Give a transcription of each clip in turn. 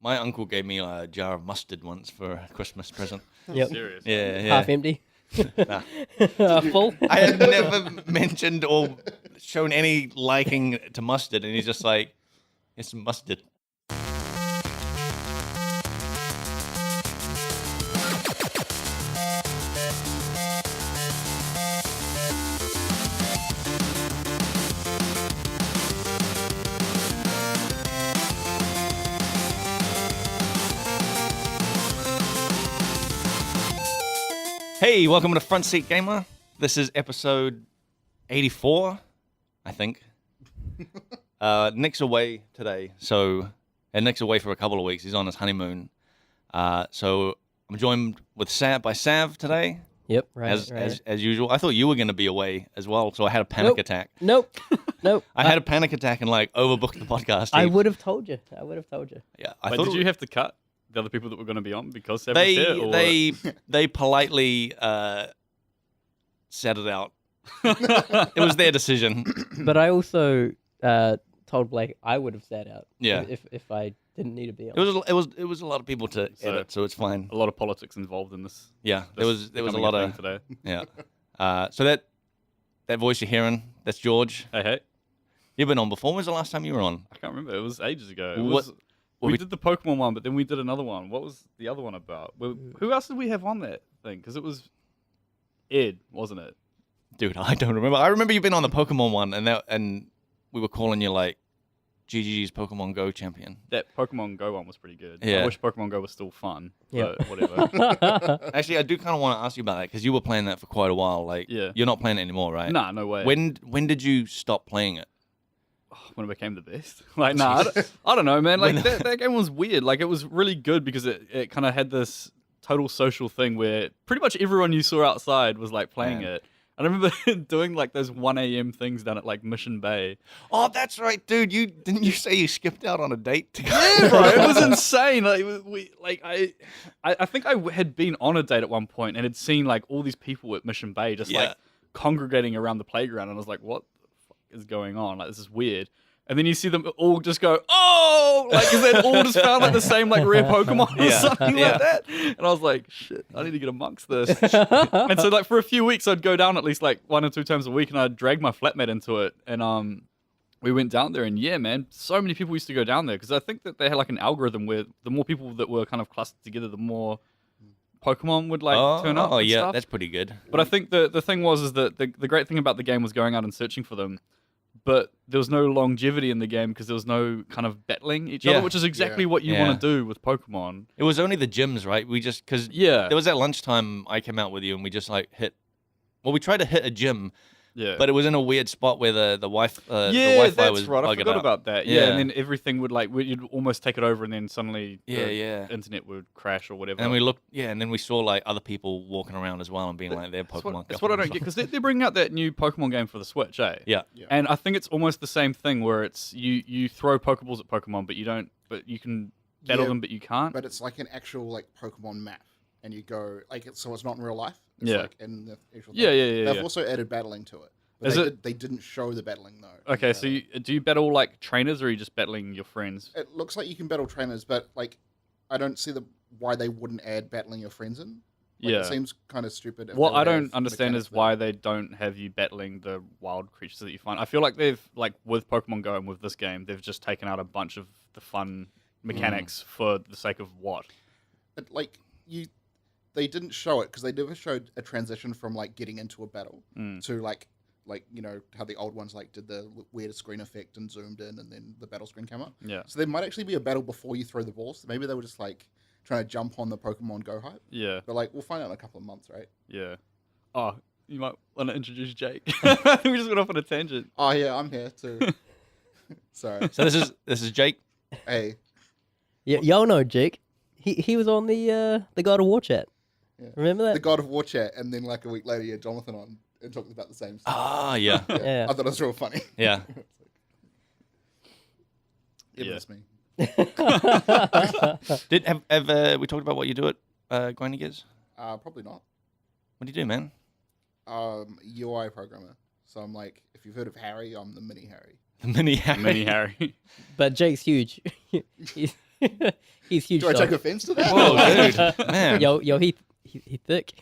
My uncle gave me a jar of mustard once for a Christmas present. Yep. Serious. Yeah, yeah. Half empty. Nah. Full. I had never mentioned or shown any liking to mustard, and he's just like, "It's mustard." Hey, welcome to Front Seat Gamer. This is episode 84, I think. Nick's away today, and Nick's away for a couple of weeks. He's on his honeymoon. So I'm joined with by Sav today, Yep, right, as usual. I thought you were going to be away as well, so I had a panic attack. Nope. I had a panic attack and overbooked the podcast. I would have told you. Yeah, But did you have to cut the other people that were going to be on because Sam was here? Or? They politely set it out. It was their decision. But I also told Blake I would have sat out. Yeah. If I didn't need to be on. It was a lot of people to edit, so it's fine. A lot of politics involved in this. Yeah, there was a lot of today. Yeah. So that voice you're hearing, that's George. Hey. You've been on before. When was the last time you were on? I can't remember. It was ages ago. We We did the Pokemon one, but then we did another one. What was the other one about? Who else did we have on that thing? Because it was Ed, wasn't it? Dude, I don't remember. I remember you've been on the Pokemon one, and we were calling you like GGG's Pokemon Go champion. That Pokemon Go one was pretty good. Yeah. I wish Pokemon Go was still fun, Yeah. but whatever. Actually, I do kind of want to ask you about that because you were playing that for quite a while. Yeah. You're not playing it anymore, right? Nah, no way. When did you stop playing it? When it became the best. I don't know, man. That game was weird. It was really good because it kind of had this total social thing where pretty much everyone you saw outside was playing it. I remember doing those 1 a.m. things down at Mission Bay. Oh, that's right, dude. Didn't you say you skipped out on a date to go? Yeah, bro, it was insane. I think I had been on a date at one point and had seen all these people at Mission Bay just congregating around the playground, and I was like, what the fuck is going on? This is weird. And then you see them all just go, oh, because they'd all just found the same rare Pokemon or something like that. And I was like, shit, I need to get amongst this. And so for a few weeks, I'd go down at least 1 or 2 times a week, and I'd drag my flatmate into it. And we went down there, and yeah, man, so many people used to go down there because I think that they had an algorithm where the more people that were kind of clustered together, the more Pokemon would turn up. Oh and yeah, stuff. that's pretty good. But I think the thing was that the great thing about the game was going out and searching for them. But there was no longevity in the game because there was no kind of battling each other, which is exactly what you want to do with Pokemon. It was only the gyms, right? Because there was that lunchtime I came out with you and we just we tried to hit a gym. Yeah, but it was in a weird spot where the Wi-Fi was right. I forgot out. about that. Yeah, and then everything would you'd almost take it over, and then suddenly the internet would crash or whatever. And we looked, and then we saw other people walking around as well and being their Pokemon. That's what I don't get because they're bringing out that new Pokemon game for the Switch, eh? Yeah. And I think it's almost the same thing where it's you throw Pokeballs at Pokemon, but you can battle them, but you can't. But it's an actual Pokemon map, and you go so it's not in real life. It's in the actual thing. Yeah. They've also added battling to it. They didn't show the battling though. Okay, so do you battle trainers, or are you just battling your friends? It looks like you can battle trainers, but I don't see why they wouldn't add battling your friends in. It seems kind of stupid. What I don't understand is why they don't have you battling the wild creatures that you find. I feel like they've with Pokemon Go and with this game, they've just taken out a bunch of the fun mechanics for the sake of what? They didn't show it because they never showed a transition from getting into a battle to how the old ones did the weird screen effect and zoomed in and then the battle screen came up. Yeah. So there might actually be a battle before you throw the balls. So maybe they were just trying to jump on the Pokemon Go hype. Yeah. But we'll find out in a couple of months, right? Yeah. Oh, you might want to introduce Jake. We just went off on a tangent. Oh yeah, I'm here too. Sorry. So this is Jake. Hey. Yeah, y'all know Jake. He was on the God of War chat. Yeah. Remember that? The God of War chat, and then a week later you had Jonathan on and talking about the same stuff. Ah, yeah. Yeah. I thought it was real funny. Yeah. It was me. Have we talked about what you do at Grinding Gears? Probably not. What do you do, man? UI programmer. So I'm if you've heard of Harry, I'm the mini Harry. The mini Harry. Mini Harry. But Jake's huge. He's He's huge. Do I though. take offense to that? Whoa, dude, man. Yo, he thick.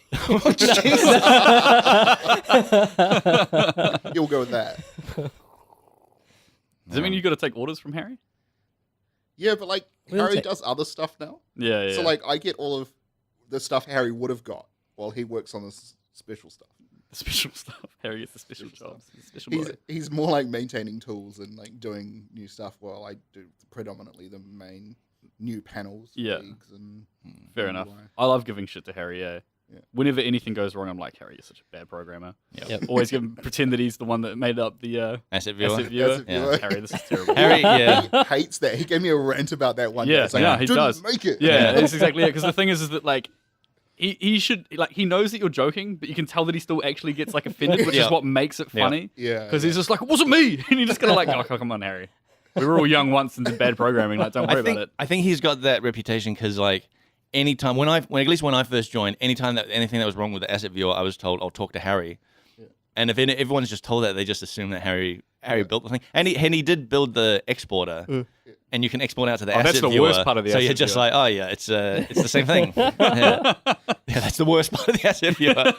You'll go with that. Does it mean you got to take orders from Harry? Yeah, but like We'll Harry take- does other stuff now. Yeah. So like I get all of the stuff Harry would have got while he works on this special stuff. the special stuff. Harry gets the special Special jobs. He's a special He's boy. he's more like maintaining tools and like doing new stuff while I do predominantly the main new panels, Yeah. leagues, and Fair and enough. UI. I love giving shit to Harry. Yeah. Yeah. Whenever anything goes wrong, I'm like, Harry, you're such a bad programmer. Yep. Always pretend that he's the one that made up the Asset viewer. asset viewer. Asset viewer. Harry, this is terrible. Harry, yeah. He hates that. He gave me a rant about that one day. Yeah, It's like, yeah, he "Didn't does. make it. Yeah, that's exactly it. Because the thing is that like he should like he knows that you're joking, but you can tell that he still actually gets like offended, which Yeah. is what makes it Yeah. funny. Yeah, Because he's just like, it wasn't me, and you're just gonna like, oh come on, Harry. We were all young once and did bad programming. Like, don't worry about it. I think he's got that reputation because, like, anytime at least when I first joined, anytime that anything that was wrong with the asset viewer, I was told I'll talk to Harry. And if everyone's just told that, they just assume that Harry built the thing, and he did build the exporter, and you can export out to the asset that's the viewer. worst part of the so you're asset just viewer. like, oh yeah, it's the same thing. Yeah. That's the worst part of the asset viewer.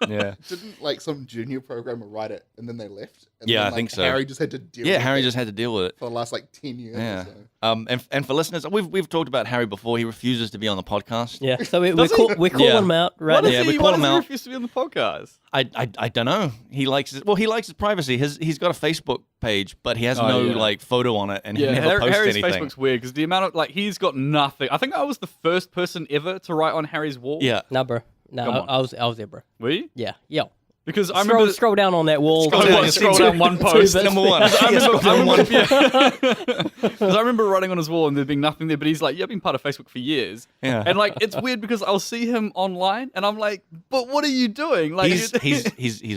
Yeah. Didn't like some junior programmer write it and then they left? And Yeah, then, I like, think so. Harry just had to deal Yeah, with Harry it just had to deal with it. for the last like 10 years Yeah. or so. And for listeners, we've talked about Harry before. He refuses to be on the podcast. Yeah, so we're Does he? calling Yeah. him out Why right does now. Yeah, we he, call why him does he out. refuse to be on the podcast? I don't know. He likes his privacy. He's got a Facebook page, but he has Oh, no yeah. like photo on it, and he Yeah, never posts Harry's anything. Facebook's weird because the amount of like he's got nothing. I think I was the first person ever to write on Harry's wall. Yeah, Nah, bro. No, Come on. I was there, bro. Were you? Yeah, yo. Because I Scroll, remember scroll down on that wall. Scroll Oh, down, what, you scroll see down two- one post. number one. I Yeah, scroll down one. Because I remember writing on his wall and there being nothing there, but he's like, "Yeah, I've been part of Facebook for years." Yeah. And like, it's weird because I'll see him online and I'm like, "But what are you doing?" Like, He's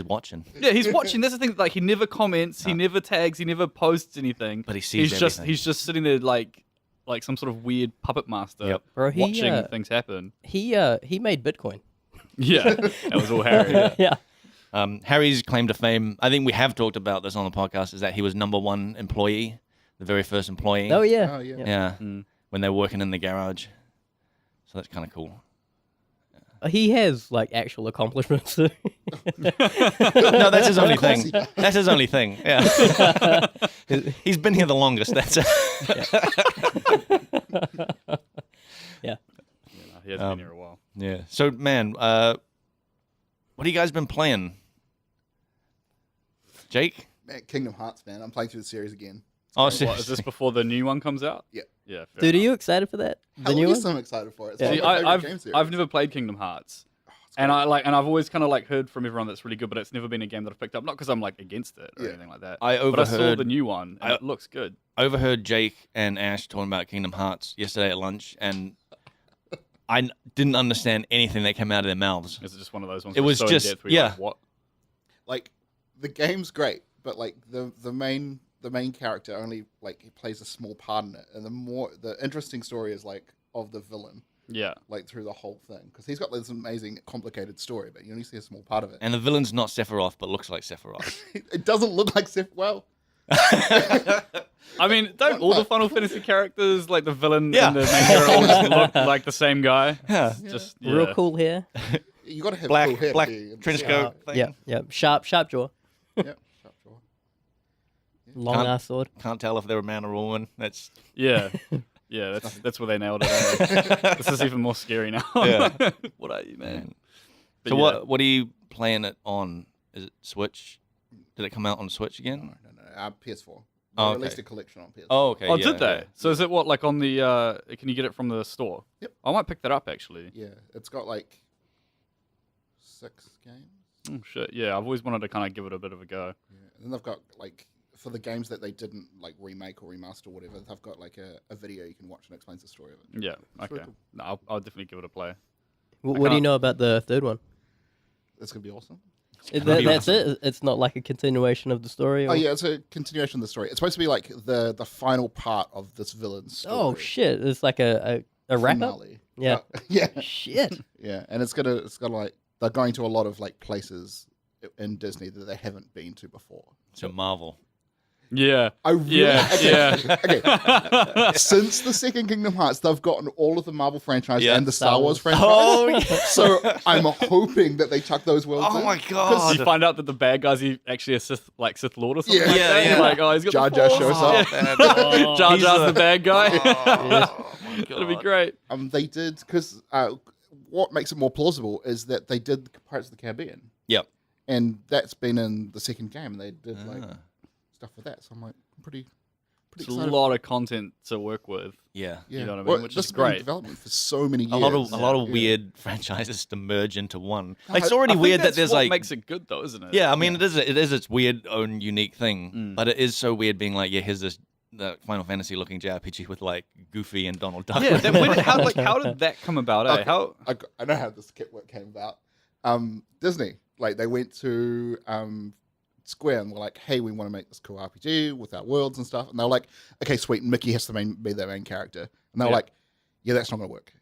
watching, yeah, he's watching. That's the thing. Like, he never comments, he never tags, he never posts anything. but he sees everything. he's just sitting there like some sort of weird puppet master, Yep. Bro, he, watching things happen. He made Bitcoin. Yeah, that was all Harry. Yeah. Yeah. Harry's claim to fame. I think we have talked about this on the podcast. Is that he was #1 employee, the very first employee. Oh yeah. Oh, yeah. Yeah, Mm. when they were working in the garage. So that's kind of cool. He has like actual accomplishments. No, that's his only Of course thing. he does. That's his only thing. Yeah. He's been here the longest. That's it. Yeah. No, he has been here a while. Yeah. So, man, what have you guys been playing? Jake? Man, Kingdom Hearts, man. I'm playing through the series again. Oh, What, is seriously. this before the new one comes out? Yeah. Yeah. fair Dude, are enough. you excited for that? The Hell new yes, one? I'm excited for it. It's Yeah. one See, of my favorite I've game series. I've never played Kingdom Hearts, and I've always kind of like heard from everyone that's really good, but it's never been a game that I've picked up. Not because I'm like against it or Yeah. anything like that. I But I saw overheard the new one, and it looks good. overheard Jake and Ash talking about Kingdom Hearts yesterday at lunch, and I didn't understand anything that came out of their mouths. Is it just one of those ones? It where was it's so just- in-depth where you're yeah. like, what? Like, the game's great, but like the main character only like he plays a small part in it, and the interesting story is like of the villain, Yeah. like through the whole thing, because he's got this amazing complicated story, but you only see a small part of it. And the villain's not Sephiroth, but looks like Sephiroth. It doesn't look like Seth. Well, I mean, don't all the Final Fantasy characters, like the villain Yeah. and the main character, all just look like the same guy? Yeah. Just Real yeah. cool hair. you got to have Black cool hair to black be in trench the- coat thing. Yeah, yeah. Sharp jaw. Yep, sharp jaw. Long Can't- ass sword. Can't tell if they're a man or a woman. That's Yeah. Yeah, that's where they nailed it. Eh? This is even more scary now. Yeah. What are you, man? But so. yeah. What are you playing it on? Is it Switch? Did it come out on Switch again? No. PS4. They Oh, okay. released a collection on PS4. Oh, okay. Oh, yeah, did they? yeah. So is it what like on the? Can you get it from the store? Yep. I might pick that up actually. Yeah, it's got like 6 games. Oh shit! Yeah, I've always wanted to kind of give it a bit of a go. Yeah. And then they've got like for the games that they didn't like remake or remaster or whatever, they've got like a video you can watch and explains the story of it. Yeah. It's Okay. really cool. No, I'll definitely give it a play. What do you can't- know about the third one? It's gonna be awesome. That's it. It's not like a continuation of the story. Or... Oh yeah, it's a continuation of the story. It's supposed to be like the final part of this villain's story. Oh shit! It's like a wrap up. Finale. Yeah. Yeah. Shit. Yeah, and it's gonna like they're going to a lot of like places in Disney that they haven't been to before. So Marvel. Yeah. I really, Yeah. okay. Since the second Kingdom Hearts, they've gotten all of the Marvel franchise Yeah. and the Star Wars franchise. Oh, yeah. So I'm hoping that they chuck those worlds Oh in. my god. You find out that the bad guy's actually a Sith Lord or something Yeah. like Yeah, that. yeah. You're like, oh, he's got Jar the Jar Force. shows up. man. Jar He's Jar's the bad guy. Oh, my That'd be God. great. They did, because what makes it more plausible is that they did Pirates of the Caribbean. Yep. And that's been in the second game. They did like Ah. stuff with that. So I'm like, I'm pretty It's a excited. lot of content to work with. Yeah. Yeah. You know what I mean? Well, Which this is has been in great. development for so many years. A lot of Yeah. weird franchises to merge into one. No, Like, it's I already I think weird that that's there's what like makes it good though, isn't it? yeah, I mean it is its weird own unique thing, Mm. but it is so weird being like, yeah, here's this the Final Fantasy looking JRPG with like Goofy and Donald Duck. Yeah. How did that come about? Okay. How? I know how this work came about. Disney, like they went to Square and were like, hey, we want to make this cool RPG with our worlds and stuff. And they were like, okay, sweet, Mickey has to be their main character. And they were Yeah. like, yeah, that's not going to work.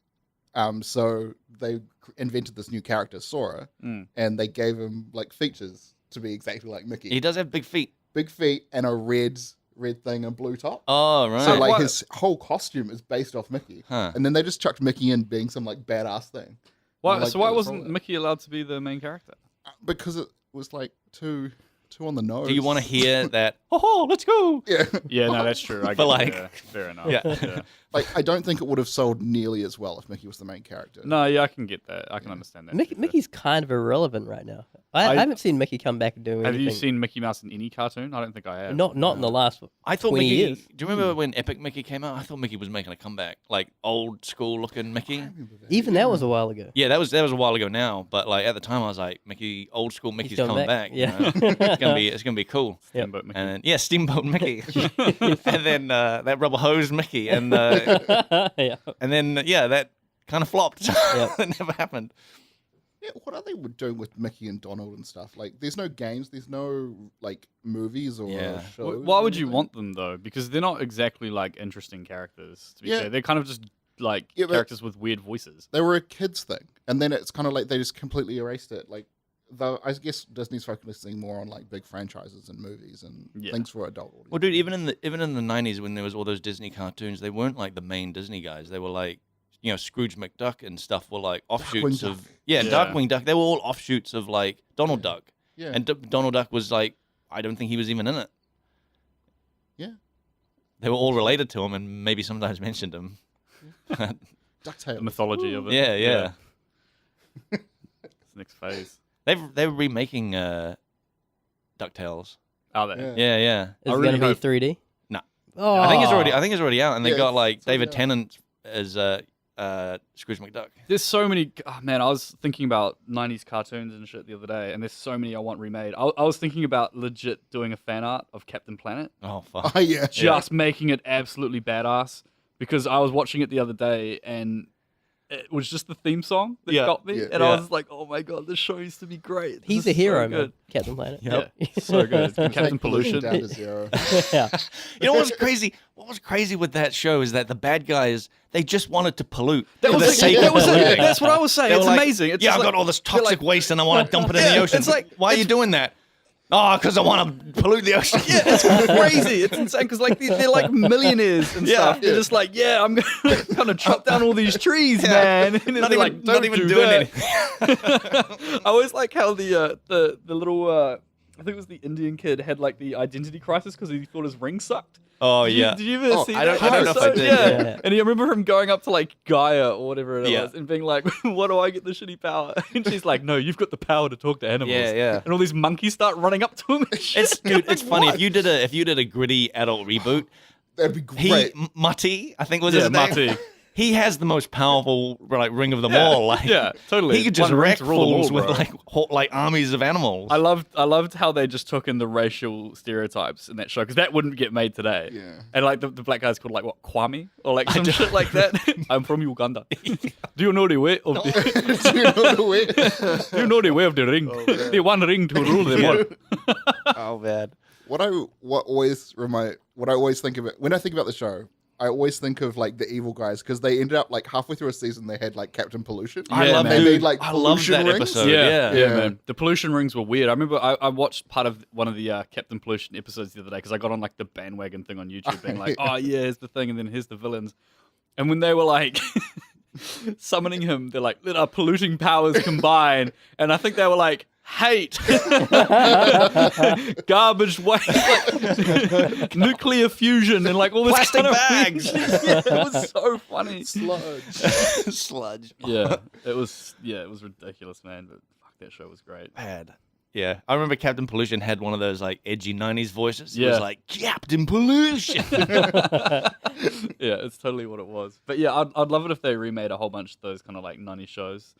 So they invented this new character, Sora, Mm. and they gave him like features to be exactly like Mickey. He does have big feet. Big feet and a red thing and blue top. Oh right. So like what- his whole costume is based off Mickey. Huh. And then they just chucked Mickey in being some like badass thing. Why? Like, So why it was wasn't all- Mickey allowed to be the main character? Because it was like too on the nose. Do you want to hear that? Oh, let's go. Yeah. Yeah, no, that's true. I But, get like- yeah, fair enough. Yeah. Like I don't think it would have sold nearly as well if Mickey was the main character. No, yeah, I can get that. I can understand that. Mickey's kind of irrelevant right now. I haven't seen Mickey come back and do Have anything. you seen Mickey Mouse in any cartoon? I don't think I have. Not in the last. I thought 20 Mickey. years. Do you remember when Epic Mickey came out? I thought Mickey was making a comeback, like old school looking Mickey. Remember that. Even that was a while ago. Yeah, that was a while ago now, but like at the time I was like, Mickey, old school Mickey's coming coming back. back. Yeah. You know? it's gonna be cool. Steamboat Mickey. And then, yeah, Steamboat Mickey, and then that rubber hose Mickey, and Yeah. then that kind of flopped. Yep. It never happened. Yeah, what are they doing with Mickey and Donald and stuff? Like, there's no games, there's no like movies or Yeah. shows. Why or would you anything. want them though? Because they're not exactly like interesting characters. To be Yeah. fair, they're kind of just like Yeah, but- characters with weird voices. They were a kids thing, and then it's kind of like they just completely erased it. Like, though I guess Disney's focusing more on like big franchises and movies and Yeah. things for adult audience. Well, dude, even in the '90s when there was all those Disney cartoons, they weren't like the main Disney guys. They were like, you know, Scrooge McDuck and stuff were like offshoots Duck. of yeah, Yeah. Darkwing Duck. They were all offshoots of like Donald Duck, Yeah, and Donald Duck was like, I don't think he was even in it. Yeah. They were all related to him and maybe sometimes mentioned him. The DuckTales. mythology of it. Yeah, yeah. It's the next phase. They're remaking DuckTales. Are they? Yeah. Yeah, yeah. Is I it really going to be hope- 3D? No. Oh. I think it's already out, and they Yeah, got like it's already David out. Tennant as Scrooge McDuck. There's so many. Oh, man, I was thinking about 90s cartoons and shit the other day, and there's so many I want remade. I was thinking about legit doing a fan art of Captain Planet, Oh fuck. Oh yeah. just making it absolutely badass. Because I was watching it the other day, and it was just the theme song that Yeah. got me, Yeah. and I Yeah. was like, "Oh my god, this show used to be great." This He's is a hero, so man. good." Captain Planet. Yeah, so good. Captain Take Pollution. down to zero. yeah. You know what's crazy? What was crazy with that show is that the bad guys they just wanted to pollute. That for was the it. sake That of was it. polluting. That's what I was saying. They were It's like, amazing. It's yeah, just I've like- got all this they're toxic like- waste and I want to dump it in Yeah, the ocean. it's like- why are you doing that? Oh, because I want to pollute the ocean. Yeah, it's crazy. It's insane because like they're like millionaires and Yeah. stuff. They're Yeah. just like, yeah, I'm gonna chop down all these trees, man. And Not they're even, like, not "Don't even do doing that." anything. I always like how the little I think it was the Indian kid had like the identity crisis because he thought his ring sucked. Oh Did yeah. you ever Oh, see I that? don't know if I episode? did, Yeah. yeah. And you remember him going up to like Gaia or whatever it Yeah. was and being like, "What do I get the shitty power?" And she's like, "No, you've got the power to talk to animals." Yeah, yeah. And all these monkeys start running up to him. And shit. It's dude, it's Like, funny what? if you did a gritty adult reboot. That'd be great. Mutty, I think was Yeah, his name. Mutty. He has the most powerful like ring of them Yeah, all. Like yeah, totally. he could just One ring wreck to rule them all, fools with bro. like armies of animals. I loved how they just took in the racial stereotypes in that show because that wouldn't get made today. Yeah. And like the black guy's called like what Kwame or like some shit like that. I'm from Uganda. Do you know the way of the Do you know the way? Do you know the way of the ring? man. The one ring to rule them all. oh man. What I always think about when I think about the show, I always think of like the evil guys because they ended up like halfway through a season they had like Captain Pollution. I love, man. They dude, made, like, I love pollution that rings. episode. yeah, Yeah. man. The pollution rings were weird. I remember I watched part of one of the Captain Pollution episodes the other day because I got on like the bandwagon thing on YouTube, being like, "Oh yeah, here's the thing," and then here's the villains. And when they were like summoning him, they're like, "Let our polluting powers combine," and I think they were like, "Hate, garbage waste, like, nuclear fusion, and like all this Plastic kind of bags." Yeah, it was so funny. Sludge. Yeah, it was ridiculous, man. But fuck, that show was great. Bad. Yeah, I remember Captain Pollution had one of those like edgy '90s voices. It Yeah. was like Captain Pollution. Yeah, it's totally what it was. But yeah, I'd love it if they remade a whole bunch of those kind of like 90s shows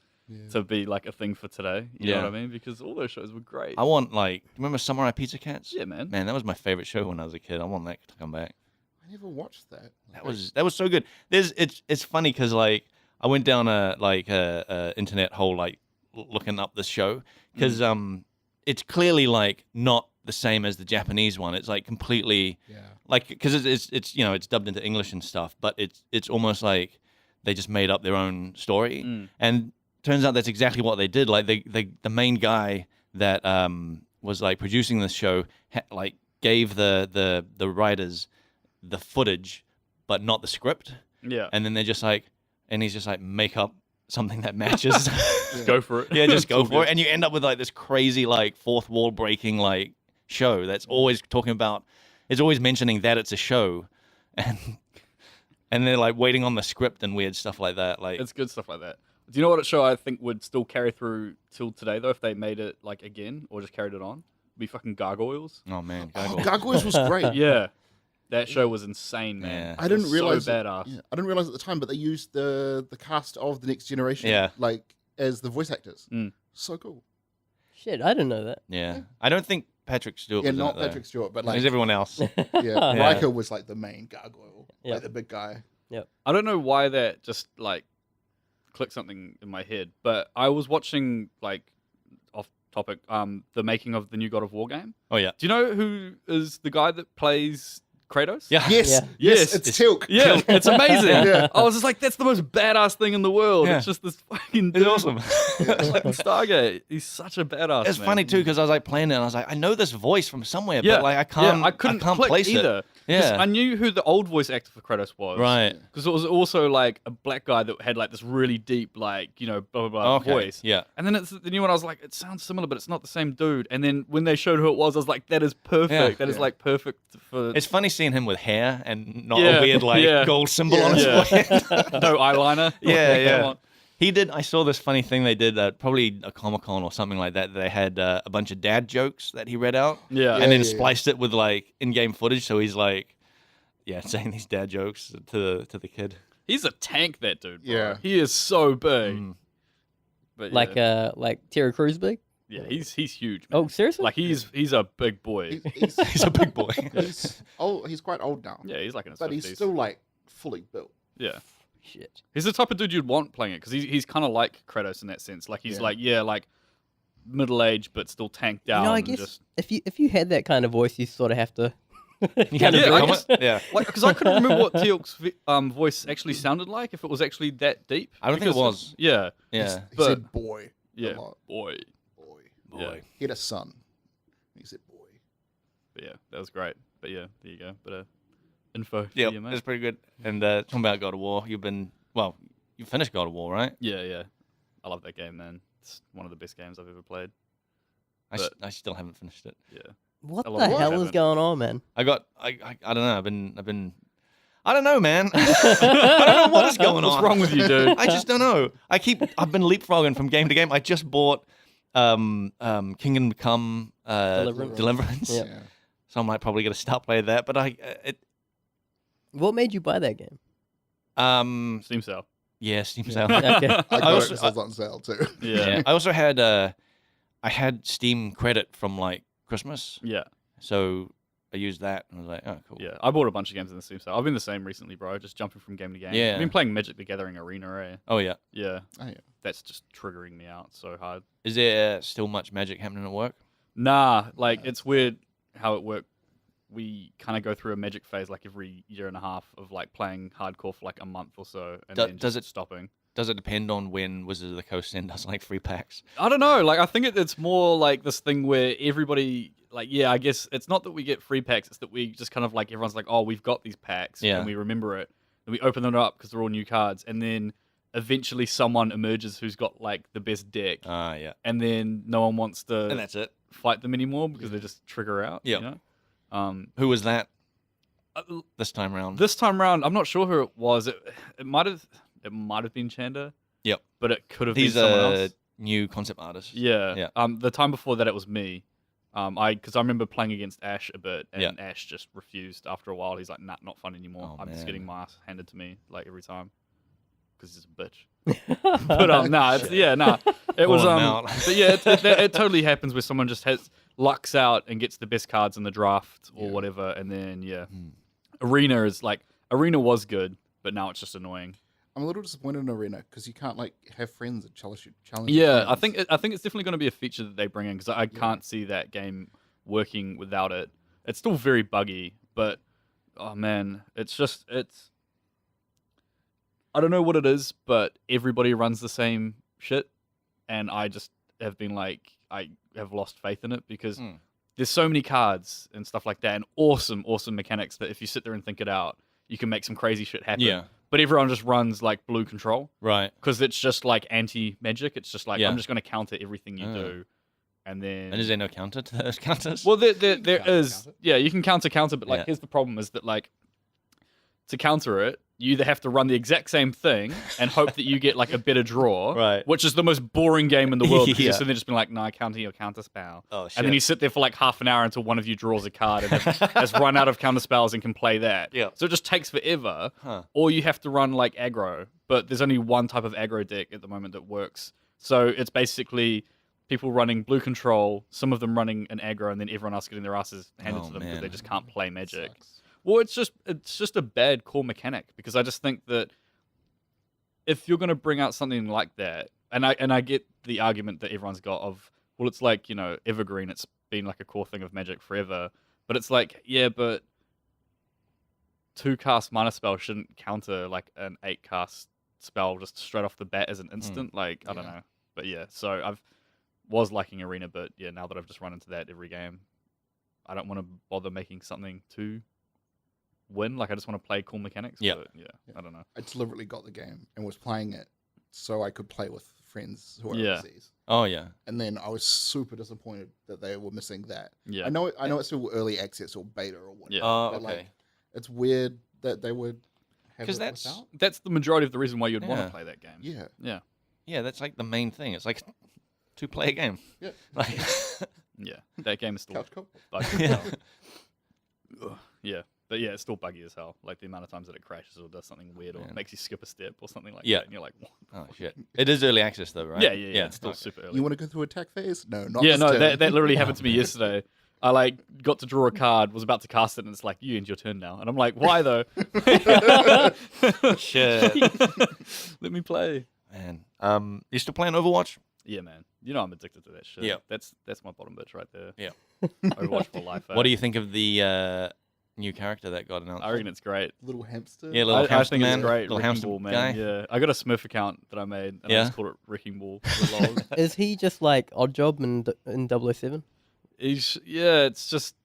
to be like a thing for today. You know what I mean? Because all those shows were great. I want like, remember Samurai Pizza Cats? Yeah, man. Man, that was my favorite show when I was a kid. I want that to come back. I never watched that. That was so good. It's funny because like I went down a internet hole like looking up this show because it's clearly like not the same as the Japanese one. It's like completely like because it's you know it's dubbed into English and stuff, but it's almost like they just made up their own story. And turns out that's exactly what they did. Like the main guy that was like producing this show like gave the writers the footage but not the script. Yeah. And then they're just like, and he's just like, make up something that matches. Go for it. Yeah, just go all for good. it. And you end up with like this crazy, like fourth wall breaking, like show that's always talking about, it's always mentioning that it's a show. And they're like waiting on the script and weird stuff like that. Like, It's good stuff like that. Do you know what a show I think would still carry through till today, though, if they made it like again or just carried it on? Would be fucking Gargoyles. oh man, Oh, Gargoyle. Gargoyles was great. Yeah. That show was insane, man. Yeah. I didn't It was realize so badass. Yeah, I didn't realize at the time, but they used the cast of the Next Generation, Yeah. like as the voice actors. Mm. So cool. Shit, I didn't know that. Yeah. I don't think Patrick Stewart Yeah, was in not it, though. Patrick Stewart, but It like was everyone else. yeah, Riker was like the main gargoyle, Yeah. like the big guy. I don't know why that just like clicked something in my head, but I was watching like off topic, the making of the new God of War game. Oh yeah. Do you know who is the guy that plays Kratos? Yeah. Yes, Yeah. Yes, it's Tilk. Yeah, it's amazing. Yeah. I was just like, that's the most badass thing in the world. Yeah. It's just this fucking It's dude. awesome. Like Stargate. He's such a badass. It's man. funny too because I was like playing it and I was like, I know this voice from somewhere, Yeah, but like I yeah, can't. I couldn't can't click place either. it. 'Cause Yeah. I knew who the old voice actor for Kratos was. Right. Because it was also like a black guy that had like this really deep, like, you know, blah, blah, blah Okay. voice. Yeah. And then it's the new one, I was like, it sounds similar, but it's not the same dude. And then when they showed who it was, I was like, that is perfect. Yeah. That is like perfect for It's funny seeing him with hair and not Yeah, a weird like yeah. gold symbol on his Yeah. forehead. no eyeliner. Yeah, Like, yeah. come on. He did. I saw this funny thing they did, probably a Comic-Con or something like that. They had a bunch of dad jokes that he read out, Yeah. and then yeah. spliced it with like in-game footage. So he's like, saying these dad jokes to the kid. He's a tank, that dude. Bro. Yeah. He is so big. Mm. But yeah, Like Terry Crews big? yeah, he's huge. Man. Oh, seriously? Like he's a big boy. He's He's a big boy. he's old. He's quite old now. Yeah, he's like in his but 50s. he's still like fully built. Yeah. Shit. He's the type of dude you'd want playing it because he's kind of like Kratos in that sense. Like he's Yeah. like middle aged but still tanked down. You know, I and guess just, if you had that kind of voice, you sort of have to. You had to Yeah, I become guess- it? Yeah. like because I couldn't remember what Teal'c's voice actually sounded like. If it was actually that deep, I don't think it Because was. Yeah, Yeah. He But- said boy. yeah, A lot. boy. Boy. Yeah. He had a son. He said boy. But yeah, that was great. But yeah, there you go. But info. for Yeah, you, mate. it's pretty good. And talking about God of War, you finished God of War, right? Yeah. I love that game, man. It's one of the best games I've ever played. I still haven't finished it. Yeah. What A the lot of hell what? is going on, man? I don't know. I've been. I don't know, man. I don't know what is going on. What's wrong with you, dude? I just don't know. I've been leapfrogging from game to game. I just bought Kingdom Come Deliverance. Yep. Yeah. So I might probably gonna start playing that. But What made you buy that game? Steam sale. yeah, Steam sale. Okay. I got also- it because I was on sale too. Yeah. I also had I had Steam credit from like Christmas, Yeah. so I used that and I was like, oh, cool. Yeah. I bought a bunch of games in the Steam sale. I've been the same recently, bro. Just jumping from game to game. Yeah. I've been playing Magic the Gathering Arena, eh? Oh yeah. Yeah. Oh, yeah. That's just triggering me out so hard. Is there still much magic happening at work? Nah, like it's weird how it we kind of go through a Magic phase like every year and a half of like playing hardcore for like a month or so, and then does just it stopping. Does it depend on when Wizards of the Coast send us like free packs? I don't know. Like, I think it's more like this thing where everybody, like, yeah, I guess it's not that we get free packs. It's that we just kind of like, everyone's like, oh, we've got these packs. Yeah. And we remember it. And we open them up because they're all new cards. And then eventually someone emerges who's got like the best deck. Yeah. And then no one wants And to that's it. fight them anymore because they just trigger out. Yep. You know? Who was that Uh, this time around? This time around, I'm not sure who it was. It might have been Chanda. Yep. But it could have He's been someone else. new concept artist. Yeah. Yeah. The time before that, it was me. Because I remember playing against Ash a bit, and Ash just refused after a while. He's like, "Nah, not fun anymore. Oh, I'm just man. getting my ass handed to me like every time." Because he's a bitch. But nah, it was him out. but yeah, it totally happens where someone just lucks out and gets the best cards in the draft or whatever, and then Arena was good, but now it's just annoying. I'm a little disappointed in Arena because you can't like have friends that challenge you. Yeah, I think it's definitely going to be a feature that they bring in because I can't see that game working without it. It's still very buggy, but oh man, it's I don't know what it is, but everybody runs the same shit, and I just have been like, I have lost faith in it because there's so many cards and stuff like that, and awesome mechanics that if you sit there and think it out, you can make some crazy shit happen. Yeah. But everyone just runs like blue control. Right. Because it's just like anti-magic. It's just like, Yeah. I'm just going to counter everything you do. And then... And is there no counter to those counters? Well, there Counter, is. counter. Yeah, you can counter, but like, Yeah. here's the problem is that like, to counter it, you either have to run the exact same thing and hope that you get like a better draw, Right. which is the most boring game in the world. Because Yeah. you're sitting there just being like, no, I counter your counter spell. Oh, shit. And then you sit there for like half an hour until one of you draws a card and has run out of counter spells and can play that. Yeah. So it just takes forever. Huh. Or you have to run like aggro, but there's only one type of aggro deck at the moment that works. So it's basically people running blue control, some of them running an aggro, and then everyone else getting their asses handed Oh, to them because man. they just can't play magic. Sucks. Well, it's just a bad core mechanic because I just think that if you're going to bring out something like that, and I get the argument that everyone's got of, well, it's like, you know, Evergreen, it's been like a core thing of Magic forever, but it's like, yeah, but 2-cast mana spell shouldn't counter like an 8-cast spell just straight off the bat as an instant. Like, I don't know. But yeah, so I was liking Arena, but yeah, now that I've just run into that every game, I don't want to bother making something to win. Like, I just want to play cool mechanics. Yeah. But yeah, I don't know. I deliberately got the game and was playing it so I could play with friends who are Yeah. overseas. Oh, yeah. And then I was super disappointed that they were missing that. Yeah. I know it's still early access or beta or whatever. Yeah. Oh, but, okay. like, it's weird that they would have 'Cause it that's- without. That's the majority of the reason why you'd want Yeah. to play that game. Yeah. Yeah. Yeah, that's like the main thing. It's like two-player game. Yeah. Like, Yeah. That game is still Couch co-op. buggy. yeah. Ugh, yeah. But yeah, it's still buggy as hell. Like the amount of times that it crashes or does something weird or Man. makes you skip a step or something like Yeah. that. And you're like, what? Oh, shit. It is early access, though, right? Yeah, it's still okay. super early. You want to go through attack phase? No, not Yeah, this no, turn. that literally happened to me yesterday. I like got to draw a card, was about to cast it, and it's like, you end your turn now. And I'm like, why though? Shit. Let me play. Man. You still playing Overwatch? Yeah, man. You know I'm addicted to that shit. Yeah. That's my bottom bitch right there. Yeah. Overwatch for life. What do you think of the new character that got announced? I reckon it's great. Little hamster. Yeah, little I hamster think man. it's great. Little Wrecking hamster Ball, man. guy. Yeah, I got a Smurf account that I made, and I Yeah? just called it Wrecking Ball. For lol. Is he just like Oddjob in 007? It's just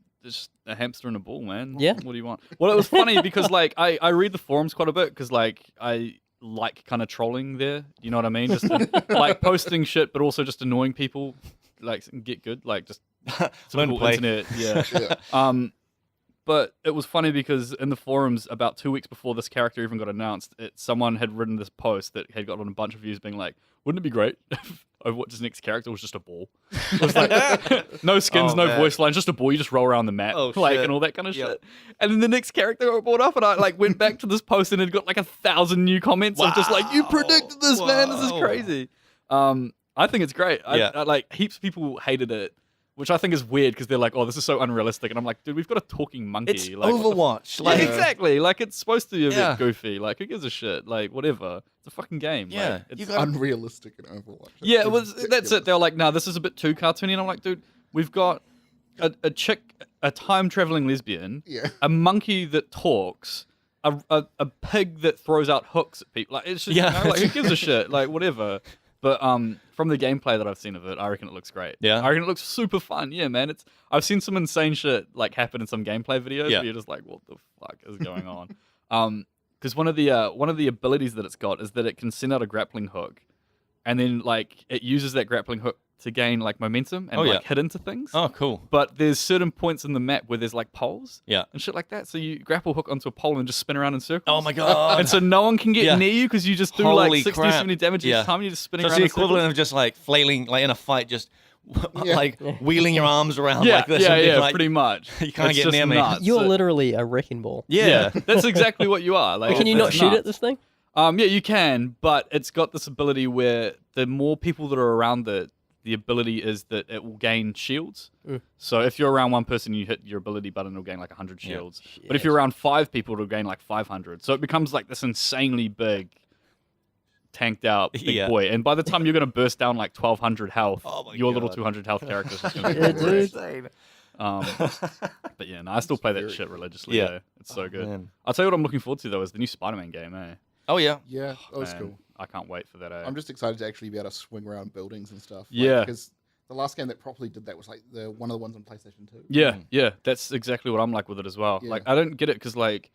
a hamster and a ball, man. Yeah. What do you want? Well, it was funny because like I read the forums quite a bit because like I like kind of trolling there. You know what I mean? Just like posting shit, but also just annoying people. Like get good, like just Learn to typical play. internet. Yeah. Yeah. But it was funny because in the forums about 2 weeks before this character even got announced, someone had written this post that had gotten a bunch of views being like, wouldn't it be great if Overwatch's next character was just a ball? It was like, no skins, Oh, no man. voice lines, just a ball. You just roll around the map, Oh, like, shit. and all that kind of Yep. shit. And then the next character got brought up, and I like went back to this post and it got like 1,000 new comments of just like, you Wow. predicted this, man. This is Wow. crazy. I think it's great. Yeah. I like heaps of people hated it. Which I think is weird because they're like, "Oh, this is so unrealistic," and I'm like, "Dude, we've got a talking monkey." It's like, what the Overwatch. yeah, Like, exactly. Like it's supposed to be a Yeah. bit goofy. Like who gives a shit? Like whatever. It's a fucking game. Yeah, Like, it's, you got- Unrealistic in Overwatch. yeah. It's It was. That's ridiculous. it. They're like, "No, this is a bit too cartoony," and I'm like, "Dude, we've got a chick, a time traveling lesbian, Yeah. a monkey that talks, a pig that throws out hooks at people. Like it's just, Yeah. you know, like who gives a shit? Like whatever. But from the gameplay that I've seen of it, I reckon it looks great. Yeah? I reckon it looks super fun. Yeah, man. I've seen some insane shit like happen in some gameplay videos Yeah. where you're just like, what the fuck is going on? Because one of the abilities that it's got is that it can send out a grappling hook, and then like it uses that grappling hook to gain like momentum and Oh, yeah. like hit into things. Oh, cool. But there's certain points in the map where there's like poles Yeah. and shit like that. So you grapple hook onto a pole and just spin around in circles. Oh my god. And so no one can get Yeah. near you because you just do Holy like 60, crap. 70 damage each Yeah. time. You're just spinning So it's around the in circles. equivalent of just like flailing, like in a fight, just like wheeling your arms around Yeah, like this. yeah, and being yeah, like, pretty much. You can't It's get just near me. nuts. You're literally a wrecking ball. Yeah. That's exactly what you are. Like, Can you not it's shoot nuts. at this thing? Yeah, you can, but it's got this ability where the more people that are around it, the ability is that it will gain shields. So if you're around one person, you hit your ability button, it'll gain like 100 shields. But if you're around 5 people, it'll gain like 500. So it becomes like this insanely big, tanked out big Yeah. boy. And by the time you're going to burst down like 1200 health, Oh my your little God. 200 health character is just going to Yeah, be great. dude. But yeah, no, I still play that shit religiously. Yeah. Yeah, it's so good. man. I'll tell you what I'm looking forward to though is the new Spider-Man game. Oh yeah. Yeah, that was Man, cool. I can't wait for that. I'm just excited to actually be able to swing around buildings and stuff. Yeah. Because the last game that properly did that was like one of the ones on PlayStation 2. Yeah, yeah, that's exactly what I'm like with it as well. Yeah. Like, I don't get it because, like,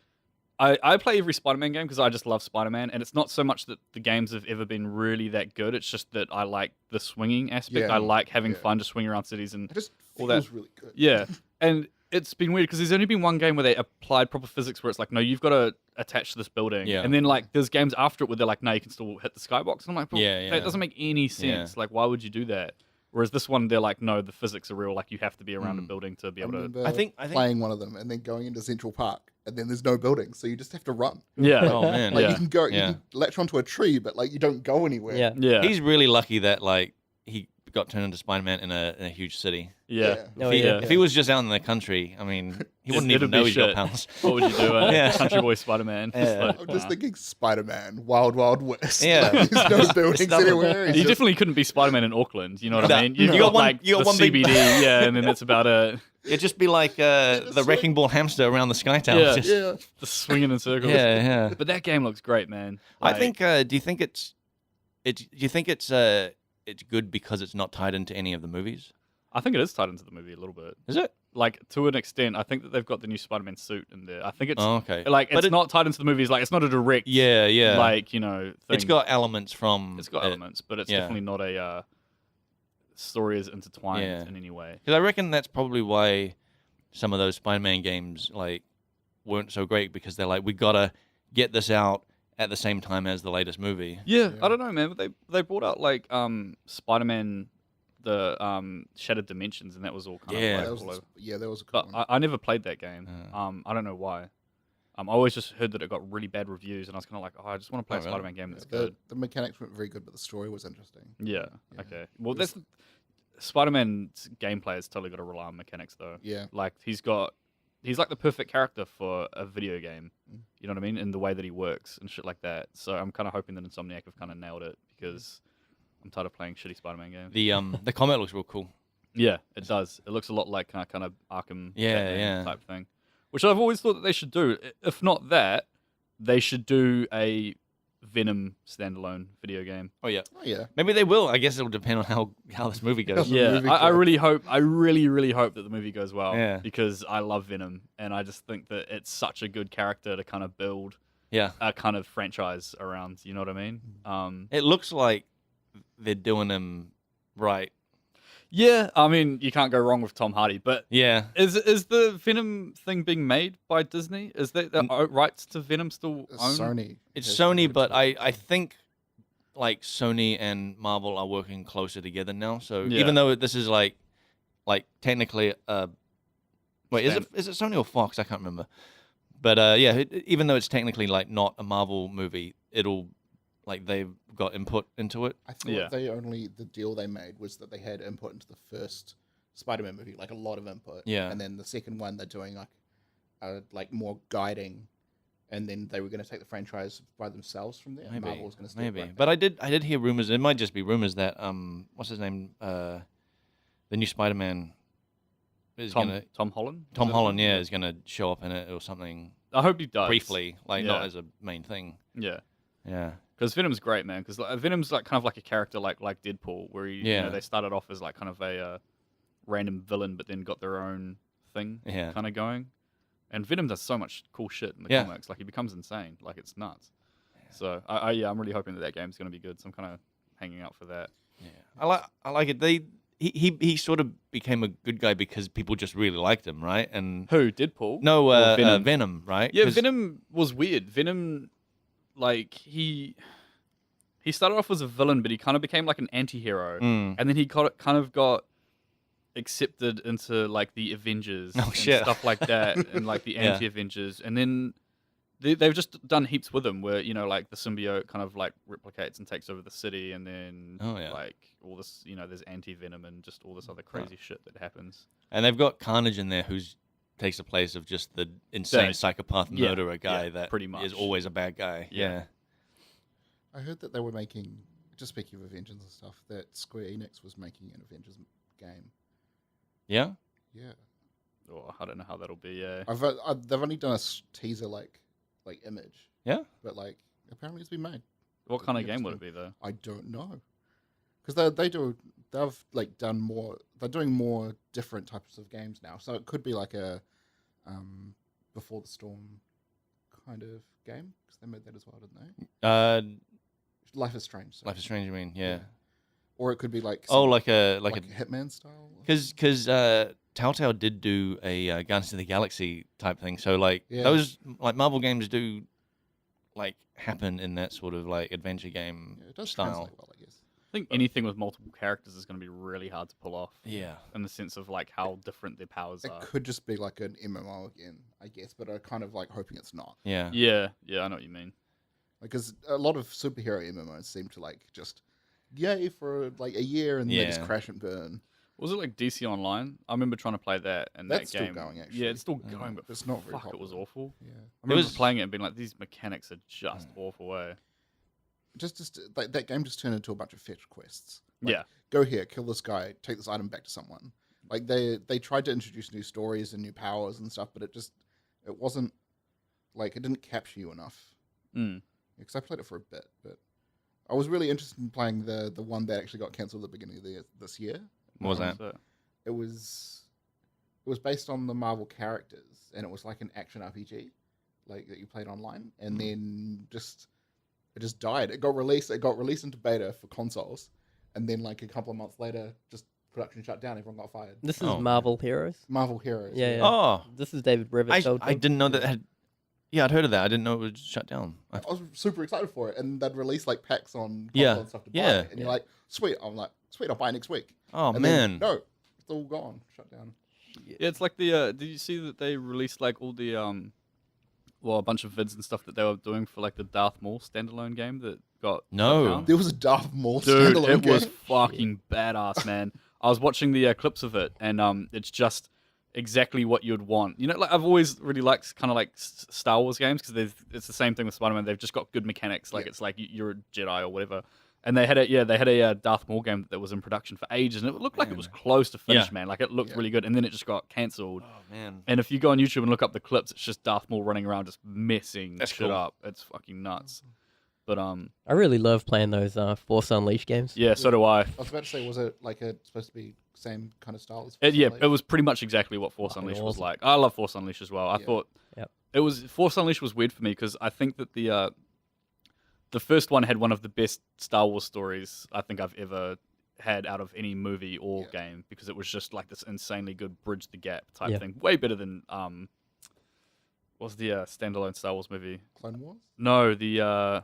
I play every Spider-Man game because I just love Spider-Man, and it's not so much that the games have ever been really that good. It's just that I like the swinging aspect. Yeah. I like having Yeah. fun to swing around cities and It just all feels that. really good. yeah. And it's been weird because there's only been one game where they applied proper physics where it's like, no, you've got to attach to this building. Yeah. And then like there's games after it where they're like, no, you can still hit the skybox. And I'm like, well, Yeah, yeah. that doesn't make any sense. Like, why would you do that? Whereas this one, they're like, no, the physics are real. Like, you have to be around a building to be I able to. remember I think playing one of them and then going into Central Park and then there's no building, so you just have to run. Yeah. Oh man. Like Yeah. you can go, Yeah. you can latch onto a tree, but like you don't go anywhere. Yeah. Yeah. He's really lucky that like he got turned into Spider-Man in a huge city. Yeah. Oh, If he, yeah. if he was just out in the country, I mean, he wouldn't It'd even be know he's got shit. powers. What would you do? Yeah. Country Boy Spider-Man. Just Yeah. like, I'm just nah. thinking Spider-Man, Wild Wild West. Yeah. Like, there's no buildings nothing. anywhere. It's You just- definitely couldn't be Spider-Man in Auckland. You know what No. I mean? You got one- like you got the one big- CBD, yeah, and then that's about it. It'd just be like the wrecking ball hamster around the Sky Tower. Yeah. Just- yeah. Just swinging in circles. yeah, yeah. But that game looks great, man. I Like, think. Do you think it's good because it's not tied into any of the movies? I think it is tied into the movie a little bit. Is it? Like to an extent, I think that they've got the new Spider-Man suit in there. I think it's Oh, okay. like But it's it- not tied into the movies. Like it's not a direct, Yeah, yeah. like you know, thing. it's got elements from. it's got elements, but it's yeah. definitely not a story is intertwined Yeah. in any way. Because I reckon that's probably why some of those Spider-Man games like weren't so great because they're like we gotta get this out at the same time as the latest movie. Yeah, Yeah. I don't know, man. But they brought out like Spider-Man, the Shattered Dimensions, and that was all kind Yeah. of That like, was, all over. that was a cool But one. I never played that game. Uh. I don't know why. I always just heard that it got really bad reviews, and I was kind of like, oh, I just want to play Oh, a really? Spider-Man game that's the, good. the mechanics weren't very good, but the story was interesting. Yeah. Yeah. Okay. Well, It was- that's Spider-Man's gameplay is totally got to rely on mechanics, though. Yeah. Like he's like the perfect character for a video game. Mm. You know what I mean? In the way that he works and shit like that. So I'm kind of hoping that Insomniac have kind of nailed it because I'm tired of playing shitty Spider-Man games. The combat looks real cool. Yeah, it does. It looks a lot like kind of Arkham Yeah, Batman yeah. type thing, which I've always thought that they should do. If not that, they should do a Venom standalone video game. Oh yeah. Oh yeah. Maybe they will. I guess it'll depend on how this movie goes. The Yeah, movie I goes. really hope that the movie goes well. Yeah. Because I love Venom, and I just think that it's such a good character to kind of build Yeah. a kind of franchise around. You know what I mean? It looks like they're doing them right. Yeah, I mean, you can't go wrong with Tom Hardy, but Yeah. is the Venom thing being made by Disney? Is that the rights to Venom still It's owned? Sony. It's has Sony, the but rights I think like Sony and Marvel are working closer together now. So Yeah. even though this is like technically wait, Stand- is it Sony or Fox? I can't remember. But yeah, even though it's technically like not a Marvel movie, it'll like they've got input into it. I thought Yeah. the deal they made was that they had input into the first Spider-Man movie, like a lot of input. Yeah. And then the second one they're doing like more guiding, and then they were going to take the franchise by themselves from there. Maybe, Marvel was going to step maybe. right But back. I did hear rumors. It might just be rumors that what's his name? The new Spider-Man. is Tom gonna Tom Holland. Tom Is that Holland, his name? yeah, is gonna show up in it or something I hope he does briefly, like not Yeah. as a main thing. Yeah. Yeah, Because Venom's great, man. Because Venom's like kind of like a character like Deadpool, where Yeah. they started off as like kind of a random villain, but then got their own thing Yeah. kind of going. And Venom does so much cool shit in the Yeah. comics. Like he becomes insane. Like it's nuts. So I'm really hoping that game's going to be good. So I'm kind of hanging out for that. yeah. I like it. He sort of became a good guy because people just really liked him, right? And Who Deadpool? no, Or Venom, right? Yeah, 'Cause- Venom was weird. Venom, like he started off as a villain, but he kind of became like an anti-hero, Mm. and then he kind of got accepted into like the Avengers Oh, and shit. stuff like that, and like the Yeah. anti-Avengers, and then they've just done heaps with him, where like the symbiote kind of like replicates and takes over the city, and then Oh, yeah. like all this, there's anti-venom and just all this other crazy shit that happens. And they've got Carnage in there who's takes the place of just the insane That- psychopath yeah, murderer guy yeah, that pretty much. is always a bad guy. Yeah. I heard that they were making, just speaking of Avengers and stuff, that Square Enix was making an Avengers game. Yeah? Yeah. Oh, I don't know how that'll be. Yeah. They've only done a teaser like image, Yeah? but like apparently it's been made. What kind of Yeah, game would so- it be though? I don't know, because they've like done more. They're doing more different types of games now, so it could be like a Before the Storm kind of game, because they made that as well, didn't they? Life is Strange. sorry. Life is Strange, you mean? Yeah. Or it could be like Oh, some- like a Hitman style. because Telltale did do a Guardians of the Galaxy type thing. So like Yeah. those like Marvel games do like happen in that sort of like adventure game Yeah, it does style. translate well, I guess. I think anything with multiple characters is going to be really hard to pull off. Yeah. In the sense of like how different their powers It are. could just be like an MMO again, I guess, but I'm kind of like hoping it's not. Yeah. Yeah, I know what you mean. Because a lot of superhero MMOs seem to like just yay for like a year and they just Yeah. crash and burn. Was it like DC Online? I remember trying to play that and That's that still game. going, Yeah, actually. it's still going, but It's not very fuck, it was popular. awful. Yeah. I remember was- playing it and being like, these mechanics are just awful. Just like that game just turned into a bunch of fetch quests. Like, Yeah. Go here, kill this guy, take this item back to someone. Like they tried to introduce new stories and new powers and stuff, but it wasn't like it didn't capture you enough. Mm. Because I played it for a bit, but I was really interested in playing the one that actually got cancelled at the beginning of this year. What was that? So, It was based on the Marvel characters, and it was like an action RPG, like that you played online, and then it just died. It got released into beta for consoles, and then like a couple of months later, just production shut down. Everyone got fired. This is Oh. Marvel Heroes. Marvel Heroes. Yeah, yeah. Oh, This is David Rivett. I didn't know that had. Yeah, I'd heard of that. I didn't know it was shut down. I was super excited for it, and they'd release like packs on console Yeah, and stuff to buy yeah, it, and you're like, sweet. I'm like, sweet. I'll buy it next week. Oh And man. then, no, it's all gone, shut down. yeah, it's like the. Did you see that they released like all the a bunch of vids and stuff that they were doing for like the Darth Maul standalone game that got No. shut down? There was a Darth Maul Dude, standalone it game. was fucking badass, man. I was watching the clips of it, and it's just exactly what you'd want. Like I've always really liked kind of like Star Wars games because it's the same thing with Spider-Man. They've just got good mechanics. Like Yeah. it's like you're a Jedi or whatever. And they had a Darth Maul game that was in production for ages, and it looked like it was close to finish, Yeah. man. Like it looked Yeah. really good, and then it just got cancelled. Oh man. And if you go on YouTube and look up the clips, it's just Darth Maul running around just messing That's shit cool. up. It's fucking nuts. But I really love playing those Force Unleashed games. yeah, so do I. I was about to say, was it like supposed to be same kind of style as Yeah, Force it was pretty much exactly what Force Fucking Unleashed was awesome. like. I love Force Unleashed as well. I Yeah. thought Yep. it was Force Unleashed was weird for me because I think that the first one had one of the best Star Wars stories I think I've ever had out of any movie or Yeah. game because it was just like this insanely good bridge the gap type Yeah. thing. Way better than what was the standalone Star Wars movie? Clone Wars. No, the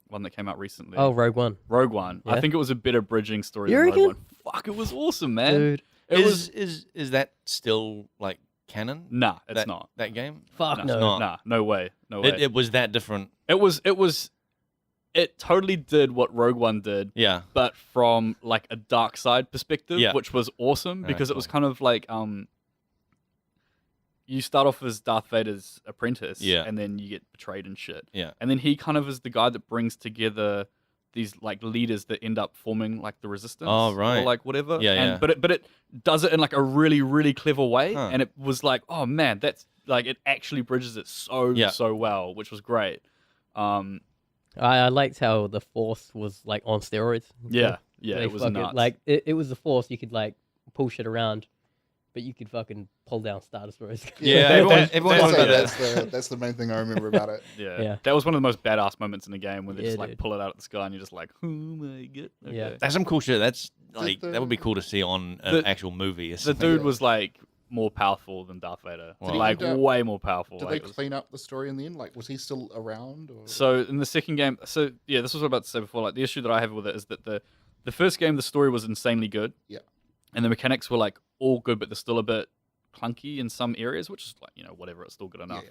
one that came out recently. Oh, Rogue One. Rogue One. I Yeah. think it was a better bridging story You than Rogue reckon? One. Fuck, it was awesome, man. Dude. It was Is that still like canon? nah, it's that, not. that game. Fuck No, no. it's not. Nah, no way. No way. It was that different. It totally did what Rogue One did, Yeah. but from like a dark side perspective, Yeah. which was awesome Right, because it was cool. kind of like you start off as Darth Vader's apprentice, Yeah. and then you get betrayed and shit. Yeah. And then he kind of is the guy that brings together these like leaders that end up forming like the resistance. Oh, right. Or like whatever. Yeah, and, yeah. But it does it in like a really, really clever way. Huh. And it was like, oh man, that's like it actually bridges it so well, which was great. I liked how the Force was like on steroids. Yeah, They it was fucking- nuts. Like it was the Force. You could like pull shit around, but you could fucking pull down Star Destroyers. Yeah, that- everyone that's talks about that. that's the main thing I remember about it. Yeah. That was one of the most badass moments in the game when they Yeah, just like dude. pull it out of the sky and you're just like, oh my god. Okay. Yeah. That's some cool shit. That's like the- that would be cool to see on an The- actual movie. Or The something. dude was like more powerful than Darth Vader. Wow. Did he Like end up- way more powerful. Did Like, they it was- clean up the story in the end? Like, was he still around? Or? So in the second game, so yeah, this was what I was about to say before. Like the issue that I have with it is that the first game, the story was insanely good. Yeah. And the mechanics were like all good, but they're still a bit clunky in some areas, which is like, whatever, it's still good enough.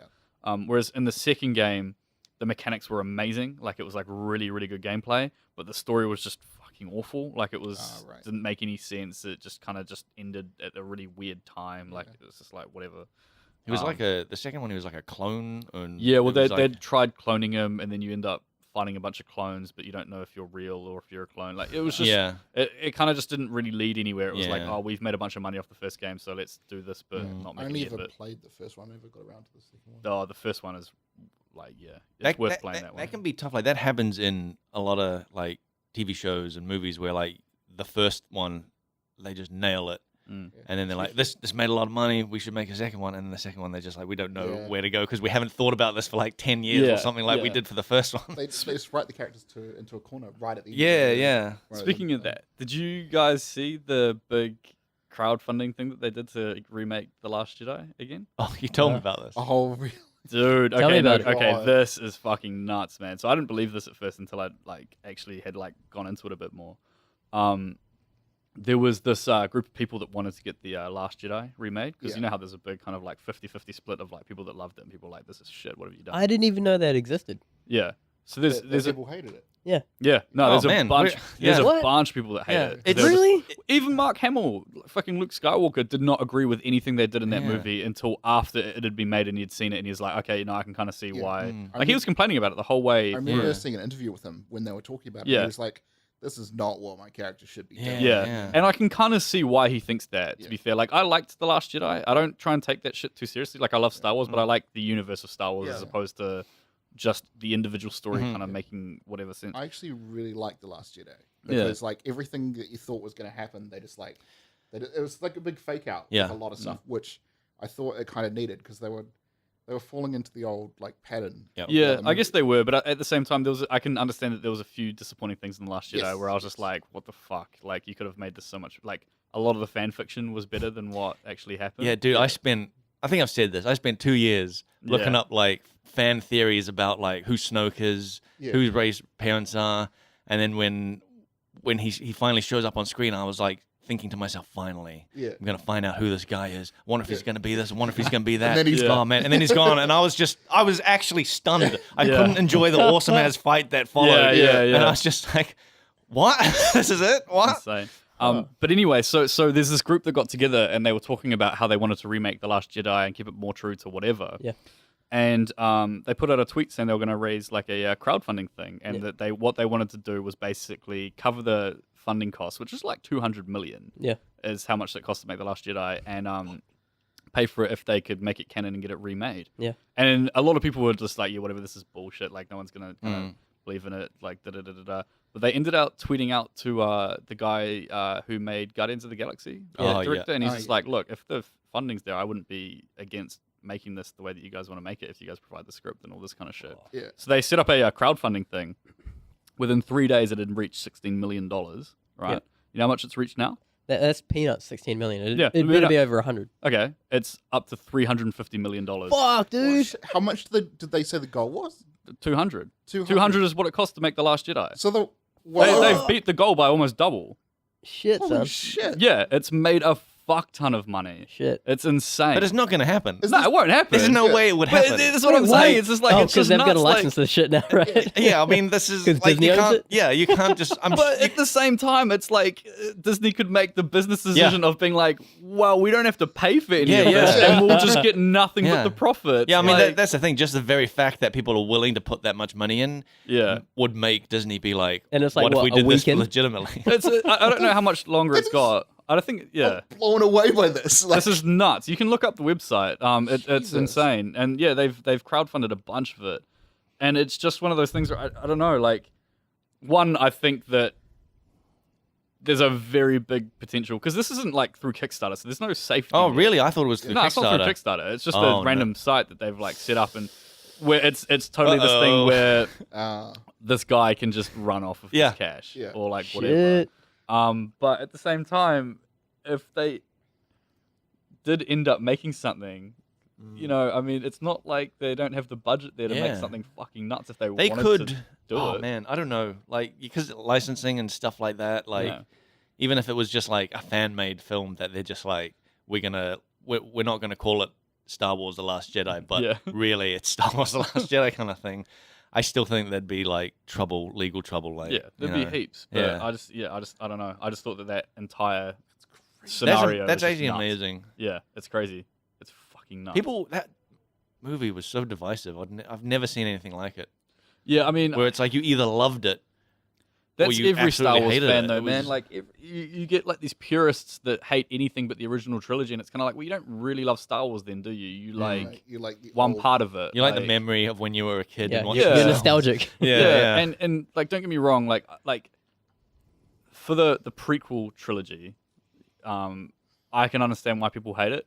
Yeah. Whereas in the second game, the mechanics were amazing. Like it was like really, really good gameplay, but the story was just fucking awful. Like it was Right. didn't make any sense. It just kind of just ended at a really weird time. Like it was just like whatever. He was like the second one. He was like a clone. And Yeah, well, it was they'd tried cloning him, and then you end up fighting a bunch of clones, but you don't know if you're real or if you're a clone. Like it was just, yeah. it kind of just didn't really lead anywhere. It was like, Yeah. oh, we've made a bunch of money off the first game, so let's do this, but not I make only it. ever But played the first one. I never got around to the second one. oh, the first one is like, yeah, it's worth playing that one. That can be tough. Like that happens in a lot of like TV shows and movies where like the first one they just nail it. Mm. And then they're like, this made a lot of money. We should make a second one. And then the second one, they're just like, we don't know Yeah. where to go because we haven't thought about this for like 10 years Yeah, or something like we yeah. did for the first one. They just write the characters into a corner right at the end. Yeah, yeah. Right, Speaking of that, did you guys see the big crowdfunding thing that they did to remake The Last Jedi again? Oh, you told me about this. Oh, really? Dude, Tell me okay, about it. okay, God. this is fucking nuts, man. So I didn't believe this at first until I like actually had like gone into it a bit more. There was this group of people that wanted to get the Last Jedi remade because Yeah. you know how there's a big kind of like 50-50 split of like people that loved it and people like this is shit. What have you done? I didn't even know that existed. Yeah. So there's There's a people hated it. no Oh, there's a man, bunch we're- there's yeah. a What? bunch of people that hate Yeah. it. It's There was- Really? even Mark Hamill, fucking Luke Skywalker, did not agree with anything they did in that Yeah. movie until after it had been made and he'd seen it and he's like, okay, I can kind of see Yeah. why. Mm. Like he was complaining about it the whole way. I remember Yeah. seeing an interview with him when they were talking about it. Yeah. He was like, "This is not what my character should be doing." Yeah. Yeah. And I can kind of see why he thinks that, to Yeah. be fair. Like, I liked The Last Jedi. I don't try and take that shit too seriously. Like, I love Star Wars, but I like the universe of Star Wars Yeah. as opposed to just the individual story Mhm. kind of making whatever sense. I actually really liked The Last Jedi Yeah. because like everything that you thought was going to happen, they just like it was like a big fake out Yeah. with a lot of stuff, which I thought it kind of needed because they were falling into the old like pattern. Yep. Yeah, of the I guess movie. they were, but at the same time, I can understand that there was a few disappointing things in The Last Jedi Yes, where I was just yes. like, what the fuck? Like, you could have made this so much. Like, a lot of the fan fiction was better than what actually happened. Yeah, dude, I think I've said this. I spent 2 years looking Yeah. up like fan theories about like who Snoke is, Yeah. who Rey's parents are, and then when he finally shows up on screen, I was like thinking to myself, finally, Yeah. I'm gonna find out who this guy is. Wonder if he's gonna be this. Wonder if he's gonna be that. then he's Yeah. Oh man, and then he's gone, and I was actually stunned. I Yeah. couldn't enjoy the awesome ass fight that followed. Yeah. And I was just like, what? This is it? What? Insane. But anyway, so there's this group that got together and they were talking about how they wanted to remake The Last Jedi and keep it more true to whatever. Yeah. And they put out a tweet saying they were going to raise like a crowdfunding thing, and that what they wanted to do was basically cover the funding costs, which is like 200 million. Yeah. Is how much it cost to make The Last Jedi, and pay for it if they could make it canon and get it remade. Yeah. And a lot of people were just like, yeah, whatever, this is bullshit. Like no one's gonna believe in it. Like da da da da da. But they ended up tweeting out to the guy who made Guardians of the Galaxy, Oh, yeah. director, and he's Oh, just yeah. like, look, if the funding's there, I wouldn't be against making this the way that you guys want to make it if you guys provide the script and all this kind of shit. Yeah. So they set up a crowdfunding thing. Within 3 days, it had reached $16 million, right? Yeah. You know how much it's reached now? That's peanuts. 16 million. Yeah, It better peanut- be over 100. Okay, it's up to $350 million. Fuck, Well, dude. how much did they say the goal was? 200. 200. 200 is what it cost to make The Last Jedi. So They've beat the goal by almost double. Shit, Holy son. shit. Yeah, it's made a fuck ton of money. Shit. It's insane. But it's not going to happen. no, it won't happen. There's no way it would But happen. that's what I'm Wait, saying. why? It's just like it's because just they've got a nuts, license to the shit now, right? Yeah, I mean, this is 'Cause like Disney you owns can't. it? Yeah, you can't just. But at the same time, it's like Disney could make the business decision of being like, well, we don't have to pay for any of this, yeah. and we'll just get nothing Yeah. but the profit. Yeah, I mean Like, that's the thing. Just the very fact that people are willing to put that much money in, yeah. would make Disney be like, And it's like, what if what, we a did this weekend? legitimately? I don't know how much longer it's got. I think, yeah. Blown away by this. Like, This is nuts. You can look up the website. It's Jesus. insane. And yeah, they've crowdfunded a bunch of it. And it's just one of those things where I don't know, like, one, I think that there's a very big potential because this isn't like through Kickstarter, so there's no safety. Oh, net. really? I thought it was through No, it's not Kickstarter. through Kickstarter. It's just Oh, a random site that they've like set up and where it's totally this thing Uh-oh. where this guy can just run off of Yeah. his cash Yeah. or like whatever. Shit. But at the same time, if they did end up making something, you know, I mean, it's not like they don't have the budget there to make Yeah. something fucking nuts if they They wanted could to do oh it. man, I don't know, like because licensing and stuff like that. Like Yeah. even if it was just like a fan made film that they're just like, we're not gonna call it Star Wars: The Last Jedi, but Yeah. really it's Star Wars: The Last Jedi kind of thing. I still think there'd be like legal trouble. Like Yeah, there'd you be know. heaps. But Yeah. I don't know. I just thought that entire scenario. That's was just actually nuts. amazing. Yeah, it's crazy. It's fucking nuts. That movie was so divisive. I've never seen anything like it. Yeah, I mean, Where it's like you either loved it. that's you every Star absolutely Wars hated fan, it. though, It man. was- Like, you get like these purists that hate anything but the original trilogy, and it's kind of like, well, you don't really love Star Wars, then, do you? You like you like the one old- part of it. You like the memory of when you were a kid Yeah, and you're, watching Yeah. you're it. nostalgic. Yeah. and like, don't get me wrong, like for the prequel trilogy, I can understand why people hate it,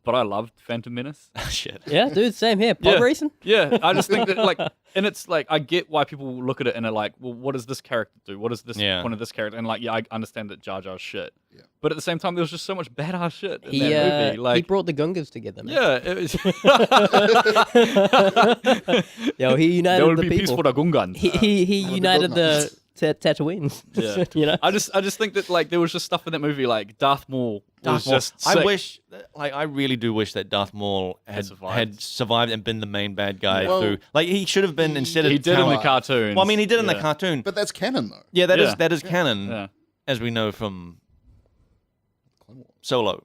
but I loved Phantom Menace. Shit. Yeah, dude, same here. Pod Yeah. racing? Yeah, I just think that like, and it's like I get why people look at it and are like, well, what does this character do? What is this point of this character? And like, yeah, I understand that Jar Jar's shit. Yeah. But at the same time, there was just so much badass shit in He, that movie. Like, he brought the Gungans together, man. yeah, it was. Yo, he there united will the be peace people. for the Gungans. He united the Tatooines. Yeah. You know? I just think that like there was just stuff in that movie like Darth Maul was just I sick. wish, like, I really do wish that Darth Maul had survived and been the main bad guy Well, through. Like, he should have been instead of. he did in the Tower. cartoon. Well, I mean, he did in the cartoon. But that's canon though. Yeah, Yeah. that is canon, Yeah. as we know from Clone Wars. Solo.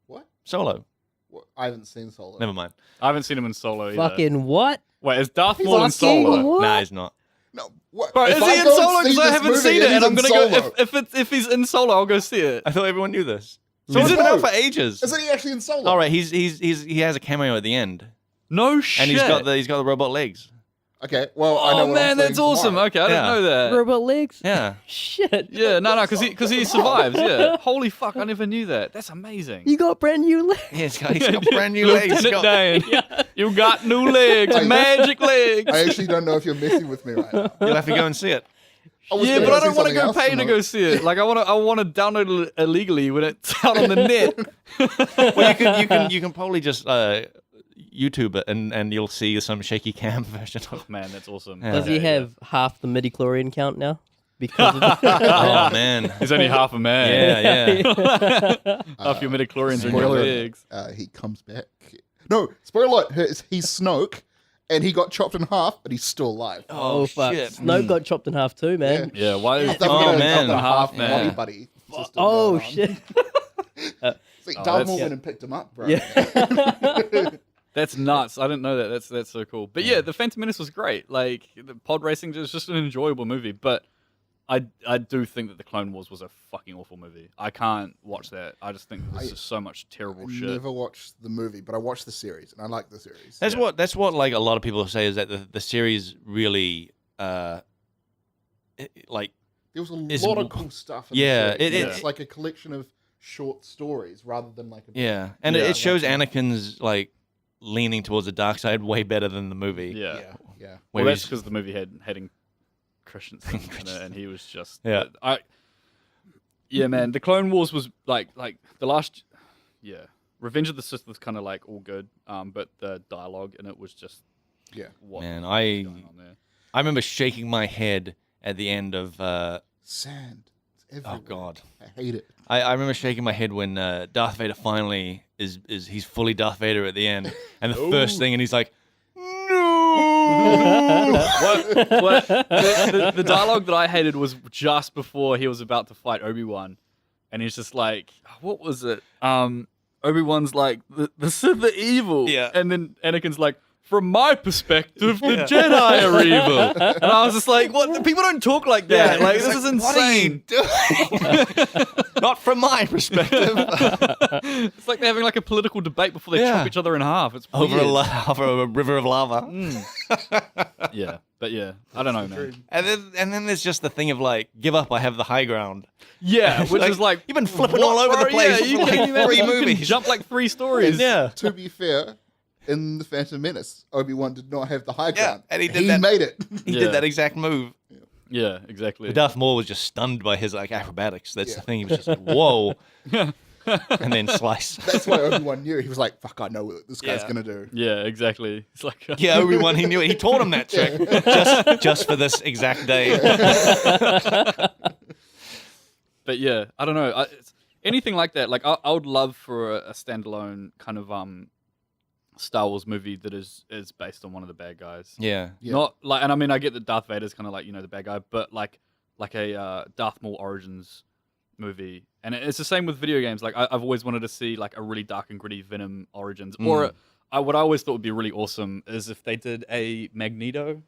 What? Solo. What? I haven't seen Solo. Never mind. I haven't seen him in Solo either. Fucking what? Wait, is Darth He's Maul in fucking Solo? what? Nah, he's not. No. What? Bro, If is I he in go Solo? see Because I this haven't movie seen and it, and he's I'm in gonna Solo, go. If he's in Solo, I'll go see it. I thought everyone knew this. So He's been no. out for ages. Isn't he actually in Solo? All right, he has a cameo at the end, No shit. and he's got the robot legs. Okay. Well, I know Oh what man, I'm that's seeing awesome. tomorrow. Okay, I didn't Yeah. know that. Robot legs? Yeah. Shit. Yeah, no, because he survives. Yeah. Holy fuck, I never knew that. That's amazing. You got brand new legs. Yeah, he's got brand new legs. He's Lieutenant got- Dan, you got new legs, I- magic legs. I actually don't know if you're messing with me right now. You'll have to go and see it. was Yeah, gonna but I see don't want to something go else pay to tonight. go see it. Like I want to download it illegally when it's out on the net. Well, you can probably just YouTube it and you'll see some shaky cam version of. Man, that's awesome. Yeah. Does he Okay, have half the midi-chlorian count now? Because of the... Oh man. yeah. He's only half a man. Yeah. Half your midichlorians are in your Spoiler, legs. he comes back. No, spoiler alert, he's Snoke, and he got chopped in half, but he's still alive. Oh, fuck. shit. Snoke got chopped in half too, man. Yeah, why is He's that? definitely Oh, got a man. chopped in half Man. body buddy system Oh, going on. shit. See, Oh, Darth that's- Maul went and picked him up, bro. Yeah. That's nuts. I didn't know that. That's so cool. But yeah, the Phantom Menace was great. Like the pod racing was just an enjoyable movie. But I do think that the Clone Wars was a fucking awful movie. I can't watch that. I just think there's just so much terrible I shit. never watched the movie, but I watched the series, and I like the series. That's what like a lot of people say is that the series really like There was a It's- lot of cool stuff. In Yeah, the series. it- It's like a collection of short stories rather than like a yeah, and Yeah. it shows Anakin's like leaning towards the dark side way better than the movie. Yeah. yeah. Well, where that's he's- because the movie had Hayden Christensen in it, and he was just Yeah. Yeah, man. The Clone Wars was like the last. Yeah, Revenge of the Sith was kind of like all good, but the dialogue in it was just Yeah. what Man, was I going on there. remember shaking my head at the end of Sand. It's everywhere. Oh God. I hate it. I remember shaking my head when Darth Vader finally he's fully Darth Vader at the end, and the first thing, and he's like, no. What the dialogue that I hated was just before he was about to fight Obi-Wan, and he's just like, what was it? Obi-Wan's like, the Sith are evil, and then Anakin's like, from my perspective, the Jedi are evil. And I was just like, what? People don't talk like that. Yeah, like, it's this is insane. What are you doing? Not from my perspective. It's like they're having like a political debate before they chop each other in half. It's over weird. over a river of lava. Yeah, but yeah, I don't know, man. And then there's just the thing of like, give up, I have the high ground. Yeah, which Like, is like, you've been flipping all over the place Yeah, for like 3 you can movies. jump like 3 stories. Yeah. To be fair, in The Phantom Menace, Obi-Wan did not have the high ground. and he did that. made it. He Yeah. did that exact move. Yeah, exactly. But Darth Maul was just stunned by his like acrobatics. That's the thing. He was just like, whoa. And then slice. That's why Obi-Wan knew. He was like, fuck, I know what this guy's Yeah. going to do. Yeah, exactly. It's like, Yeah, Obi-Wan, he knew it. He taught him that trick just for this exact day. But yeah, I don't know. Anything like that, like I would love for a standalone kind of Star Wars movie that is based on one of the bad guys. Yeah. Yeah. Not like, and I mean, I get that Darth Vader's kind of like, the bad guy, but like a Darth Maul Origins movie. And it's the same with video games. Like I've always wanted to see like a really dark and gritty Venom Origins, or what I always thought would be really awesome is if they did a Magneto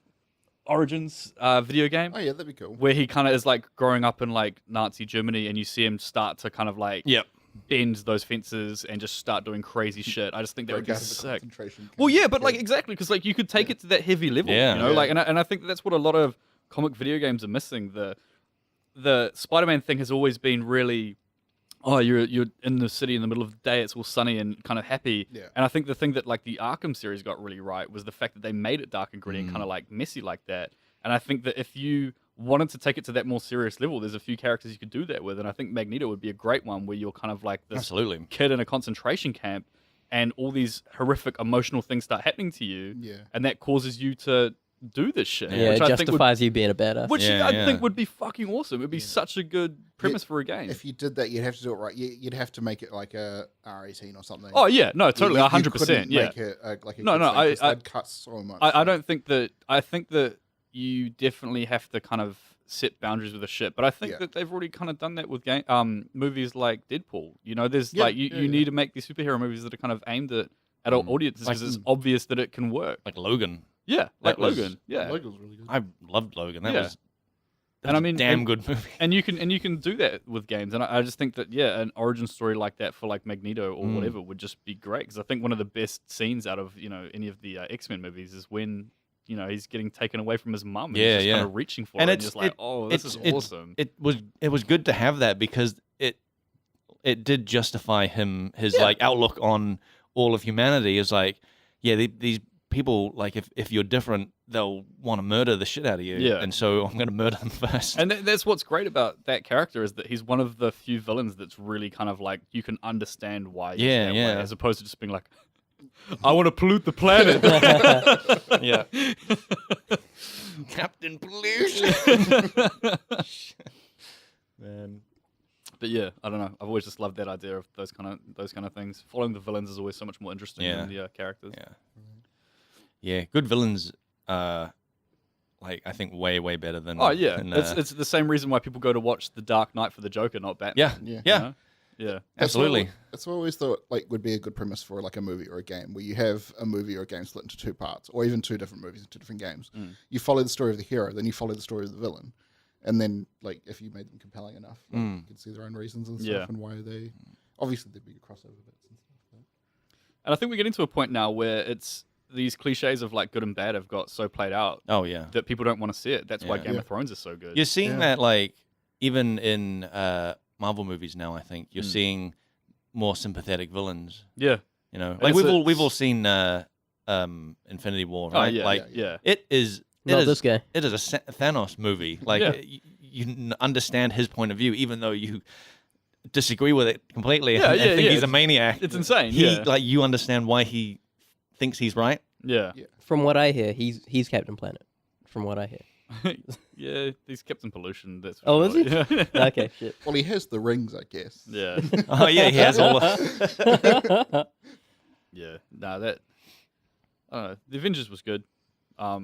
Origins video game. Oh, yeah, that'd be cool. Where he kind of is like growing up in like Nazi Germany, and you see him start to kind of like bend those fences and just start doing crazy shit. I just think that would Break be out of the sick. concentration camp. Well, yeah, but like exactly because like you could take it to that heavy level, Yeah. you know, Yeah. like, and I think that's what a lot of comic video games are missing. The Spider-Man thing has always been really, oh, you're in the city in the middle of the day, it's all sunny and kind of happy. Yeah. And I think the thing that like the Arkham series got really right was the fact that they made it dark and gritty and kind of like messy like that. And I think that if you wanted to take it to that more serious level, there's a few characters you could do that with. And I think Magneto would be a great one where you're kind of like this Absolutely. kid in a concentration camp and all these horrific emotional things start happening to you. Yeah. And that causes you to do this shit. Yeah, which it I think would, justifies you being a badass. which Yeah, I yeah. think would be fucking awesome. It'd be such a good premise for a game. If you did that, you'd have to do it right. You'd have to make it like a R18 or something. Oh yeah, no, totally, You 100%. couldn't Yeah, make it, like a No, kid no, thing, 'cause I- they'd cut so much. I don't think that. I think that you definitely have to kind of set boundaries with the shit. But I think Yeah. that they've already kind of done that with movies like Deadpool. You know, there's Yeah, like you need to make these superhero movies that are kind of aimed at adult audiences Like- because it's obvious that it can work. Like Logan. Yeah, like That was- Logan. Yeah, Logan's really good. I loved Logan. That Yeah. was And I mean, a damn and- good movie. and you can do that with games, and I just think that an origin story like that for like Magneto or whatever would just be great because I think one of the best scenes out of any of the X-Men movies is when he's getting taken away from his mum and Yeah, he's just yeah. kind of reaching for And it and it's- just like, it- oh, this is it's- awesome. It was good to have that because it did justify his like outlook on all of humanity is like, yeah, these people, like if you're different, they'll want to murder the shit out of you. Yeah. And so I'm going to murder them first. And that's what's great about that character is that he's one of the few villains that's really kind of like you can understand why he's Yeah, that yeah. way, as opposed to just being like, I want to pollute the planet. Yeah. Captain Pollution. Man. But yeah, I don't know. I've always just loved that idea of those kind of things. Following the villains is always so much more interesting Yeah. than the characters. Yeah. Yeah. Good villains like I think way better than Oh yeah, than, it's the same reason why people go to watch The Dark Knight for the Joker, not Batman. yeah. Yeah. Yeah. you know? Yeah. Absolutely. That's what I always thought like would be a good premise for like a movie or a game, where you have a movie or a game split into 2 parts, or even 2 different movies and 2 different games. You follow the story of the hero, then you follow the story of the villain, and then like if you made them compelling enough, like, you can see their own reasons and stuff Yeah. and why they. Obviously, there'd be crossover bits and stuff. But... And I think we're getting to a point now where it's these cliches of like good and bad have got so played out Oh yeah. that people don't want to see it. That's why Yeah. Game Yeah. of Thrones is so good. You're seeing Yeah. that like even in Marvel movies now. I think you're seeing more sympathetic villains. Yeah. You know, And like it's we've all seen Infinity War, Oh right? yeah. Like yeah. it is. Not this guy. It is a Thanos movie. Like Yeah. you understand his point of view, even though you disagree with it completely. Yeah, and yeah, think yeah. he's a maniac. It's insane. He Yeah. like you understand why he thinks he's right. Yeah. From what I hear, he's Captain Planet. From what I hear. Yeah, he's kept in pollution. That's for Oh, is he? sure. Yeah. Okay, shit. Well, he has the rings, I guess. Yeah. Oh yeah, he has all. Of... Yeah. Nah, that. I don't know. The Avengers was good. I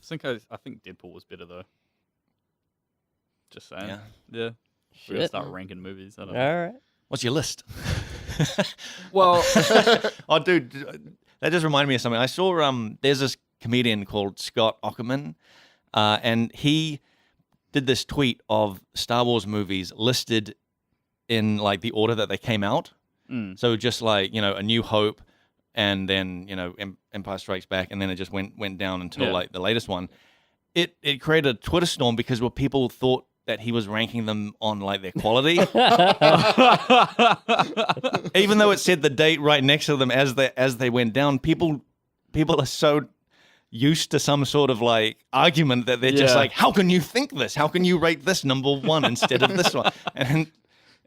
think Deadpool was better though. Just saying. Yeah. Yeah. We're gonna Shit. start ranking movies. I don't know. All right. What's your list? Well, Oh, dude, that just reminded me of something. I saw there's this comedian called Scott Ackerman, and he did this tweet of Star Wars movies listed in like the order that they came out. So just like A New Hope, and then Empire Strikes Back, and then it just went down until like the latest one. It created a Twitter storm because people thought that he was ranking them on like their quality, even though it said the date right next to them as they went down. People are so used to some sort of like argument that they're just like, how can you think this? How can you rate this number one instead of this one? And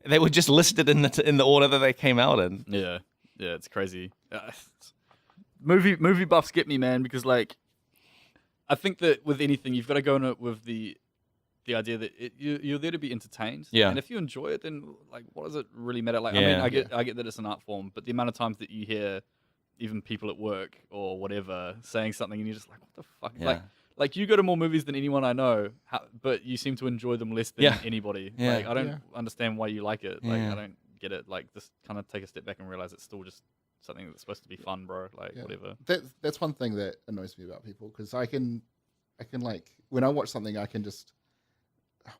they were just listed in the order that they came out in. yeah, it's crazy. Movie buffs get me, man, because like, I think that with anything, you've got to go in it with the idea that you're there to be entertained. Yeah. And if you enjoy it, then like, what does it really matter? Like, Yeah. I get that it's an art form, but the amount of times that you hear even people at work or whatever saying something, and you're just like, what the fuck? Yeah. Like you go to more movies than anyone I know, but you seem to enjoy them less than anybody. Yeah. Like, I don't understand why you like it. Like, Yeah. I don't get it. Like, just kind of take a step back and realize it's still just something that's supposed to be fun, bro. Like, whatever. That's one thing that annoys me about people, because I can like, when I watch something, I can just,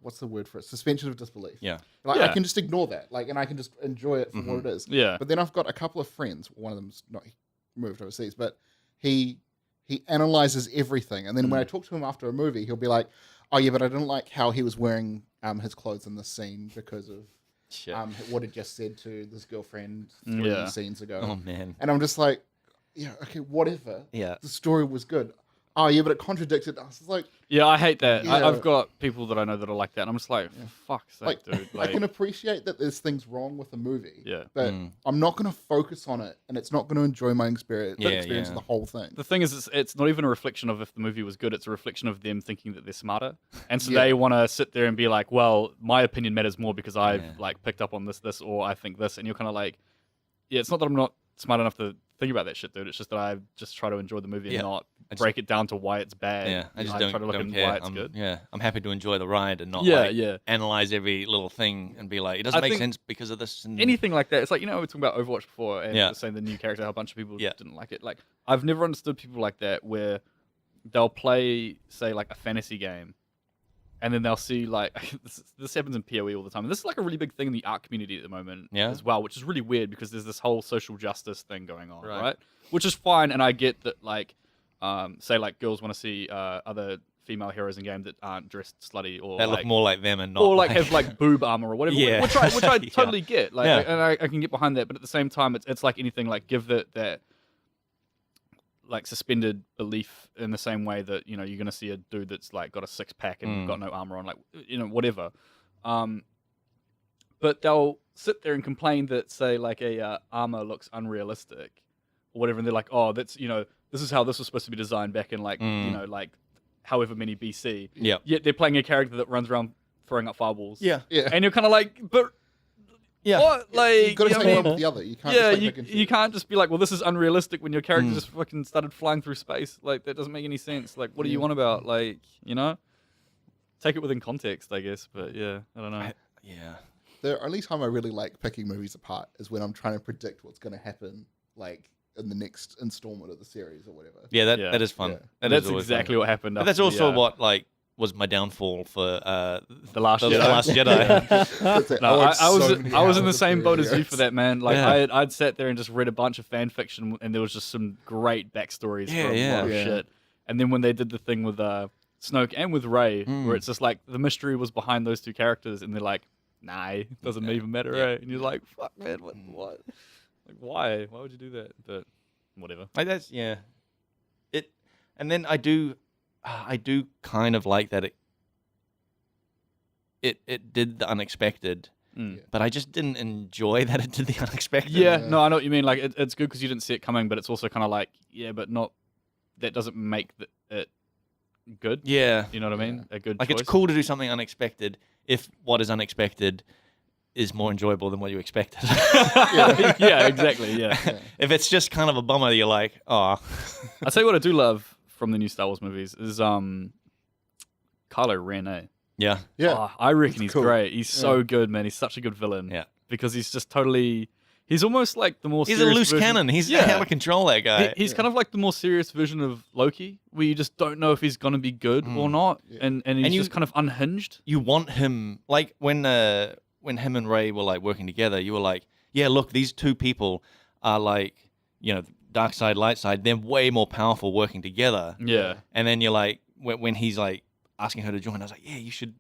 what's the word for it? Suspension of disbelief. Yeah. Like, Yeah. I can just ignore that, like, and I can just enjoy it for what it is. Yeah. But then I've got a couple of friends. One of them's not moved overseas, but he analyzes everything. And then when I talk to him after a movie, he'll be like, "Oh yeah, but I didn't like how he was wearing his clothes in this scene because of Shit. what he just said to this girlfriend Yeah. 3 scenes ago." Oh man. And I'm just like, yeah, okay, whatever. Yeah. The story was good. Oh yeah, but it contradicted. I was like, Yeah, I hate that. Yeah. I've got people that I know that are like that, and I'm just like, for fuck's sake, like, dude. I Like, can appreciate that there's things wrong with the movie. Yeah. But I'm not going to focus on it, and it's not going to enjoy my experience Yeah, of yeah. the whole thing. the thing is, it's not even a reflection of if the movie was good. It's a reflection of them thinking that they're smarter, and so Yeah. they want to sit there and be like, "Well, my opinion matters more because I've Yeah. like picked up on this, or I think this," and you're kind of like, "Yeah, it's not that I'm not smart enough to think about that shit, dude. It's just that I just try to enjoy the movie Yeah. and not I just- break it down to why it's bad. Yeah, I just try don't to look at care. why it's good. Yeah, I'm happy to enjoy the ride and not Yeah, like yeah. analyze every little thing and be like, it doesn't I make think sense because of this. And... Anything like that. It's like, we were talking about Overwatch before, and Yeah. saying the new character, how a bunch of people Yeah. didn't like it. Like, I've never understood people like that where they'll play, say, like a fantasy game, and then they'll see like this happens in PoE all the time. And this is like a really big thing in the art community at the moment as well, which is really weird because there's this whole social justice thing going on, right? Which is fine, and I get that, like, say like girls want to see other female heroes in game that aren't dressed slutty or that like, look more like them and not or like have like boob armor or whatever, Yeah. which I Yeah. totally get, like, Yeah. and I can get behind that. But at the same time, it's like anything, like give that like suspended belief in the same way that you're gonna see a dude that's like got a 6-pack and got no armor on, like whatever. But they'll sit there and complain that, say, like a armor looks unrealistic or whatever, and they're like, oh, that's this is how this was supposed to be designed back in like like however many BC. Yeah. Yet they're playing a character that runs around throwing up fireballs. Yeah. Yeah. And you're kind of like, but Yeah. what? Like, You've got to you know take what I one mean? with the other. You can't Yeah, just like, you, pick and you choose. can't just be like, well, this is unrealistic when your character just fucking started flying through space. Like, that doesn't make any sense. Like, what do you want about? Like, take it within context, I guess. But yeah, I don't know. Yeah. The only time I really like picking movies apart is when I'm trying to predict what's going to happen, like in the next installment of the series or whatever. Yeah, that Yeah. that is fun. Yeah. That That's is always fun. exactly what happened. But that's after also the, what like was my downfall for The Last Jedi. The Last Jedi. That's it. No, watched I was so many I was in the hours of same boat as you videos. for that, man. Like Yeah. I'd sat there and just read a bunch of fan fiction, and there was just some great backstories Yeah, for a yeah. lot of Yeah. shit. And then when they did the thing with Snoke and with Rey, where it's just like the mystery was behind those two characters, and they're like, nah, it doesn't even matter, Yeah. right? And you're like, fuck, man, what? Like, why? Why would you do that? But whatever. Like that's it, and then I do kind of like that it did the unexpected, but I just didn't enjoy that it did the unexpected. Yeah, no, I know what you mean. Like, it's good because you didn't see it coming, but it's also kind of like, yeah, but not. That doesn't make it good. Yeah. You know what I mean? A good Like choice. it's cool to do something unexpected if what is unexpected is more enjoyable than what you expected. Yeah, exactly. Yeah. If it's just kind of a bummer, you're like, oh. I'll tell you what I do love from the new Star Wars movies is Kylo Ren. Yeah. Yeah. Oh, I reckon he's cool. great. He's so good, man. He's such a good villain. Yeah. Because he's just totally. He's almost like the more. He's a serious loose version. cannon. He's Yeah. out of control, that guy. He's kind of like the more serious version of Loki, where you just don't know if he's gonna be good or not, and he's And you- just kind of unhinged. You want him, like when him and Ray were like working together, you were like, yeah, look, these two people are like, dark side, light side. They're way more powerful working together. Yeah. And then you're like, when he's like asking her to join, I was like, yeah, you should.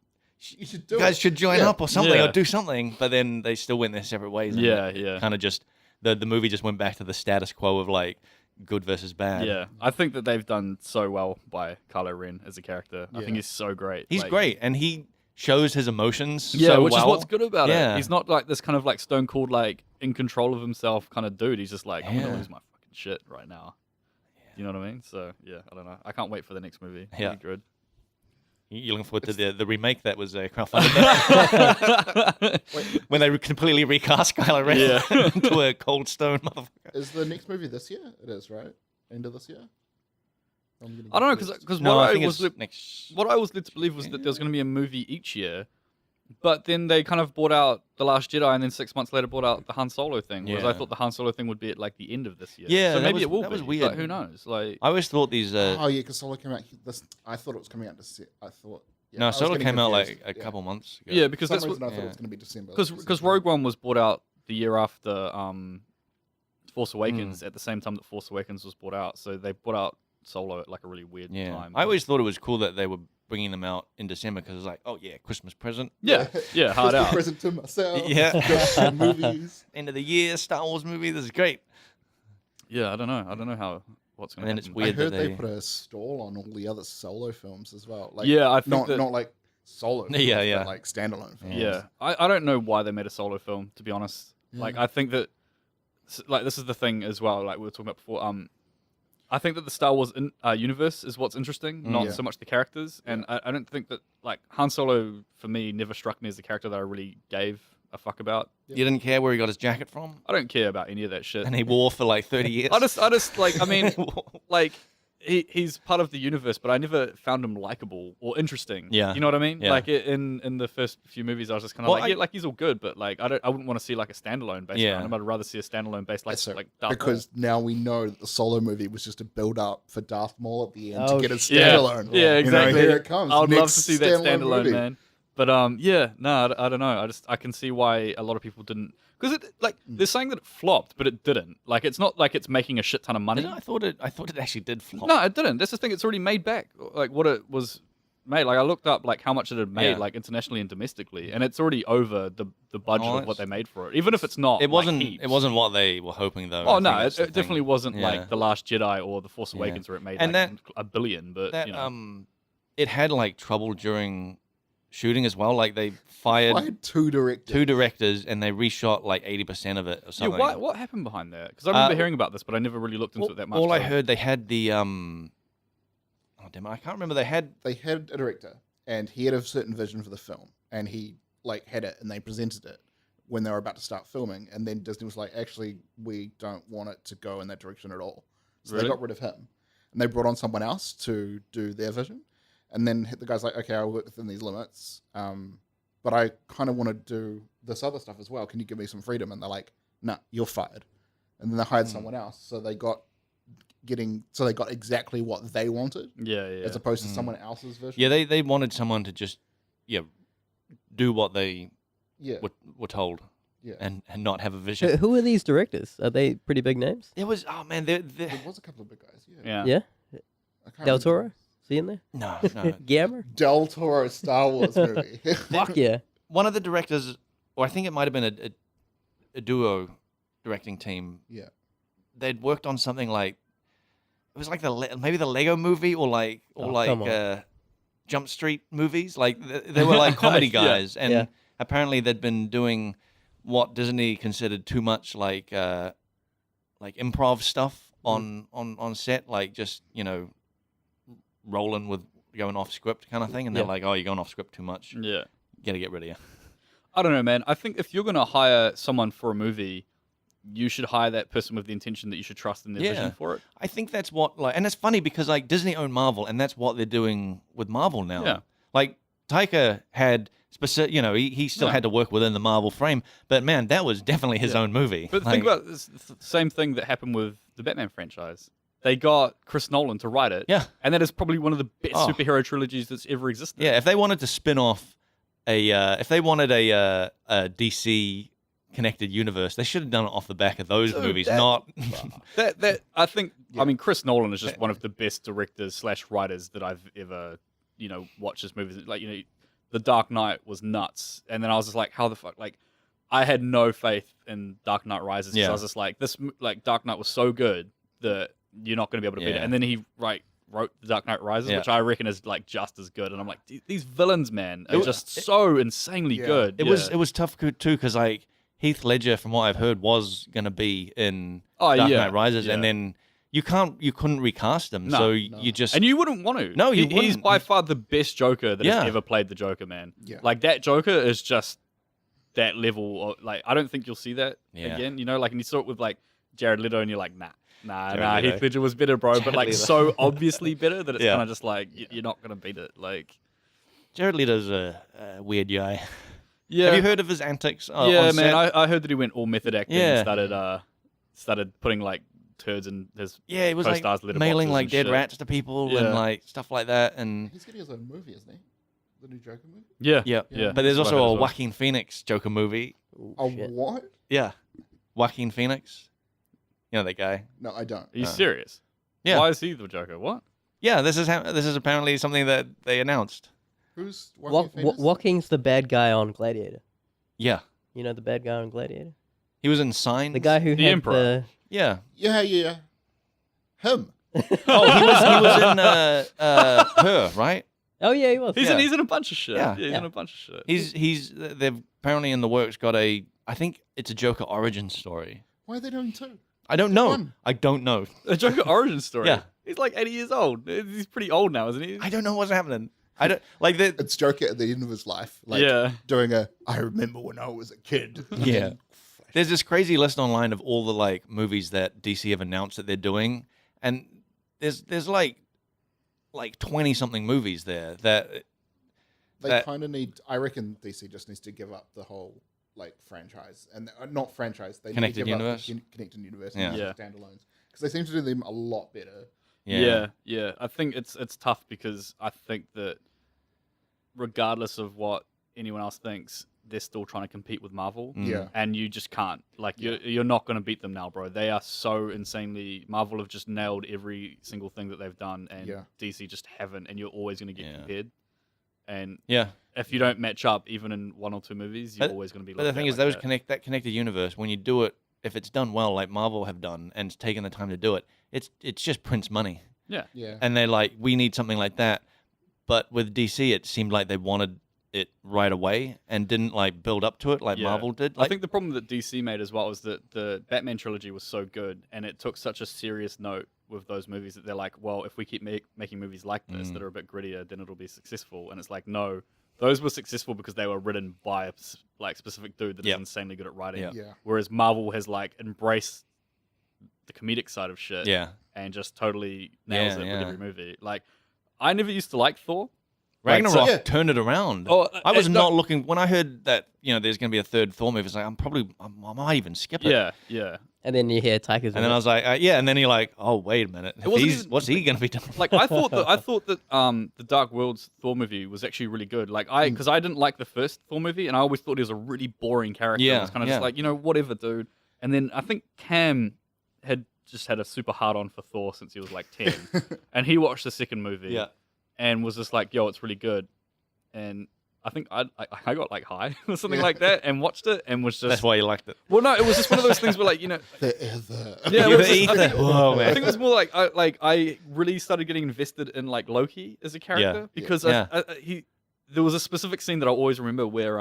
You should do You guys it. should join Yeah. up or something Yeah. or do something. But then they still went their separate ways. and Yeah. Kind of just the movie just went back to the status quo of like good versus bad. Yeah, I think that they've done so well by Kylo Ren as a character. I Yeah. think he's so great. He's Like, great, and he shows his emotions. Yeah, so which well. is what's good about Yeah. it. He's not like this kind of like stone cold, like in control of himself kind of dude. He's just like, I'm Yeah. gonna lose my fucking shit right now. You know what I mean? So yeah, I don't know. I can't wait for the next movie. It'll Yeah. be good. You're looking forward to the remake that was crowdfunded when they completely recast Kylo Ren Yeah. into a cold stone motherfucker. Is the next movie this year? It is, right? End of this year? I don't know because No, what I I think was it's next. what I was led to believe was that there was going to be a movie each year, but then they kind of brought out The Last Jedi, and then 6 months later brought out the Han Solo thing. Whereas I Yeah. thought the Han Solo thing would be at like the end of this year. Yeah, so that maybe was- it will that be. was weird. But who knows? Like, I always thought these. Oh yeah, because Solo came out. I thought it was coming out I thought. Yeah, I No, was Solo getting came out like confused. a Yeah. couple months ago. yeah, For because some that's reason what I thought it yeah. was going to be December. because Rogue One was brought out the year after Force Awakens at the same time that Force Awakens was brought out. So they brought out Solo at like a really weird Yeah. time. I always thought it was cool that they were bringing them out in December because it was like, oh yeah, Christmas present, yeah, yeah, hard Christmas out. present to myself. Yeah. Go to movies. end of the year Star Wars movie. This is great. Yeah, I don't know what's going And to then happen. it's weird I heard that they they- put a stall on all the other Solo films as well. Like, Yeah, I think not that- not like Solo. Films, Yeah, but yeah. like standalone films. Yeah, I don't know why they made a Solo film. To be honest, like I think that like this is the thing as well. Like we were talking about before. I think that the Star Wars universe is what's interesting, not Yeah. so much the characters. And I don't think that like Han Solo for me never struck me as a character that I really gave a fuck about. You didn't care where he got his jacket from, I don't care about any of that shit. and he wore for like 30 years. I just like I mean like he's part of the universe, but I never found him likable or interesting. Yeah. You know what I mean? Yeah. Like in the first few movies, I was just kind of Well, like, yeah, like he's all good, but like I wouldn't want to see like a standalone based Yeah. around him. I'd rather see a standalone based like So- like Darth because now we know that the Solo movie was just a build up for Darth Maul at the end Oh, to get a shit. Maul. standalone. Yeah, exactly. You know, here it comes. I would love Next to see that standalone, movie. man. But yeah, no, I don't know. I can see why a lot of people didn't because it like they're saying that it flopped, but it didn't. Like it's not like it's making a shit ton of money. Didn't I thought it actually did flop. No, it didn't. That's the thing. It's already made back like what it was made. Like I looked up like how much it had made Yeah. like internationally and domestically, and it's already over the budget Oh, of what that's- they made for it. Even if it's not, It wasn't. Like, heaps. It wasn't what they were hoping though. Oh I no, think that's it the thing. definitely wasn't Yeah. like The Last Jedi or The Force Yeah. Awakens where it made And like that- a billion. But That you know, it had like trouble during shooting as well. Like they fired I had two directors. two directors and they reshot like 80% of it or yeah, something. what happened behind that? Because I remember Uh, hearing about this, but I never really looked into it that much. All I so- heard they had the oh damn it, I can't remember. They had They had a director, and he had a certain vision for the film, and he like had it, and they presented it when they were about to start filming, and then Disney was like, actually, we don't want it to go in that direction at all. So Really? they got rid of him, and they brought on someone else to do their vision, and then the guy's like, okay, I'll work within these limits, but I kind of want to do this other stuff as well. Can you give me some freedom? And they're like, nah, you're fired. And then they hired someone else, so they got exactly what they wanted, Yeah, yeah. as opposed to someone else's vision. yeah they wanted someone to just do what they yeah, were told yeah. and not have a So vision. who are these directors? Are they pretty big names? There was There was a couple of big guys. Yeah, yeah. Yeah. I can't Del remember. Toro? Is he in there? no. Guillermo? Del Toro Star Wars movie. Fuck yeah. One of the directors, or I think it might have been a duo directing team. Yeah. They'd worked on something like it was like maybe the Lego Movie or Oh, come on. Jump Street movies. Like they were like comedy Yeah. guys, and Yeah. apparently they'd been doing what Disney considered too much like improv stuff on set, like just rolling with going off script kind of thing, and they're Yeah. like, "Oh, you're going off script too much. Yeah. Got to get rid of you." I don't know, man. I think if you're gonna hire someone for a movie, you should hire that person with the intention that you should trust in their Yeah. vision for it. I think that's what and it's funny because like Disney owned Marvel, and that's what they're doing with Marvel now. Yeah. Like Taika had specific, he still Yeah. had to work within the Marvel frame, but man, that was definitely his own movie. But Like, think about this, it's the same thing that happened with the Batman franchise. They got Chris Nolan to write it. Yeah. And that is probably one of the best Oh. superhero trilogies that's ever existed. yeah, if they wanted to spin off if they wanted a DC connected universe, they should have done it off the back of those Dude, movies, that- not. That I think Yeah. I mean Chris Nolan is just one of the best directors / writers that I've ever, watched his movies. Like, The Dark Knight was nuts. And then I was just like, how the fuck, like, I had no faith in Dark Knight Rises. 'Cause Yeah. I was just like, Dark Knight was so good that you're not going to be able to beat it. Yeah. And then he wrote The Dark Knight Rises, Yeah. which I reckon is like just as good. And I'm like, these villains, man, are It- just so insanely Yeah. good. It was tough too because like Heath Ledger, from what I've heard, was gonna be in Oh, Dark yeah, Knight Rises, yeah. and then you couldn't recast him, No, so no. you just And you wouldn't want to. No, you He's wouldn't. by far the best Joker that Yeah. has ever played the Joker, man. Yeah. Like, that Joker is just that level of, like, I don't think you'll see that Yeah. again. Like, and you saw it with, like, Jared Leto, and you're like, nah, Jared Leto. Heath Ledger was better, bro. Jared But, like, Leto. so obviously better that it's Yeah. kind of just like, you're not going to beat it. Like, Jared Leto's a weird guy. yeah. Have you heard of his antics? yeah, on man. set? I heard that he went all method acting Yeah. and started putting, like, turds in his Yeah, he was like co-stars' letterboxes mailing like and dead shit. rats to people Yeah. and like stuff like that, and He's getting his own movie, isn't he? The new Joker movie. Yeah. yeah. Yeah. But there's That's what also I heard a as well. Joaquin Phoenix Joker movie. Ooh, Oh, shit. what? Yeah, Joaquin Phoenix. You know that guy. No, I don't. Are you Uh, serious? Yeah. Why is he the Joker? What? Yeah, this is apparently something that they announced. Who's Joaquin Phoenix? Joaquin's the bad guy on Gladiator. Yeah, You know the bad guy on Gladiator? he was in Signs. The guy who The had Emperor. Yeah. Yeah. Him. Oh, he was in Her, right? Oh yeah, he was. He's Yeah. in a bunch of shit. Yeah. He's Yeah. in a bunch of shit. They've apparently in the works got I think it's a Joker origin story. Why are they doing two? I don't know. one. I don't know. A Joker origin story. Yeah. He's like 80 years old. He's pretty old now, isn't he? I don't know what's happening. I don't like the It's Joker at the end of his life. Like, yeah. doing I remember when I was a kid. Yeah. There's this crazy list online of all the like movies that DC have announced that they're doing, and there's like 20 something movies there that They that- kind of need. I reckon DC just needs to give up the whole franchise and not franchise. They Connected need to give universe? Up the connected universe. Yeah. And Yeah. standalones because they seem to do them a lot better. Yeah. I think it's tough because I think that regardless of what anyone else thinks, they're still trying to compete with Marvel. Mm. Yeah. And you just can't. Like, you're not going to beat them now, bro. They are so insanely. Marvel have just nailed every single thing that they've done, and Yeah. DC just haven't. And you're always going to get Yeah. compared. And Yeah. if you don't match up, even in one or two movies, you're But- always going to be. But the looked thing at is, like those that. that connected universe, when you do it, if it's done well, like Marvel have done, and taken the time to do it, it's just prints money, Yeah. Yeah. and they're like, we need something like that. But with DC, it seemed like they wanted it right away and didn't like build up to it like Yeah. Marvel did. I Like, think the problem that DC made as well was that the Batman trilogy was so good, and it took such a serious note with those movies that they're like, well, if we keep making movies like this that are a bit grittier, then it'll be successful. And it's like, no, those were successful because they were written by a specific dude that is Yep. insanely good at writing. Yep. Yeah. Whereas Marvel has like embraced the comedic side of shit yeah, and just totally nails Yeah, it yeah. with every movie. Like, I never used to like Thor. Ragnarok yeah. turned it around. Oh, I was no- not looking when I heard that there's going to be a third Thor movie. It's like I might even skip it. Yeah. And then you hear Taika's. And then I was like, yeah. And then you're like, oh wait a minute, wasn't even- what's he going to be doing? Like, I thought that the Dark Worlds Thor movie was actually really good. Like, because I didn't like the first Thor movie, and I always thought he was a really boring character. Yeah, It was kind of yeah. just like, whatever, dude. And then I think Cam had just had a super hard on for Thor since he was like 10, and he watched the second movie, Yeah. and was just like, yo, it's really good. And I think I got like high or something like that, and watched it, and was just That's why you liked it. well, no, it was just one of those things where like The ether. yeah, You're it was the just- I ether. think- Whoa, I man. think it was more like I really started getting invested in like Loki as a character because Yeah. there was a specific scene that I always remember where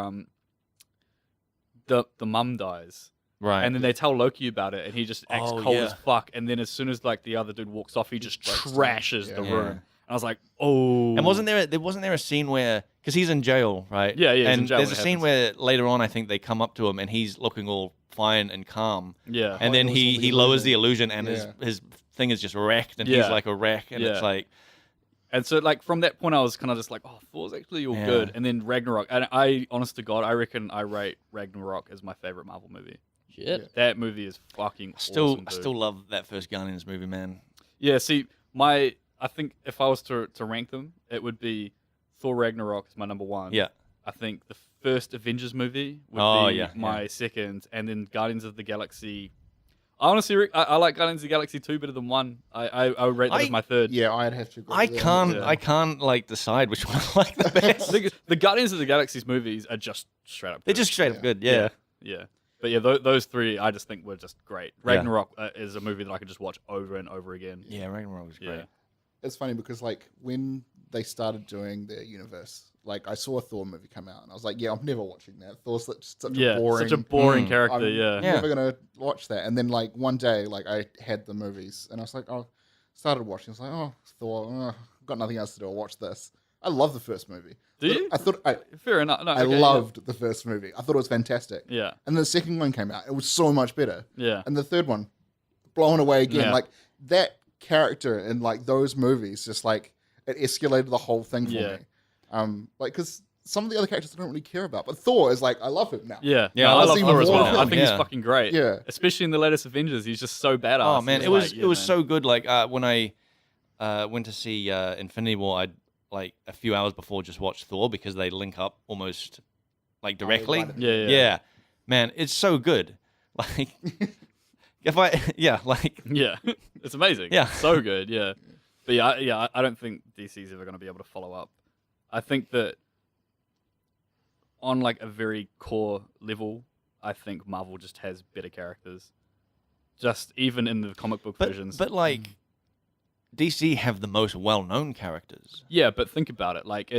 the mum dies Right. and then they tell Loki about it and he just acts Oh, cold yeah. as fuck, and then as soon as like the other dude walks off, he just breaks down. trashes the Yeah. room. I was like, oh. And wasn't there a scene where, because he's in jail, right? Yeah, he's and in jail there's when a it scene happens. where later on I think they come up to him and he's looking all fine and calm, Yeah. and then it was all the he lowers the illusion. illusion and Yeah. his thing is just wrecked, and he's Yeah. like a wreck, and it's Yeah. like, And so, like, from that point, I was kind of just like, oh, Thor's actually all Yeah. good. And then Ragnarok. And I, honest to God, I reckon I rate Ragnarok as my favorite Marvel movie. Shit. That movie is fucking I awesome, dude. still love that first Guardians movie, man. Yeah, see, I think if I was to rank them, it would be Thor Ragnarok is my number one. Yeah. I think the first Avengers movie would be Yeah, my second, and then Guardians of the Galaxy. I honestly, I like Guardians of the Galaxy 2 better than 1. I would rate that as my third. Yeah, I'd have to agree. I with that. can't Yeah. I can't like decide which one I like the best. The Guardians of the Galaxy's movies are just straight up. They're good. just straight up Yeah. good, yeah. Yeah. But yeah, those three I just think were just great. Ragnarok is a movie that I could just watch over and over again. Yeah, Ragnarok was great. Yeah. It's funny because like when they started doing their universe, like I saw a Thor movie come out and I was like, yeah, I'm never watching that. Thor's such Yeah, a boring. such a boring Mm. character. I'm Yeah. Yeah. never gonna watch that. And then like one day, like I had the movies and I was like, oh, started watching. I was like, oh, Thor. Got nothing else to do. I'll watch this. I love the first movie. Do you? I thought Fair enough. No, I okay, loved the first movie. I thought it was fantastic. Yeah. And the second one came out. It was so much better. Yeah. And the third one, blown away again. Yeah. Like that character in like those movies, just like it escalated the whole thing for Yeah. me. Like because some of the other characters I don't really care about, but Thor is like I love him now. Yeah. Yeah, No, I I love love him Thor as more well. than I him. think he's Yeah. fucking great. Yeah. Especially in the latest Avengers, he's just so badass. Oh man, He's it was like, it was man. so good. Like when I went to see Infinity War, I'd like a few hours before just watched Thor because they link up almost like directly. right at the Yeah. Yeah, man, it's so good. Like if I like Yeah. It's amazing. Yeah. So good. Yeah. But yeah, I don't think DC's ever going to be able to follow up. I think that on like a very core level, I think Marvel just has better characters. Just even in the comic book versions. but like DC have the most well-known characters. Yeah, but think about it. Like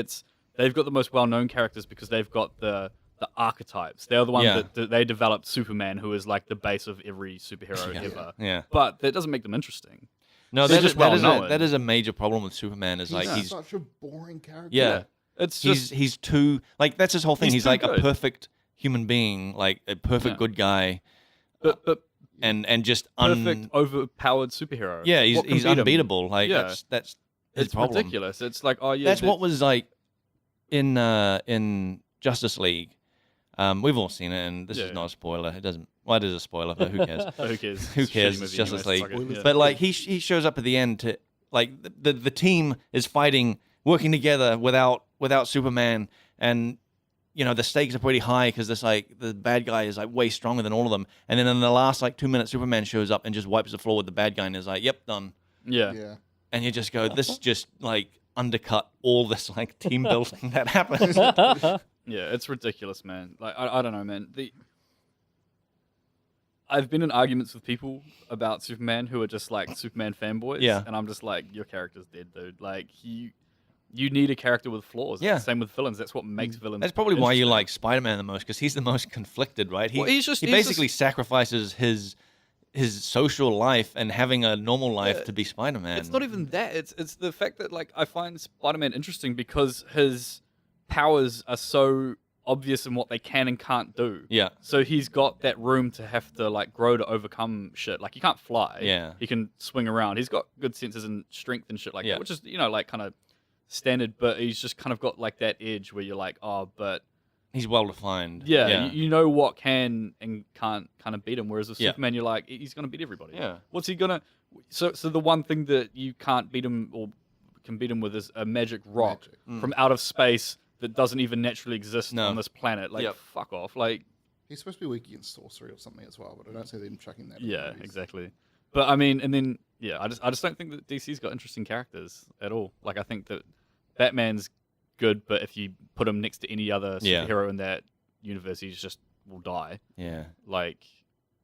they've got the most well-known characters because they've got the archetypes. They're the ones Yeah. that they developed Superman, who is like the base of every superhero Yeah. ever. Yeah. But that doesn't make them interesting. No, They're that just is, that, is well-known. that is a major problem with Superman. Is like he's he's such a boring character. yeah, It's just he's too like that's his whole thing. He's He's too like good. a perfect human being, like a perfect Yeah. good guy, but and just perfect overpowered superhero. Yeah, What can he's beat him? unbeatable. Like Yeah. that's his It's problem. ridiculous. It's like, oh yeah, That's what was like in Justice League. We've all seen it, and this Yeah. is not a spoiler. It doesn't. Well, it is a spoiler, but who cares? Who cares? Who It's a cares? shitty It's movie Justice anyway, League. so fuck it, yeah. But like he shows up at the end to like the team is fighting, working together without Superman, and you know the stakes are pretty high because this like the bad guy is like way stronger than all of them, and then in the last like 2 minutes, Superman shows up and just wipes the floor with the bad guy and is like, "Yep, done." yeah. Yeah. And you just go, "This just like undercut all this like team building that happens." Yeah, it's ridiculous, man. Like I don't know, man. I've been in arguments with people about Superman who are just like Superman fanboys. Yeah. And I'm just like, your character's dead, dude. Like you need a character with flaws. Yeah. Same with villains. That's what makes villains. That's probably why you interesting. like Spider-Man the most, because he's the most conflicted, right? Well, he's basically sacrifices his social life and having a normal life Yeah. to be Spider-Man. It's not even that. It's the fact that like I find Spider-Man interesting because his powers are so obvious in what they can and can't do. Yeah. So he's got that room to have to like grow to overcome shit. Like he can't fly. Yeah. He can swing around. He's got good senses and strength and shit like Yeah. that, which is like kind of standard. But he's just kind of got like that edge where you're like, oh, but He's well defined. yeah, you know what can and can't kind of beat him. Whereas with Yeah. Superman, you're like, he's gonna beat everybody. Yeah. What's he gonna? So the one thing that you can't beat him or can beat him with is a magic rock Magic. from out of space that doesn't even naturally exist No. on this planet. Like, Yep. fuck off. Like, He's supposed to be weak against sorcery or something as well, but I don't see them chucking that. in yeah, movies. exactly. But I mean, and then I just don't think that DC's got interesting characters at all. Like, I think that Batman's good, but if you put him next to any other Yeah. superhero in that universe, he just will die. Yeah. Like,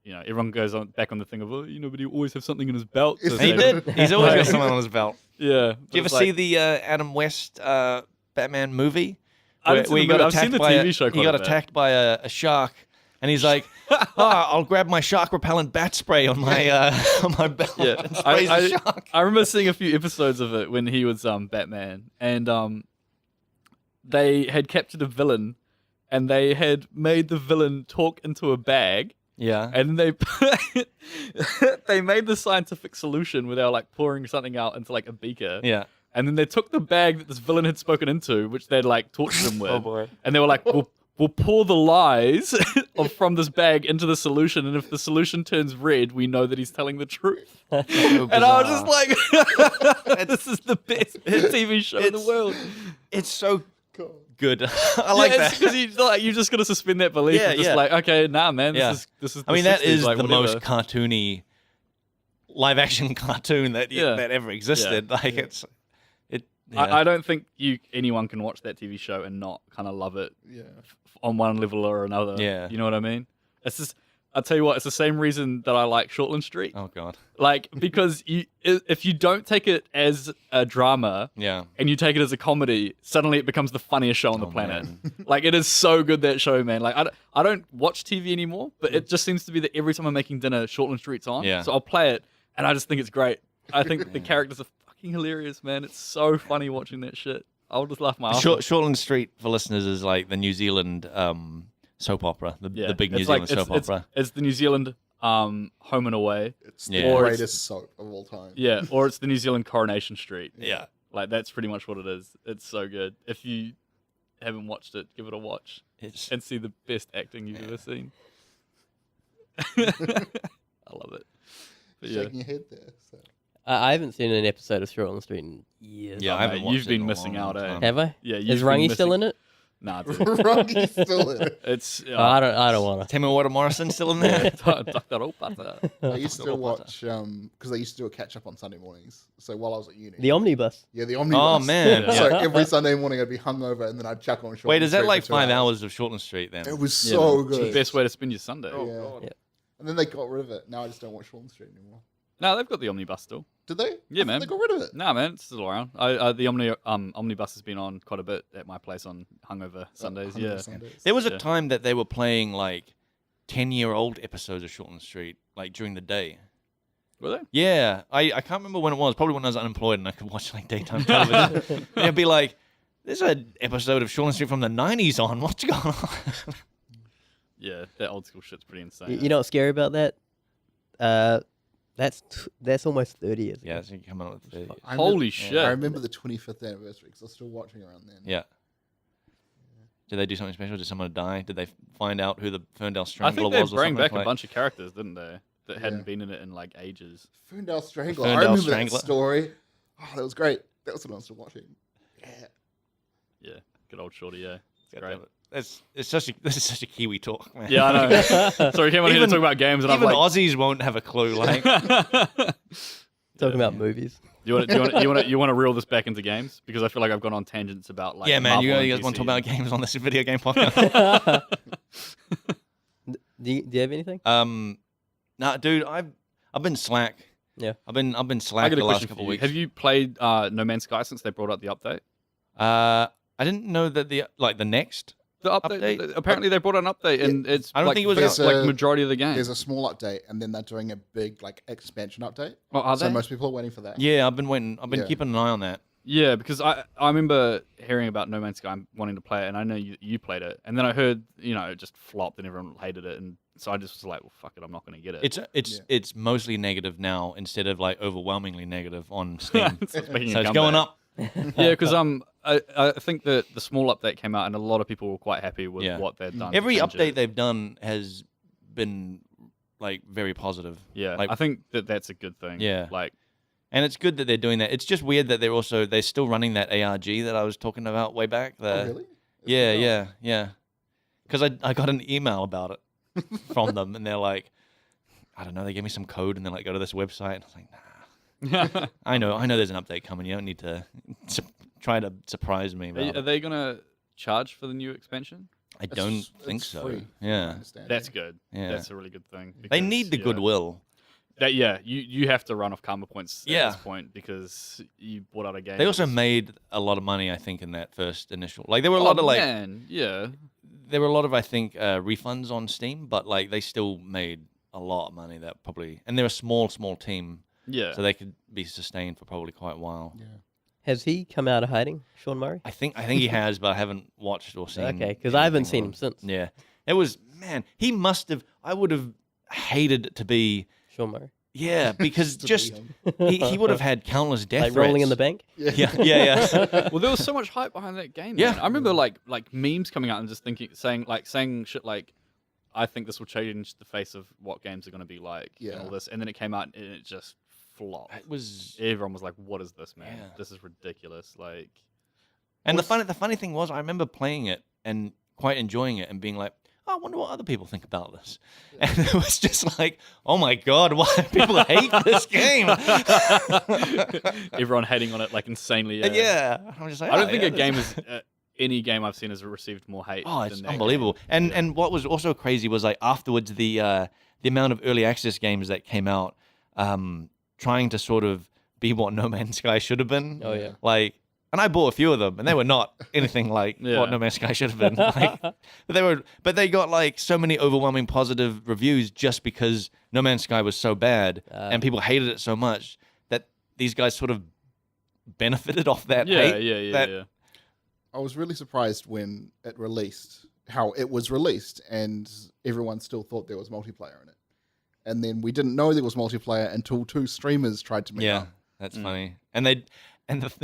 everyone goes on back on the thing of, but he always have something in his belt. to He He say- did. He's always got someone on his belt. Yeah. Did you ever see the Adam West Batman movie? I haven't seen the movie. I've seen the TV show He quite got a bit. attacked by a shark, And he's like, I'll grab my shark repellent bat spray on my on my belt Yeah, and sprays the shark. I remember seeing a few episodes of it when he was Batman, and they had captured a villain, and they had made the villain talk into a bag, Yeah. and they they made the scientific solution where they were like pouring something out into like a beaker, Yeah. and then they took the bag that this villain had spoken into, which they'd like tortured him with, Oh, boy. and they were like, we'll pour the lies from this bag into the solution, and if the solution turns red, we know that he's telling the truth. And I was just like, this is the best TV show in the world. It's so God. good. I like that. Because you just got to suspend that belief. Yeah, Of just yeah. like, okay, nah, man, Yeah. this is. I mean, that 60s, is like, the whatever. most cartoony live action cartoon that that ever existed. Like it's it. Yeah. I don't think anyone can watch that TV show and not kind of love it Yeah. on one level or another. Yeah. You know what I mean? It's just, I'll tell you what, it's the same reason that I like Shortland Street. Oh god. Like, because if you don't take it as a drama Yeah. and you take it as a comedy, suddenly it becomes the funniest show on the Oh, planet. man. Like, it is so good, that show, man. Like, I don't watch TV anymore, but it just seems to be that every time I'm making dinner, Shortland Street's on. Yeah. So I'll play it, and I just think it's great. I think the characters are fucking hilarious, man. It's so funny watching that shit. I'll just laugh my ass off. Shortland Street, for listeners, is like the New Zealand soap opera, the big New It's Zealand like, soap opera. It's the New Zealand Home and Away. It's Yeah. the Or it's- greatest soap of all time. Yeah, or it's the New Zealand Coronation Street. Yeah. Like, that's pretty much what it is. It's so good. If you haven't watched it, give it a watch It's and see the best acting you've ever seen. I love it. But yeah. Shaking your head there. So. I haven't seen an episode of Short on the Street in years. yeah. Oh, I haven't mate, watched you've it been in a missing long out, eh? time. Have I? Yeah, Is Rangi still in it? Nah, dude. Rangi's still in it. It's Oh, I don't want to. Timmy Water Morrison still in there? I used to watch because they used to do a catch up on Sunday mornings. So while I was at uni, The Omnibus. yeah, the omnibus. Oh man. So Yeah. every Sunday morning I'd be hungover and then I'd chuck on. Short Wait, and is that Street like for 2 5 hours of Shortland Street then? It was Yeah, so man. good. Best way to spend your Sunday. Yeah. Yeah. And then they got rid of it. Now I just don't watch Shortland Street anymore. No, they've got the omnibus still. Did they? Yeah, I thought man. They got rid of it. Nah, man, it's still around. The omnibus has been on quite a bit at my place on hungover Sundays. Hungover Yeah. Sundays. There was a Yeah. time that they were playing like 10-year-old episodes of Shortland Street like during the day. Were they? Yeah, I can't remember when it was. Probably when I was unemployed and I could watch like daytime television. And it'd be like, there's an episode of Shortland Street from the 90s on. What's going on? Yeah, that old school shit's pretty insane. You know what's scary about that? That's almost 30 years ago. Yeah, so you come out with the... I Holy remember- shit. I remember the 25th anniversary because I was still watching around then. Yeah. Did they do something special? Did someone die? Did they find out who the Ferndale I Strangler think they was? or bring something? back a Like- bunch of characters, didn't they? That Yeah. hadn't been in it in like ages. Ferndale Strangler. Ferndale I remember Strangler. that story. Oh, that was great. That was what I was still watching. Yeah. Yeah, good old Shorty, yeah. It's God great. damn it. This is such a Kiwi talk, man. Yeah, I know. So we came on here to Even- talk about games, and I'm Even like, Aussies won't have a clue. Like, Talking about movies. you want to reel this back into games because I feel like I've gone on tangents about like yeah, man, you Marvel and guys want to talk DC about games on this video game podcast? Do you have anything? Nah, dude, I've been slack. Yeah. I've been I slack got the a last question couple for you. weeks. Have you played No Man's Sky since they brought out the update? I didn't know that the next. The update. Update? Apparently, they brought out an update, and it's I don't like, think it was There's like a- majority of the game. There's a small update, and then they're doing a big like expansion update. Oh, are So they? most people are waiting for that. Yeah, I've been waiting. I've been Yeah. keeping an eye on that. Yeah, because I remember hearing about No Man's Sky and wanting to play it, and I know you played it, and then I heard it just flopped and everyone hated it, and so I just was like, well, fuck it, I'm not going to get it. It's mostly negative now instead of like overwhelmingly negative on Steam. So it's making So a it's going comeback. up. Yeah, because I think that the small update came out, and a lot of people were quite happy with Yeah. what they'd done. to Every change update it. they've done has been like very positive. Yeah, like- I think that's a good thing. Yeah. like And it's good that they're doing that. It's just weird that they're still running that ARG that I was talking about way back. Oh, really? Yeah. Because I got an email about it from them, and they're like, I don't know, they gave me some code, and they're like, go to this website, and I was like, nah. I know there's an update coming. You don't need to try to surprise me. About are it. they gonna charge for the new expansion? I It's- don't think it's so. free, I Yeah, understand. That's good. Yeah. That's a really good thing. they because, need the yeah, goodwill. You have to run off karma points at Yeah. this point because you bought out a game. They also that's- made a lot of money, I think, in that first initial. Like there were a lot of like man, yeah. there were a lot of, I think, refunds on Steam, but like they still made a lot of money. That probably, and they're a small team, Yeah. so they could be sustained for probably quite a while. Yeah. Has he come out of hiding, Sean Murray? I think he has, but I haven't watched or seen. Okay, because I haven't anything seen him since. Yeah, it was he must have. I would have hated to be. Sean Murray. Yeah, because To be just him. he would have had countless death Like threats. rolling in the bank? Yeah. Well, there was so much hype behind that game. Yeah. Man. I remember like memes coming out and just saying shit like, "I think this will change the face of what games are going to be like," and Yeah. all this. And then it came out and it just flopped. It was. Everyone was like, "What is this, man? Yeah. This is ridiculous!" Like, And the funny thing was, I remember playing it and quite enjoying it and being like, oh, I wonder what other people think about this. And it was just like, oh my god, why do people hate this game? everyone hating on it like insanely. Yeah. Yeah, I'm just like, I don't oh, think yeah, a game this- is any game I've seen has received more hate. Oh, it's than that unbelievable. game. And what was also crazy was like afterwards the amount of early access games that came out, trying to sort of be what No Man's Sky should have been. Oh, yeah. Like, and I bought a few of them, and they were not anything like Yeah. what No Man's Sky should have been. Like, but they got like so many overwhelming positive reviews just because No Man's Sky was so bad and people hated it so much that these guys sort of benefited off that Yeah, hate. yeah, that- yeah. I was really surprised when it released, how it was released, and everyone still thought there was multiplayer in it. And then we didn't know there was multiplayer until 2 streamers tried to make Yeah, up. that's funny. And then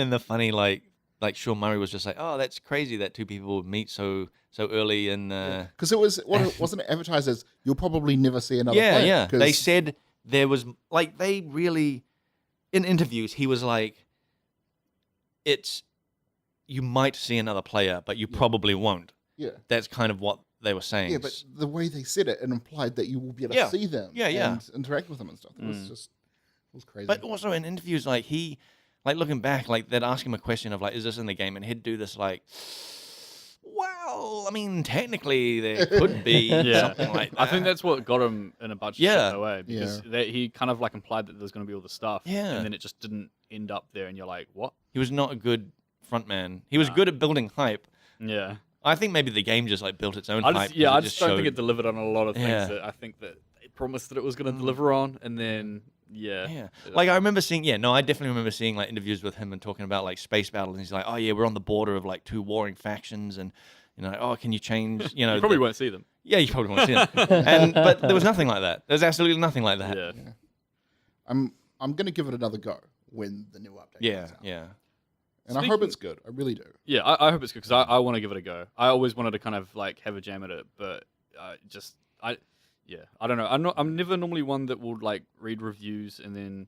the funny like Sean Murray was just like, oh, that's crazy that 2 people would meet so early and Because it wasn't it advertised as you'll probably never see another player. yeah. 'Cause- They said there was like they really in interviews he was like, it's you might see another player, but you probably won't. yeah. That's kind of what they were saying. Yeah, but the way they said it, it implied that you will be able Yeah. to see them Yeah. and interact with them and stuff. It was crazy. But also in interviews, like he, like looking back, like they'd ask him a question of like, "Is this in the game?" and he'd do this like, "Well, I mean, technically there could be something like that." I think that's what got him in a bunch of Yeah. shit away because he kind of like implied that there's going to be all the stuff, Yeah. and then it just didn't end up there, and you're like, what? he was not a good frontman. He was good at building hype. Yeah, I think maybe the game just like built its own I hype. just, yeah, 'cause I it just don't think showed- it delivered on a lot of things Yeah. that I think that it promised that it was going to deliver on, and then Yeah, like I remember seeing. Yeah, no, I definitely remember seeing like interviews with him and talking about like space battle, and he's like, "Oh yeah, we're on the border of like 2 warring factions, and you know, oh, can you change? You know, you probably won't see them. Yeah, you probably won't see them. But there was nothing like that. There's absolutely nothing like that. Yeah, I'm gonna give it another go when the new update Yeah, comes out. yeah. And I hope it's good. I really do. yeah. I hope it's good because I want to give it a go. I always wanted to kind of like have a jam at it, but I don't know. I'm never normally one that will like read reviews and then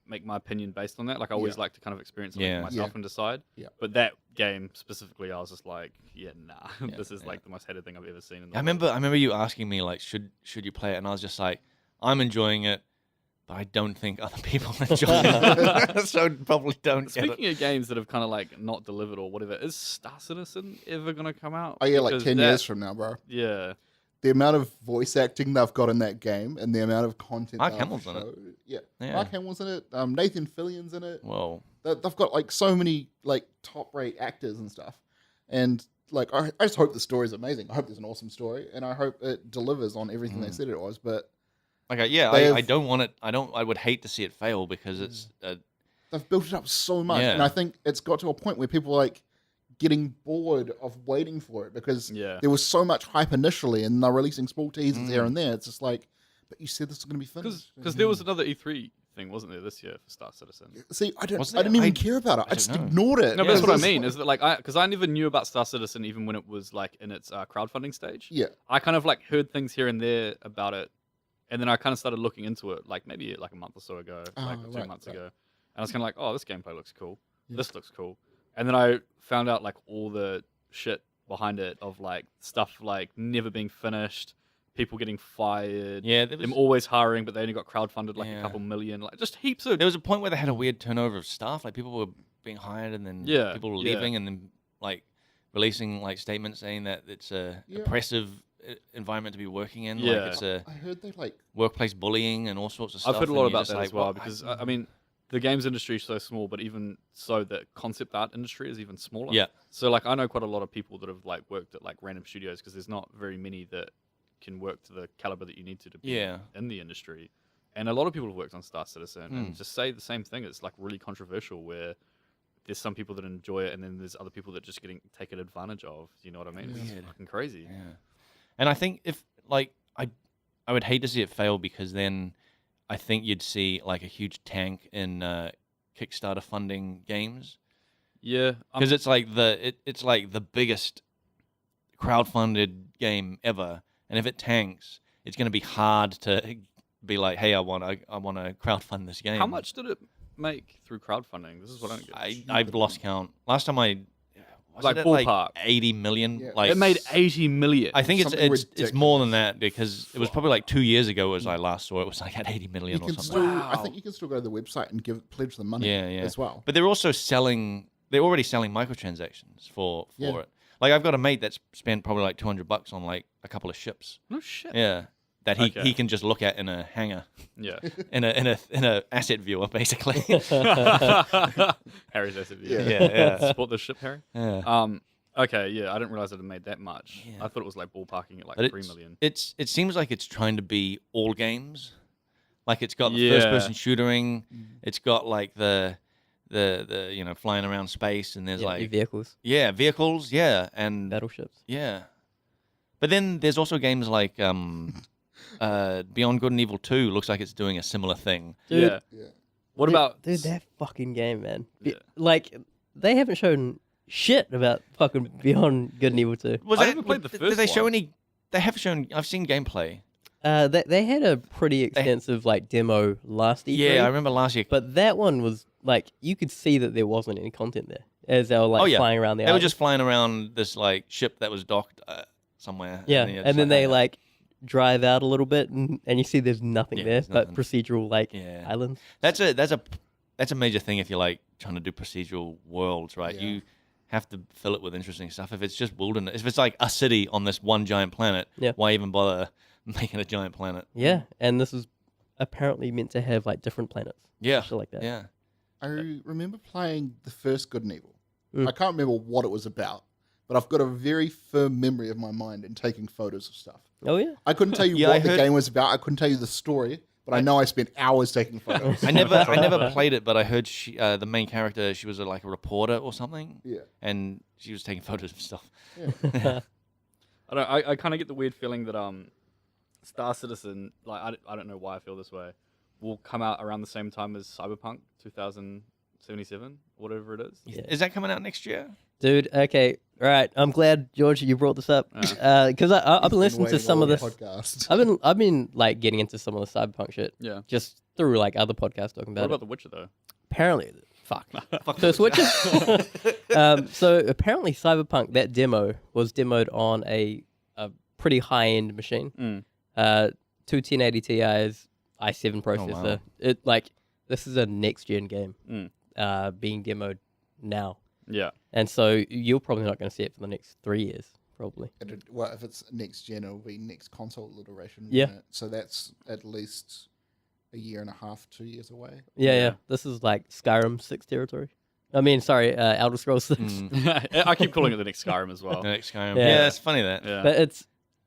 make my opinion based on that. Like I always Yeah. like to kind of experience something Yeah. myself Yeah. and decide. Yeah. But that game specifically, I was just like, yeah, nah. Yeah, This is yeah. like the most hated thing I've ever seen. In the I remember you asking me like, should you play it? And I was just like, I'm enjoying it, but I don't think other people enjoy it, so probably don't get Speaking it. of games that have kind of like not delivered or whatever, is Star Citizen ever gonna come out? Oh yeah, like Because 10 that- years from now, bro. Yeah, The amount of voice acting they've got in that game and the amount of content. Mark they've Hamill's in it. showed- Yeah. Yeah. Mark Hamill's in it. Nathan Fillion's in it. Whoa. They've got like so many like top rate actors and stuff. And like I just hope the story's amazing. I hope there's an awesome story, and I hope it delivers on everything they said it was. But Like, yeah, They I have- don't want it. I would hate to see it fail because it's. they've built it up so much, Yeah. and I think it's got to a point where people are like getting bored of waiting for it because Yeah. there was so much hype initially, and they're releasing small teasers here and there. It's just like, but you said this was going to be finished. because there was another E3 thing, wasn't there, this year for Star Citizen? See, I Wasn't didn't it? even I care about it. I don't just know. ignored it. No, but that's what I Because mean. it's Is that like because I never knew about Star Citizen even when it was like in its crowdfunding stage. Yeah. I kind of like heard things here and there about it, and then I kind of started looking into it, like maybe like a month or so ago, like 2 right, months right. ago, and I was kind of like, oh, this gameplay looks cool. This looks cool, and then I found out like all the shit behind it of like stuff like never being finished, people getting fired, Yeah, there them was, always hiring, but they only got crowdfunded like a Yeah. couple million, like just heaps of there was a point where they had a weird turnover of staff. Like people were being hired and then Yeah, people were yeah. leaving and then like releasing like statements saying that it's a Yeah. oppressive environment to be working in. Yeah. Like it's a I heard they like workplace bullying and all sorts of stuff. I've heard a and lot you're about just that like, as well well, because I mean, the games industry is so small, but even so, the concept art industry is even smaller. Yeah. So like I know quite a lot of people that have like worked at like random studios because there's not very many that can work to the caliber that you need to be in the industry. And a lot of people have worked on Star Citizen and just say the same thing. It's like really controversial where there's some people that enjoy it and then there's other people that just getting taken advantage of. You know what I mean? It's fucking crazy. Yeah. And I think if like I would hate to see it fail because then I think you'd see like a huge tank in Kickstarter funding games. Yeah. Because it's like it's like the biggest crowdfunded game ever. And if it tanks, it's going to be hard to be like, hey, I want to crowdfund this game. How much did it make through crowdfunding? This is what I don't get. I've lost count. Last time was Like it ballpark. like 80 million. Yeah. Like It made 80 million. I think Something it's more than ridiculous. that because it was probably like 2 years ago as I last saw it. Was like at 80 million You or can something. still, I Wow. think you can still go to the website and pledge the money Yeah, yeah. as well. But they're also selling. They're already selling microtransactions for Yeah. it. Like I've got a mate that's spent probably like $200 on like a couple of ships. No shit. Yeah, that Okay. he can just look at in a hangar, Yeah. in a asset viewer basically. Harry's SUV. Yeah. yeah. Support the ship, Harry. Yeah. Okay, yeah, I didn't realize it had made that much. Yeah. I thought it was like ballparking at like But 3 million. It seems like it's trying to be all games. Like it's got the Yeah. first person shooting. It's got like the flying around space and there's Yeah, like vehicles, vehicles, and battleships. yeah. But then there's also games like Beyond Good and Evil 2 looks like it's doing a similar thing. Dude, Yeah. Yeah. What dude, about dude? That fucking game, man. Yeah. Like they haven't shown shit about fucking Beyond Good and Evil 2. Was I that, haven't played the did first they show one. any? They have shown. I've seen gameplay. They had a pretty extensive like demo last E3. Yeah, I remember last year. But that one was like you could see that there wasn't any content there as they were like Oh, yeah. flying around the They were island. just flying around this like ship that was docked somewhere. Yeah, you're and just then they oh, like drive out a little bit, and you see there's nothing Yeah, there there's but nothing. procedural like Yeah. islands. That's a major thing if you're like trying to do procedural worlds, right? Yeah. You have to fill it with interesting stuff. If it's just wilderness, if it's like a city on this one giant planet, Yeah. why even bother making a giant planet? Yeah, and this is apparently meant to have like different planets. Yeah, Shit like that. yeah. I remember playing the first Good and Evil. Mm. I can't remember what it was about, but I've got a very firm memory of my mind in taking photos of stuff. Oh yeah. I couldn't tell you Yeah, I what the heard- game was about. I couldn't tell you the story, but I know I spent hours taking photos. I never played it, but I heard the main character, she was like a reporter or something, Yeah. and she was taking photos of stuff. I kind of get the weird feeling that Star Citizen, like I don't know why I feel this way, will come out around the same time as Cyberpunk 2077, whatever it is. Yeah. Is that coming out next year? Dude, okay, all right. I'm glad George you brought this up because I've been listening to Waiting some of all this. podcast. I've been like getting into some of the cyberpunk shit Yeah. just through like other podcasts talking What about about it. The Witcher though? Apparently, fuck. Fuck So Switcher. So apparently, Cyberpunk that demo was demoed on a pretty high end machine. Two 1080 Ti's i7 processor. wow. It like this is a next gen game Mm. being demoed now, Yeah. and so you're probably not going to see it for the next 3 years, probably. Well, if it's next gen, it'll be next console iteration. Yeah. won't it? So that's at least a year and a half, 2 years away. Yeah, Yeah. yeah. This is like Skyrim 6 territory. I mean, sorry, Elder Scrolls 6. I keep calling it the next Skyrim as well. The next Skyrim. Yeah. Yeah, it's funny that. Yeah. But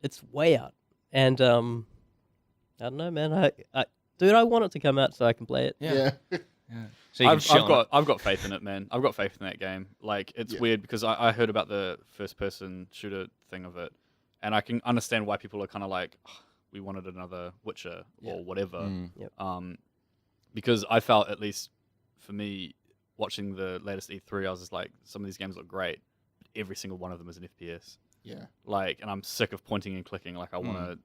it's way out, and I don't know, man. Dude, I want it to come out so I can play it. Yeah. Yeah. So you can shit on it. I've got faith in it, man. I've got faith in that game. Like it's Yeah. weird because I heard about the first person shooter thing of it, and I can understand why people are kind of like, "Ugh, we wanted another Witcher Yeah. or whatever. Mm. Because I felt, at least for me, watching the latest E3, I was just like, some of these games look great, but every single one of them is an FPS. Yeah. Like, and I'm sick of pointing and clicking. Like, I want Mm. to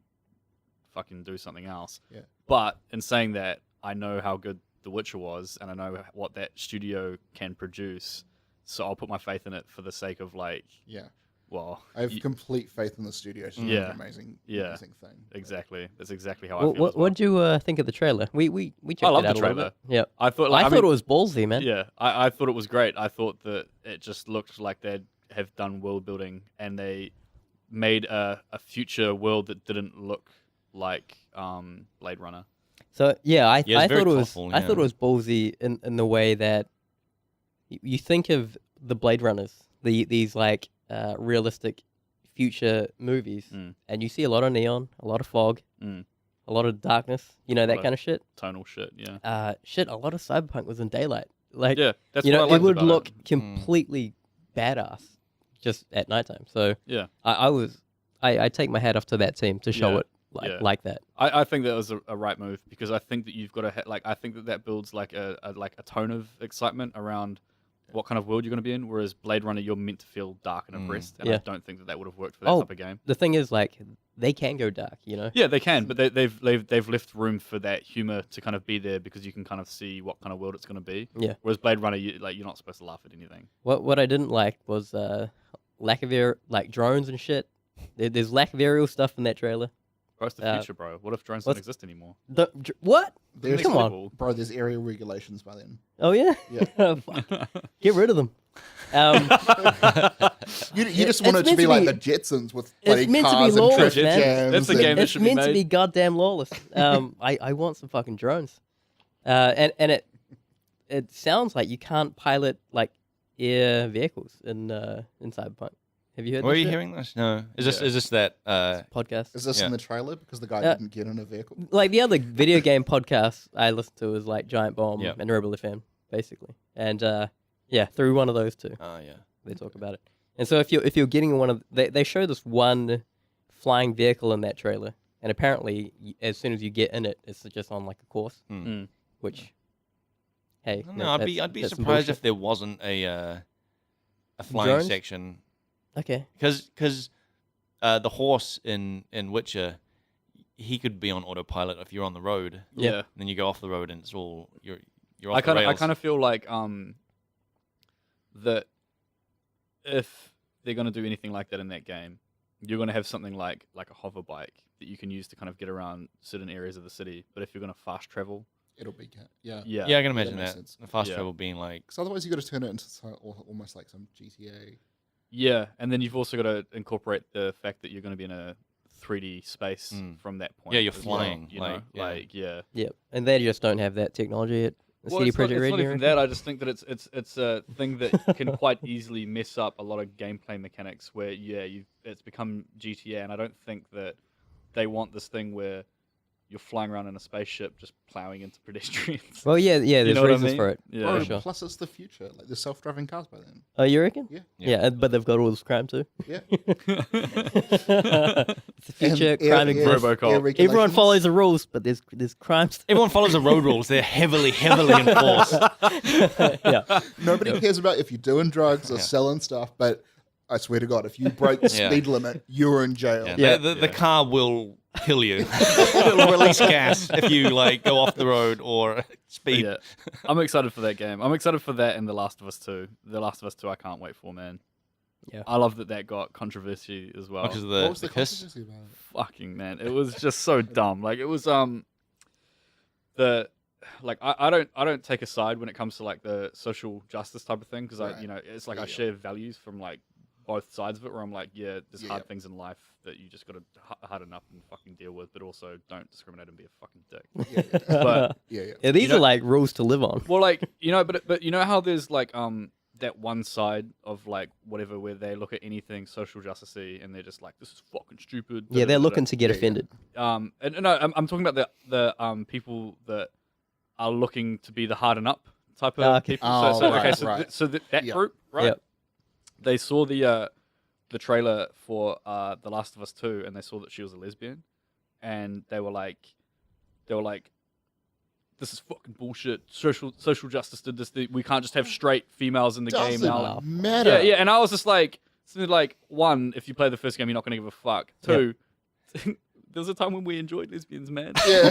fucking do something else. Yeah. But in saying that, I know how good The Witcher was, and I know what that studio can produce. So I'll put my faith in it for the sake of like, Yeah. well, I have complete faith in the studio to do Yeah. an amazing, Yeah. amazing thing. exactly. That's exactly how I feel. What as well. what'd you think of the trailer? We checked love it out the a little trailer. bit. Yeah, I thought, I like, thought it was ballsy, man. Yeah, I thought it was great. I thought that it just looked like they'd have done world building, and they made a future world that didn't look like Blade Runner. So yeah, I Yeah, it's very thought it was thoughtful, I thought it yeah. was ballsy in the way that you think of the Blade Runners, these like realistic future movies, and you see a lot of neon, a lot of fog, Mm. a lot of darkness, you know, A that lot kind of shit. Tonal shit, yeah. Shit, a lot of Cyberpunk was in daylight. Like, Yeah, that's you what know, I it liked would about look it. completely badass just at nighttime. So Yeah. I take my hat off to that team to show Yeah, it yeah. like that. I think that was a right move because I think that you've got to I think that builds like a tone of excitement around what kind of world you're going to be in. Whereas Blade Runner, you're meant to feel dark and oppressed, and I Yeah. don't think that would have worked for that Oh, type of game. The thing is, like, they can go dark, you know. Yeah, they can, but they've left room for that humor to kind of be there because you can kind of see what kind of world it's going to be. Yeah. Whereas Blade Runner, you're not supposed to laugh at anything. What I didn't like was lack of like drones and shit. There's lack of aerial stuff in that trailer. Bro, it's the future, bro. What if drones don't exist anymore? What? There's Come on. Cool. Bro, there's area regulations by then. Oh yeah. Yeah. Fuck. Get rid of them. You just It's want it to meant be to like be- the Jetsons with it's bloody meant to be cars and lawless, traffic man. jams. That's a and- game that It's should be meant to made. be goddamn lawless. I want some fucking drones. And it sounds like you can't pilot like air vehicles in Cyberpunk. Have you heard? Where are this you shit? hearing this? No. Is Yeah. this that? Podcast? Is this Yeah. in the trailer? Because the guy Uh, didn't get in a vehicle. Like the other video game podcasts I listen to is like Giant Bomb Yeah. and Rebel FM, basically. And yeah, through one of those two, Oh yeah. they talk about it. And so if you're getting one of they show this one flying vehicle in that trailer, and apparently as soon as you get in it, it's just on like a course, which hey, I don't know. I'd be that's some surprised bullshit. if there wasn't a flying Drones? section Okay. because the horse in Witcher, he could be on autopilot if you're on the road. Yeah. And then you go off the road and it's all you're off I the kind of rails. feel like that if they're going to do anything like that in that game, you're going to have something like a hover bike that you can use to kind of get around certain areas of the city. But if you're going to fast travel, It'll be yeah. yeah, Yeah, I can imagine makes that. sense. The fast Yeah. travel being like Because otherwise you got to turn it into almost like some GTA. yeah, and then you've also got to incorporate the fact that you're going to be in a 3D space from that point. Yeah, you're as well, flying, you like, know, yeah. like yeah. Yep. And they just don't have that technology at Well, CD it's not, Projekt it's Red. not you even reckon? that. I just think that it's a thing that can quite easily mess up a lot of gameplay mechanics. Where it's become GTA, and I don't think that they want this thing where you're flying around in a spaceship just plowing into pedestrians. Well, yeah, there's know what I reasons mean? for it. Yeah. Bro, For sure. plus it's the future. Like there's self-driving cars by then. Oh, you reckon? Yeah. Yeah, but they've got all this crime too. Yeah. It's the future, And crime exists. Robocop. air Everyone regulations. follows the rules, but there's crimes. everyone follows the road rules. They're heavily enforced. Yeah. Nobody cares about if you're doing drugs or selling stuff, but I swear to God, if you break the Yeah. speed limit, you're in jail. Yeah, Yeah. the car will kill you. It'll release gas if you like go off the road or speed. Yeah, I'm excited for that game. I'm excited for that and The Last of Us 2. The Last of Us 2, I can't wait for, man. Yeah. I love that got controversy as well. Because of What was the the kiss. controversy about it? Fucking man, it was just so dumb. Like it was I don't take a side when it comes to like the social justice type of thing because Right. it's like Yeah, I yeah. share values from like both sides of it where I'm like there's Yeah, hard yeah. things in life that you just got to harden up and fucking deal with, but also don't discriminate and be a fucking dick. Yeah, But yeah. These know- are like rules to live on. well, like but you know how there's like that one side of like whatever where they look at anything social justicey and they're just like this is fucking stupid. Yeah, they're da-da-da-da. looking to get Yeah, yeah. offended. And no, I'm talking about the people that are looking to be the harden up type of Ah, okay. people. Oh, So right, so right. that Yeah. group, right? Yep. They saw the trailer for The Last of Us 2 and they saw that she was a lesbian, and they were like, this is fucking bullshit. Social justice did this. We can't just have straight females in the game Doesn't now. matter. Yeah, yeah. And I was just like, one, if you play the first game, you're not going to give a fuck. Two, there was a time when we enjoyed lesbians, man. Yeah.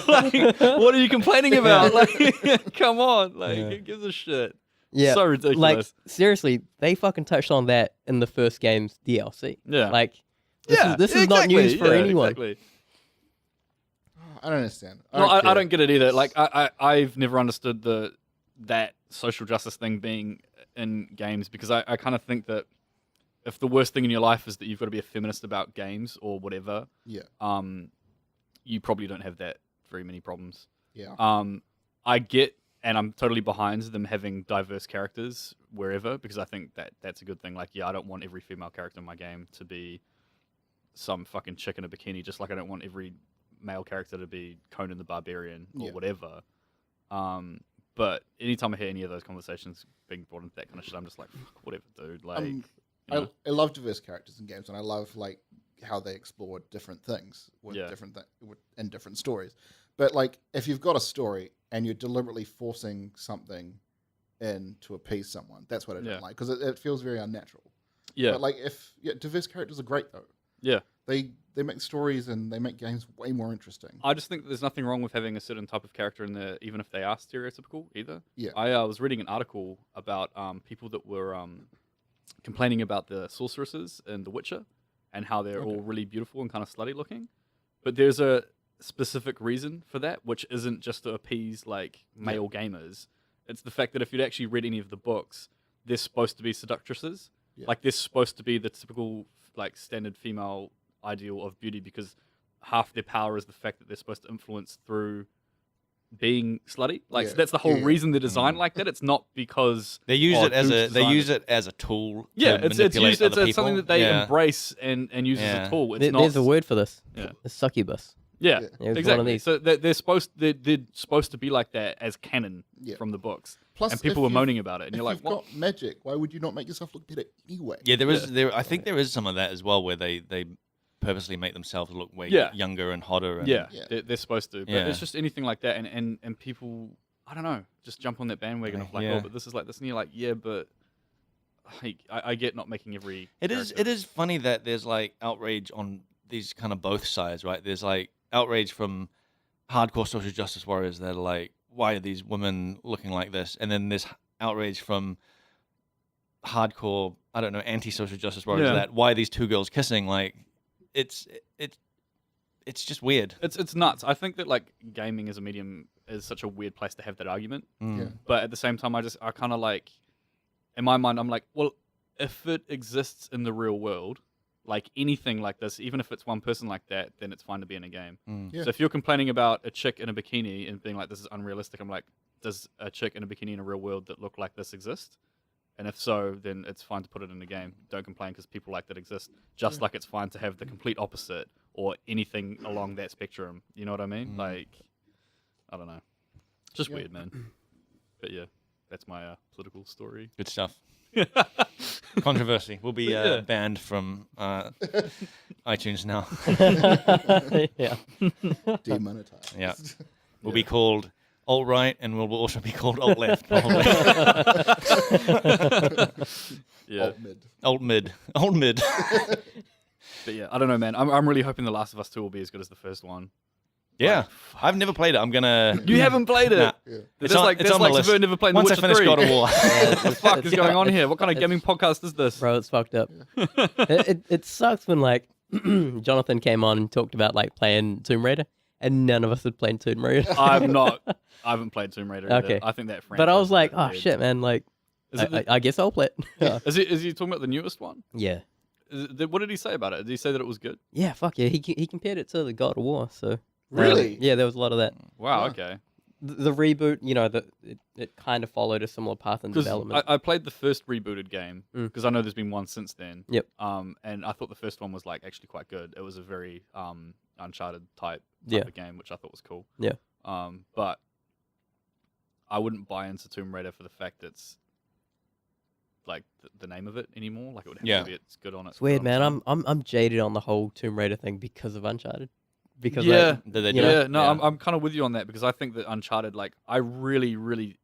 Like, what are you complaining about? Like, come on. Like, Yeah. who gives a shit? Yeah, So ridiculous. like seriously, they fucking touched on that in the first game's DLC. Yeah. Like, this is not exactly. news for Yeah, anyone. Exactly. I don't understand. No, I care. don't get it either. Like, I've never understood that social justice thing being in games because I kind of think that if the worst thing in your life is that you've got to be a feminist about games or whatever, Yeah. you probably don't have that very many problems. Yeah. I get, and I'm totally behind them having diverse characters wherever, because I think that's a good thing. Like, yeah, I don't want every female character in my game to be some fucking chick in a bikini, just like I don't want every male character to be Conan the Barbarian or whatever. But anytime I hear any of those conversations being brought into that kind of shit, I'm just like, fuck, whatever, dude. Like, I love diverse characters in games, and I love like how they explore different things with in different stories. But like, if you've got a story and you're deliberately forcing something in to appease someone, that's what I don't like, because it feels very unnatural. Yeah. But like, diverse characters are great though. Yeah. They make stories and they make games way more interesting. I just think there's nothing wrong with having a certain type of character in there, even if they are stereotypical either. Yeah. I was reading an article about people that were complaining about the sorceresses in The Witcher and how they're all really beautiful and kind of slutty looking. But there's a specific reason for that, which isn't just to appease like male gamers. It's the fact that if you'd actually read any of the books, they're supposed to be seductresses. Yeah. Like, they're supposed to be the typical like standard female ideal of beauty, because half their power is the fact that they're supposed to influence through being slutty. Like, so that's the whole reason they're designed like that. It's not because they use it as a tool. Yeah, to it's manipulate used. other It's something people. that they embrace and use as a tool. It's not. There's a word for this. Yeah. A succubus. Yeah, It was exactly. one of these. So they're supposed to be like that as canon from the books. Plus, and people were moaning about it, and you're like, "What? Got magic? Why would you not make yourself look better anyway?" Yeah, I think there is some of that as well, where they purposely make themselves look way younger and hotter. And, they're supposed to. But it's just anything like that, and people, I don't know, just jump on that bandwagon of like, oh, but this is like this, and you're like, yeah, but like, I get not making every. It is funny that there's like outrage on these kind of both sides, right? There's like outrage from hardcore social justice warriors that are like, why are these women looking like this? And then there's outrage from hardcore, I don't know, anti-social justice warriors that why are these two girls kissing? Like, it's just weird. It's nuts. I think that like gaming as a medium is such a weird place to have that argument. But at the same time, I kind of like, in my mind, I'm like, well, if it exists in the real world, like anything like this, even if it's one person like that, then it's fine to be in a game. So if you're complaining about a chick in a bikini and being like, this is unrealistic, I'm like, does a chick in a bikini in a real world that look like this exist? And if so, then it's fine to put it in a game. Don't complain because people like that exist. Just like it's fine to have the complete opposite or anything along that spectrum. You know what I mean? Like, I don't know. Just weird, man. But yeah, that's my political story. Good stuff. Controversy. We'll be banned from iTunes now. Yeah. Demonetized. Yeah. We'll be called alt-right, and we'll also be called alt-left, probably. Alt-mid. Alt-mid. But yeah, I don't know, man. I'm really hoping The Last of Us 2 will be as good as the first one. Yeah. Like, I've never played it. I'm going to... You haven't played it? Nah. Yeah. It's on my list. Never played Once I The finish Witcher 3. God of War. What the fuck is going on here? What kind of gaming podcast is this? Bro, it's fucked up. It sucks when like Jonathan came on and talked about like playing Tomb Raider, and none of us had played Tomb Raider. I haven't played Tomb Raider either. Okay. I think that franchise But I was like, is oh dead. shit, man! Like, I guess I'll play it. Is he talking about the newest one? Yeah. What did he say about it? Did he say that it was good? Yeah, fuck yeah. He compared it to the God of War. So Really? yeah, there was a lot of that. Wow. Yeah. Okay. The reboot, you know, it kind of followed a similar path in Because development. I played the first rebooted game because I know there's been one since then. Yep. And I thought the first one was like actually quite good. It was a very Uncharted type of game, which I thought was cool. Yeah. But I wouldn't buy into Tomb Raider for the fact it's like the name of it anymore. Like, it would have to be it's good on its. It's weird, good on man. I'm jaded on the whole Tomb Raider thing because of Uncharted. Because yeah, Did they do you know, it? no, Yeah. I'm kind of with you on that because I think that Uncharted, like, I really, really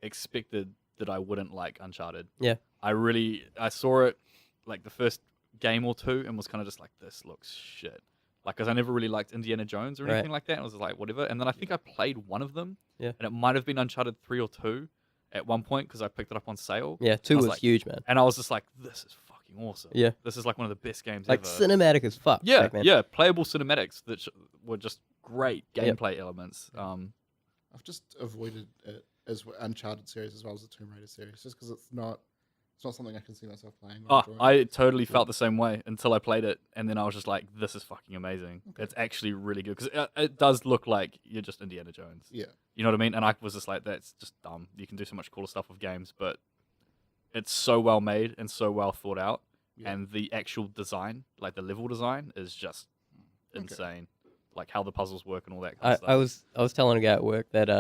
expected that I wouldn't like Uncharted. Yeah. I saw it like the first game or two and was kind of just like, this looks shit. Like, because I never really liked Indiana Jones or anything like that. And I was just like, whatever. And then I think I played one of them. Yeah. And it might have been Uncharted 3 or 2 at one point because I picked it up on sale. Yeah, 2 I was was like- huge, man. And I was just like, this is fucking awesome. Yeah. This is like one of the best games Like ever. cinematic as fuck. Yeah, back, man. yeah, playable cinematics that were just great gameplay elements. I've just avoided it as Uncharted series as well as the Tomb Raider series, just because it's not It's not something I can see myself playing. or Oh, enjoying. I totally felt the same way until I played it, and then I was just like, "This is fucking amazing." It's actually really good because it does look like you're just Indiana Jones. Yeah. You know what I mean? And I was just like, "That's just dumb. You can do so much cooler stuff with games, but it's so well made and so well thought out, Yeah. and the actual design, like the level design, is just insane. Like how the puzzles work and all that kind of stuff." I was telling a guy at work that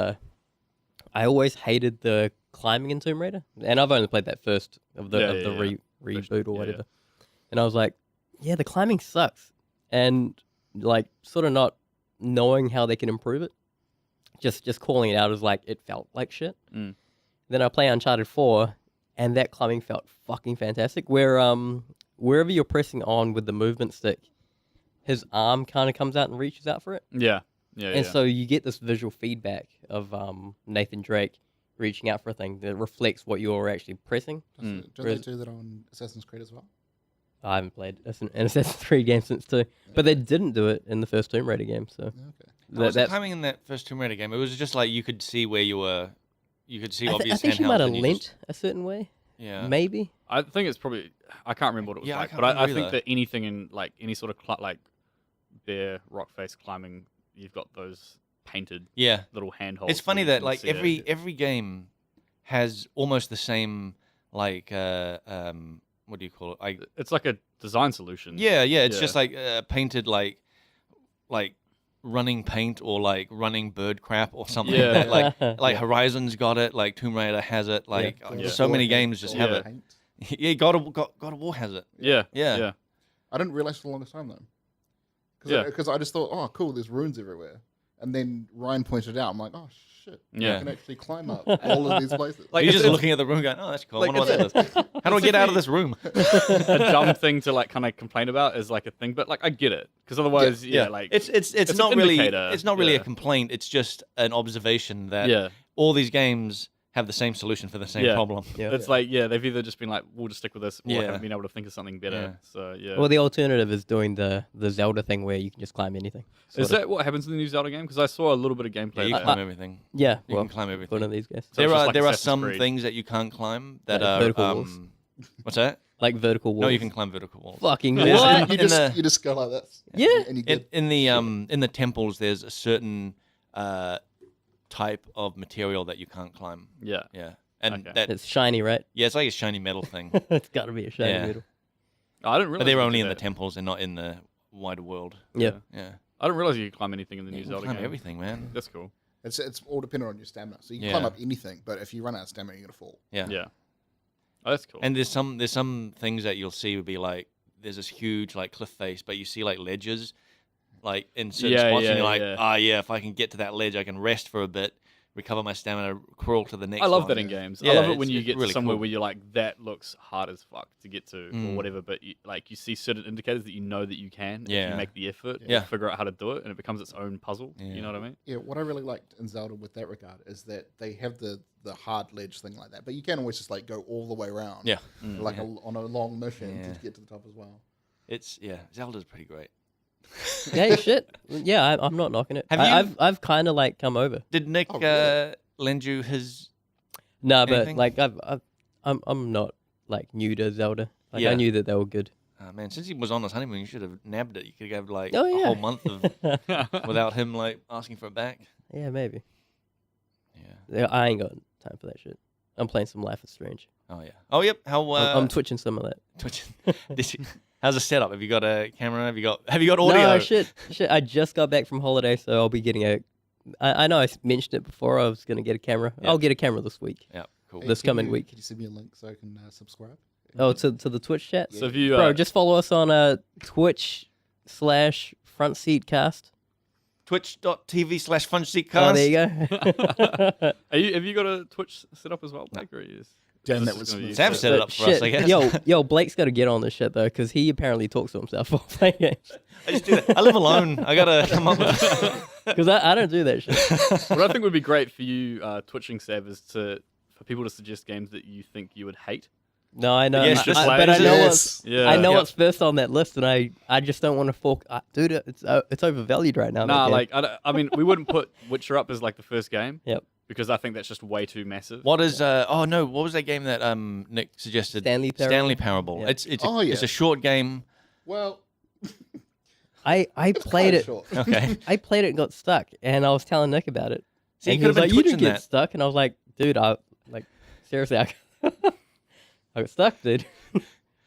I always hated the climbing in Tomb Raider, and I've only played that first of the reboot or whatever. And I was like, yeah, the climbing sucks, and like sort of not knowing how they can improve it, just calling it out as like it felt like shit. Mm. Then I play Uncharted 4, and that climbing felt fucking fantastic. Where wherever you're pressing on with the movement stick, his arm kind of comes out and reaches out for it. Yeah. And so you get this visual feedback of Nathan Drake reaching out for a thing that reflects what you're actually pressing. Don't Whereas- they do that on Assassin's Creed as well? I haven't played an Assassin's Creed game since 2, but they didn't do it in the first Tomb Raider game. So Yeah, okay. How was the that's climbing in that first Tomb Raider game? It was just like you could see where you were. You could see I obvious think she handhelds might have and you leant just- a certain way. Yeah. Maybe. I think it's probably I can't remember what it was Yeah, I like, can't but I remember think either. that anything in like any sort of like bare rock face climbing, you've got those painted Yeah. little handholds. It's funny you that can like see it. every game has almost the same like what do you call it? Like It's like a design solution. yeah, it's Yeah. just like painted like running paint or like running bird crap or something Yeah. like that. Like Yeah. Horizon's got it, like Tomb Raider has it, like Yeah. so many games just have Yeah. it. Yeah, God of War has it. Yeah. Yeah. Yeah. I didn't realize for the longest time though. Yeah. Because I just thought, oh, cool, there's runes everywhere. And then Ryan pointed it out. I'm like, oh, shit. Yeah. I can actually climb up all of these places. Like, You're it's- just looking at the room going, oh, that's cool. I like, wonder what that is. How do I get out of this room? a dumb thing to like kind of complain about is like a thing, but like I get it because otherwise, like it's an not really indicator. it's not really a Yeah. complaint. It's just an observation that yeah, all these games have the same solution for the same Yeah. problem. Yeah. it's like they've either just been like we'll just stick with this, or Yeah. haven't been able to think of something better. Yeah. So yeah, Well, the alternative is doing the Zelda thing where you can just climb anything. is sort of. that what happens in the new Zelda game? Because I saw a little bit of Yeah, gameplay. you of that. climb everything. Yeah, You well, can climb one everything. of these guys. So There it's just are like there are Assassin's some Creed. things that you can't climb that Like are vertical walls. what's that? Like vertical walls. No, you can climb vertical walls. Fucking There's what? in- you, just, the- you just go like this. Yeah. And you In, get, in the temples, there's a certain type of material that you can't climb. Yeah, Yeah, and Okay. that It's shiny, right? yeah, it's like a shiny metal thing. It's got to be a shiny Yeah. metal. I didn't realize. But they're you only could in do the that. temples and not in the wider world. Yeah. Yeah, I didn't realize you could climb anything in the you new can Zelda climb game. everything, man. That's cool. it's all dependent on your stamina. So you can Yeah. climb up anything, but if you run out of stamina, you're going to fall. Yeah. Yeah, oh, that's cool. And there's some things that you'll see would be like there's this huge like cliff face, but you see like ledges, like in certain Yeah, spots, yeah, and you're like, yeah. ah, yeah, if I can get to that ledge, I can rest for a bit, recover my stamina, crawl to the next. I love one. that in games. I Yeah, love it it's- when you it's get really to somewhere cool. where you're like, that looks hard as fuck to get to, or Mm. whatever. But you see certain indicators that you know that you can if Yeah. you make the effort Yeah. to figure out how to do it, and it becomes its own puzzle. Yeah. You know what I mean? Yeah, what I really liked in Zelda with that regard is that they have the hard ledge thing like that, but you can always just like go all the way around. Yeah, Like on a long mission Yeah. to get to the top as well. it's Zelda's pretty great. Hey, shit. Yeah, I'm not knocking it. Have I've kind of like come over. Did Nick Oh, really? lend you his? No, but Anything? like I'm not like new to Zelda. Like Yeah. I knew that they were good. Man, since he was on his honeymoon, you should have nabbed it. You could have like Oh, a yeah. whole month of without him like asking for it back. Yeah, maybe. Yeah. Yeah, I ain't got time for that shit. I'm playing some Life is Strange. Oh yeah. Oh yep. How I'm twitching some of that. Twitching. How's the setup? Have you got a camera? Have you got audio? No, shit. I just got back from holiday, so I'll be getting a. I know I mentioned it before. I was gonna get a camera. Yeah. I'll get a camera this week. Yeah. Cool. This Can coming you- week. Can you send me a link so I can subscribe? Oh, to the Twitch chat. So if you Bro, just follow us on Twitch/Front Seat Cast. Twitch.tv/FunSeatCast. Oh, there you go. have you got a Twitch set up as well, Blake? Or are you just, Damn, this that is was gonna be smooth. Sam used set to- it up for us, I guess. Yo, Blake's got to get on this shit though, because he apparently talks to himself while playing games. I just do that. I live alone. I gotta come up with. Because I don't do that shit. What I think would be great for you, twitching Sav, is for people to suggest games that you think you would hate. No, I know. Yes, just but I know yes. what's Yeah. I know Yep. what's first on that list, and I just don't want to fork. Dude, it's overvalued right now. Nah, that game. like I mean, we wouldn't put Witcher up as like the first game. Yep. because I think that's just way too massive. What is oh no, what was that game that Nick suggested? Stanley Parable? Stanley Parable. Yeah. It's yeah. it's a short game. Well, I played kinda it. short. Okay. I played it and got stuck, and I was telling Nick about it. See, you and he could was have like, been "You didn't twitching get that. stuck," and I was like, "Dude, seriously, I got stuck, dude."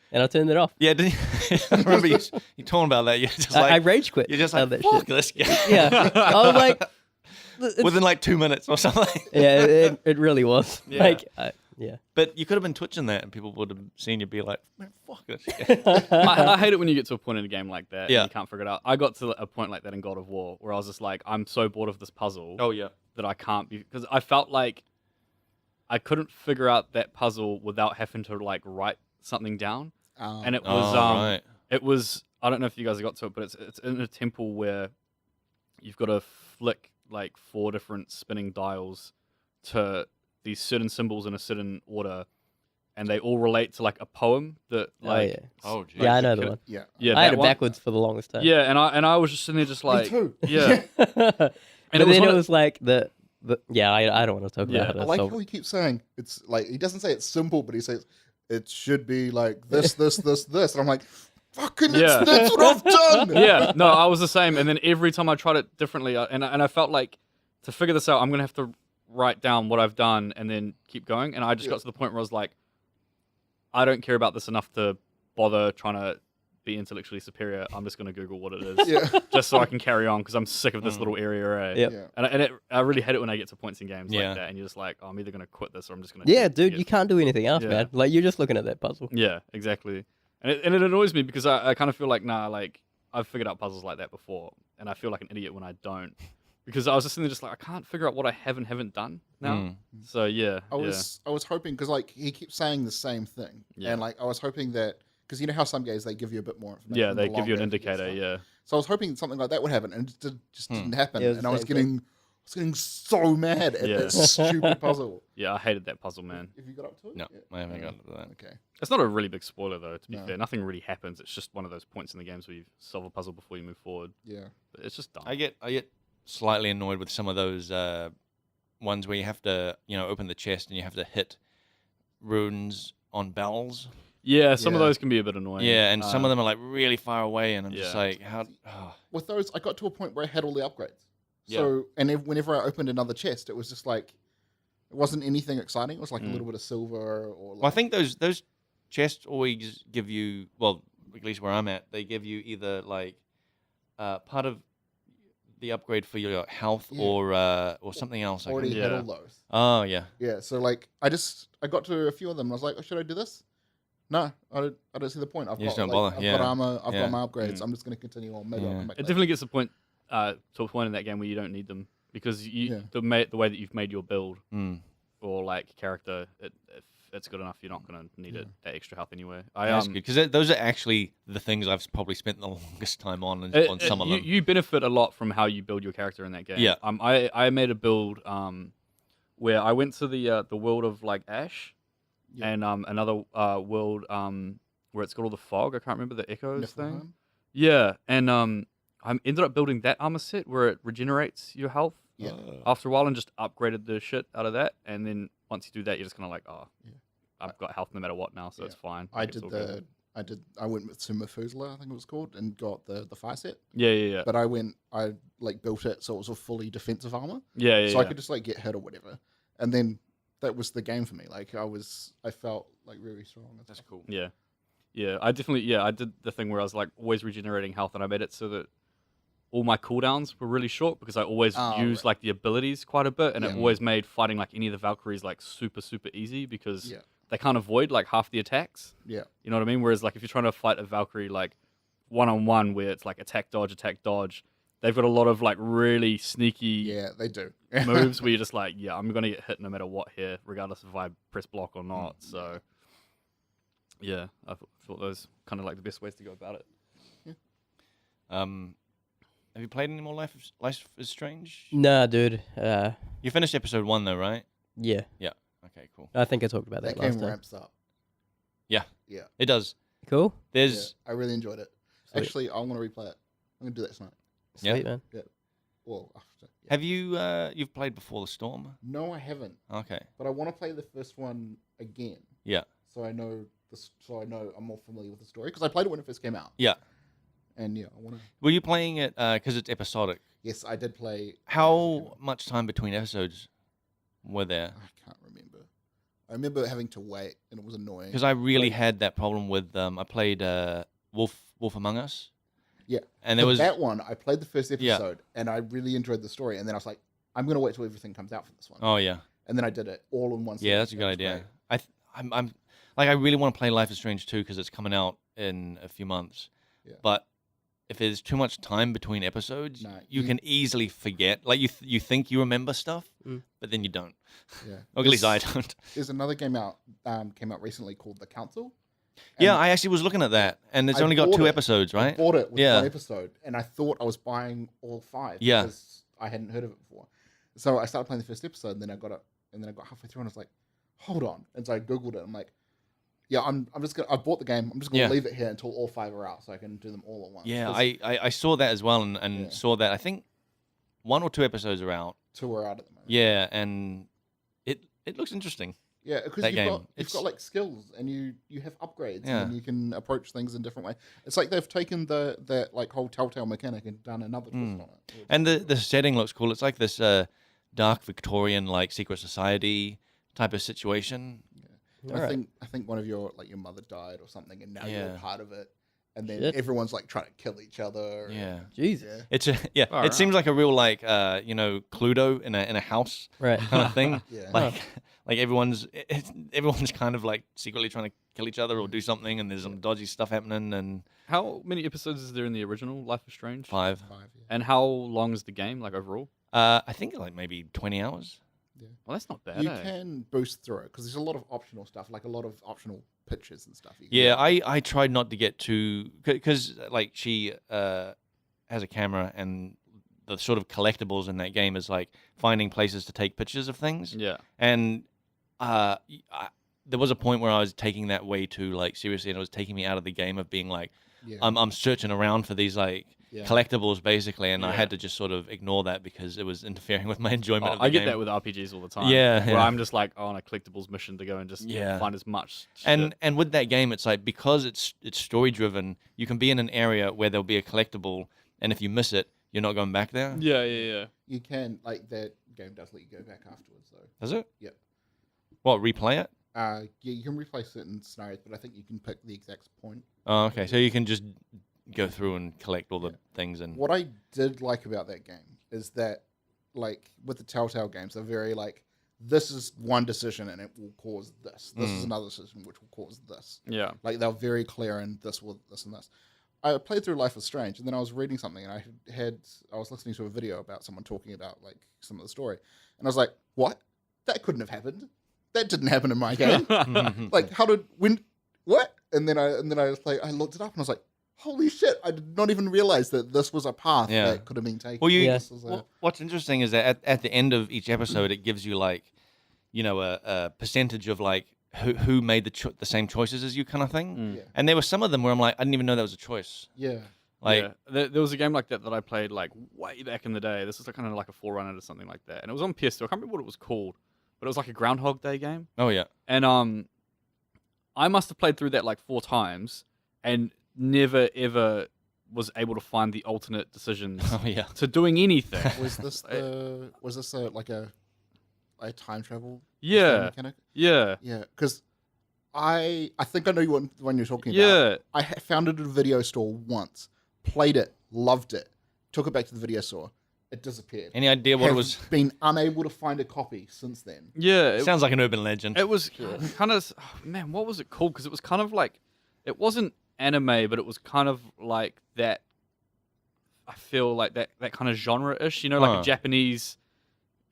And I turned it off. Yeah, didn't you? I remember you talking about that. You're just like I rage quit. you're just out like of that fuck shit. this guy. Yeah, I was like, it's- Within like 2 minutes or something. yeah, it really was. Yeah. Like, yeah. But you could have been twitching that, and people would have seen you be like, "Man, fuck this guy." I hate it when you get to a point in a game like that Yeah. and you can't figure it out. I got to a point like that in God of War where I was just like, I'm so bored of this puzzle Oh yeah. that I can't be, because I felt like I couldn't figure out that puzzle without having to like write something down. And it was right. it was, I don't know if you guys got to it, but it's in a temple where you've got to flick like 4 different spinning dials to these certain symbols in a certain order, and they all relate to like a poem that like yeah. Oh geez. Yeah, I know you the could- one. Yeah. yeah I had that it one. backwards for the longest time. Yeah, and I was just sitting there just like Me too. yeah. But And it was then one it of- was like the yeah, I don't want to talk Yeah. about it. I like so- how he keeps saying it's like he doesn't say it's simple, but he says it should be like this, this, and I'm like, fucking, Yeah. that's what I've done. Yeah, no, I was the same. And then every time I tried it differently, and I felt like to figure this out, I'm gonna have to write down what I've done and then keep going. And I just got to the point where I was like, I don't care about this enough to bother trying to be intellectually superior. I'm just gonna Google what it is, Yeah. just so I can carry on because I'm sick of this little area. Yep. Yeah. And I really hate it when I get to points in games Yeah. like that, and you're just like, oh, I'm either gonna quit this or I'm just gonna. Yeah, keep- dude, get- you can't do anything else, Yeah. man. Like you're just looking at that puzzle. Yeah, exactly. And it annoys me because I kind of feel like, nah, like I've figured out puzzles like that before, and I feel like an idiot when I don't. Because I was just sitting there just like, I can't figure out what I haven't done now. Mm. So yeah. I was hoping because like he keeps saying the same thing, Yeah. and like I was hoping that because you know how some games they give you a bit more information. Yeah, they the give you an longer get indicator, stuff. yeah. So I was hoping something like that would happen, and it just didn't happen. Yeah, it was and the I was same getting so mad at Yeah. that stupid puzzle. Yeah, I hated that puzzle, man. If you got up to it, No, Yeah. I haven't gotten to that. Okay. It's not a really big spoiler though, to be No. fair. Nothing really happens. It's just one of those points in the games where you solve a puzzle before you move forward. Yeah. But it's just dumb. I get slightly annoyed with some of those ones where you have to, open the chest and you have to hit runes on bells. Yeah, some of Yeah. those can be a bit annoying. Yeah, and some of them are like really far away, and I'm just Yeah. like, how? Oh. With those, I got to a point where I had all the upgrades. Yeah. So, and whenever I opened another chest, it was just like, it wasn't anything exciting. It was like a little bit of silver or. Like, Well, I think those chests always give you, well, at least where I'm at, they give you either like part of the upgrade for your health Yeah. or something else. I already can't- had Yeah. all those. Oh yeah. Yeah. So like, I got to a few of them. And I was like, oh, should I do this? No, I don't see the point. I've You got just don't like, bother, I've yeah. got armor. I've Yeah. got my upgrades. I'm just going to continue on. Maybe I'll Yeah. come back. It later. definitely gets to a point in that game where you don't need them because Yeah. the way that you've made your build Mm. or like character, if it's good enough, you're not gonna need that extra health anyway. That's good because those are actually the things I've probably spent the longest time on on some of them. You benefit a lot from how you build your character in that game. Yeah. I made a build where I went to the world of like Ash, Yeah. and another world where it's got all the fog. I can't remember the echoes thing. Niflheim? Yeah, and I ended up building that armor set where it regenerates your health Yeah. after a while, and just upgraded the shit out of that. And then once you do that, you're just kind of like, oh, Yeah. I've got health no matter what now, so Yeah. it's fine. I Like, it's did all good. I went to Methuselah, I think it was called, and got the fire set. Yeah. But I like built it so it was a fully defensive armor, Yeah. so I could just like get hit or whatever, and then that was the game for me. Like I felt like really strong. and That's stuff. cool. Yeah. I did the thing where I was like always regenerating health, and I made it so that all my cooldowns were really short because I always used right. like the abilities quite a bit, and it Yeah. always made fighting like any of the Valkyries like super easy because Yeah. they can't avoid like half the attacks. Yeah, You know what I mean? Whereas like if you're trying to fight a Valkyrie like 1-on-1 where it's like attack dodge, they've got a lot of like really sneaky yeah, they do. moves where you're just like, yeah, I'm gonna get hit no matter what here, regardless if I press block or not. So yeah, I thought those kind of like the best ways to go about it. Have you played any more Life is Strange? Nah, dude. You finished episode 1 though, right? Yeah. Yeah. Okay, cool. I think I talked about that that last game time. ramps up. Yeah, Yeah, it does. Cool. yeah, There's I really enjoyed it. Sweet. Actually, I want to replay it. I'm gonna do that tonight. Yeah. Sweet, man. Well, after. Yeah. Have you you've played Before the Storm? No, I haven't. Okay. But I want to play the first one again. Yeah. So I know this. So I know I'm more familiar with the story because I played it when it first came out. Yeah. And yeah, I want to. Were you playing it because it's episodic? Yes, I did play. How much time between episodes were there? I can't remember. I remember having to wait, and it was annoying. Because I really had that problem with I played Wolf Among Us. Yeah, and there was that one. I played the first episode, and I really enjoyed the story. And then I was like, I'm gonna wait till everything comes out for this one. Oh yeah. And then I did it all in one. Yeah, that's a good idea. I'm like I really want to play Life is Strange 2 because it's coming out in a few months. Yeah. But if there's too much time between episodes, No, you can easily forget. Like you think you remember stuff, but then you don't. Yeah. Or at least I don't. There's another game out came out recently called The Council. Yeah, I actually was looking at that, and it's I only got bought 2 it. episodes, I right? bought it with Yeah. one episode, and I thought I was buying all 5 Yeah. because I hadn't heard of it before. So I started playing the first episode, and then I got it, and then I got halfway through, and I was like, "Hold on!" And so I googled it. I'm like, "Yeah, I'm just gonna. I bought the game. I'm just gonna Yeah. leave it here until all 5 are out, so I can do them all at once." Yeah, 'Cause I saw that as well, and Yeah. saw that I think 1 or 2 episodes are out. 2 are out at the moment. Yeah, and it looks interesting. Yeah, because That you've game. got It's- like skills, and you have upgrades, Yeah. and you can approach things in different ways. It's like they've taken that like whole Telltale mechanic and done another twist on it. which And is the setting looks cool. It's like this dark Victorian like secret society type of situation. And Alright. I think one of your mother died or something, and now Yeah. you're part of it, and then Shit. everyone's like trying to kill each other. Yeah. Jesus. It's a It Alright. seems like a real like Cluedo in a house Right. kind of thing. Yeah. Like everyone's kind of like secretly trying to kill each other or do something, and there's some dodgy stuff happening. And How many episodes is there in the original Life is Strange? 5. 5, yeah. And how long is the game, like overall? I think like maybe 20 hours. Well, that's not bad. You eh? can boost through it because there's a lot of optional stuff, like a lot of optional pictures and stuff. You can Yeah, do. I tried not to get too because like she has a camera, and the sort of collectibles in that game is like finding places to take pictures of things. Yeah. And there was a point where I was taking that way too like seriously, and it was taking me out of the game of being like Yeah. I'm searching around for these like Yeah. collectibles basically, and I Yeah. had to just sort of ignore that because it was interfering with my enjoyment of the I get game. that with RPGs all the time. Yeah, Where yeah. I'm just like on a collectibles mission to go and just Yeah. find as much shit. And with that game, it's like because it's story driven, you can be in an area where there'll be a collectible, and if you miss it, you're not going back there. yeah, yeah, yeah. You can like that game does let you go back afterwards though. Does it? Yep. What, replay it? Yeah, you can replay certain scenarios, but I think you can pick the exact point. Oh, okay. So you can just go through and collect all the things and What I did like about that game is that, like with the Telltale games, they're very like, this is one decision and it will cause this. This is another decision which will cause this. Yeah. Like they're very clear in this will this and this. I played through Life is Strange, and then I was reading something, and I was listening to a video about someone talking about like some of the story, and I was like, what? That couldn't have happened. That didn't happen in my game. Like what? And then I was like, I looked it up and I was like, holy shit, I did not even realize that this was a path Yeah. that could have been taken. Well, This was a- what's interesting is that at the end of each episode, it gives you like, a percentage of like who made the same choices as you kind of thing. Yeah. And there were some of them where I'm like, I didn't even know that was a choice. yeah. Like, yeah. There was a game like that I played like way back in the day. This was kind of like a forerunner to something like that, and it was on PS2. I can't remember what it was called, but it was like a Groundhog Day game. oh yeah, And I must have played through that like 4 times, and never ever was able to find the alternate decisions oh yeah. to doing anything. Was this like a time travel Yeah, mechanic? yeah, Yeah, because I think I know what one you're talking about. yeah. I found it at a video store once, played it, loved it, took it back to the video store. It disappeared. Any idea what it Have was? been unable to find a copy since then. Yeah, It sounds like an urban legend. it was kind of man. What was it called? Because it was kind of like it wasn't anime, but it was kind of like that. I feel like that kind of genre-ish, like Huh. a Japanese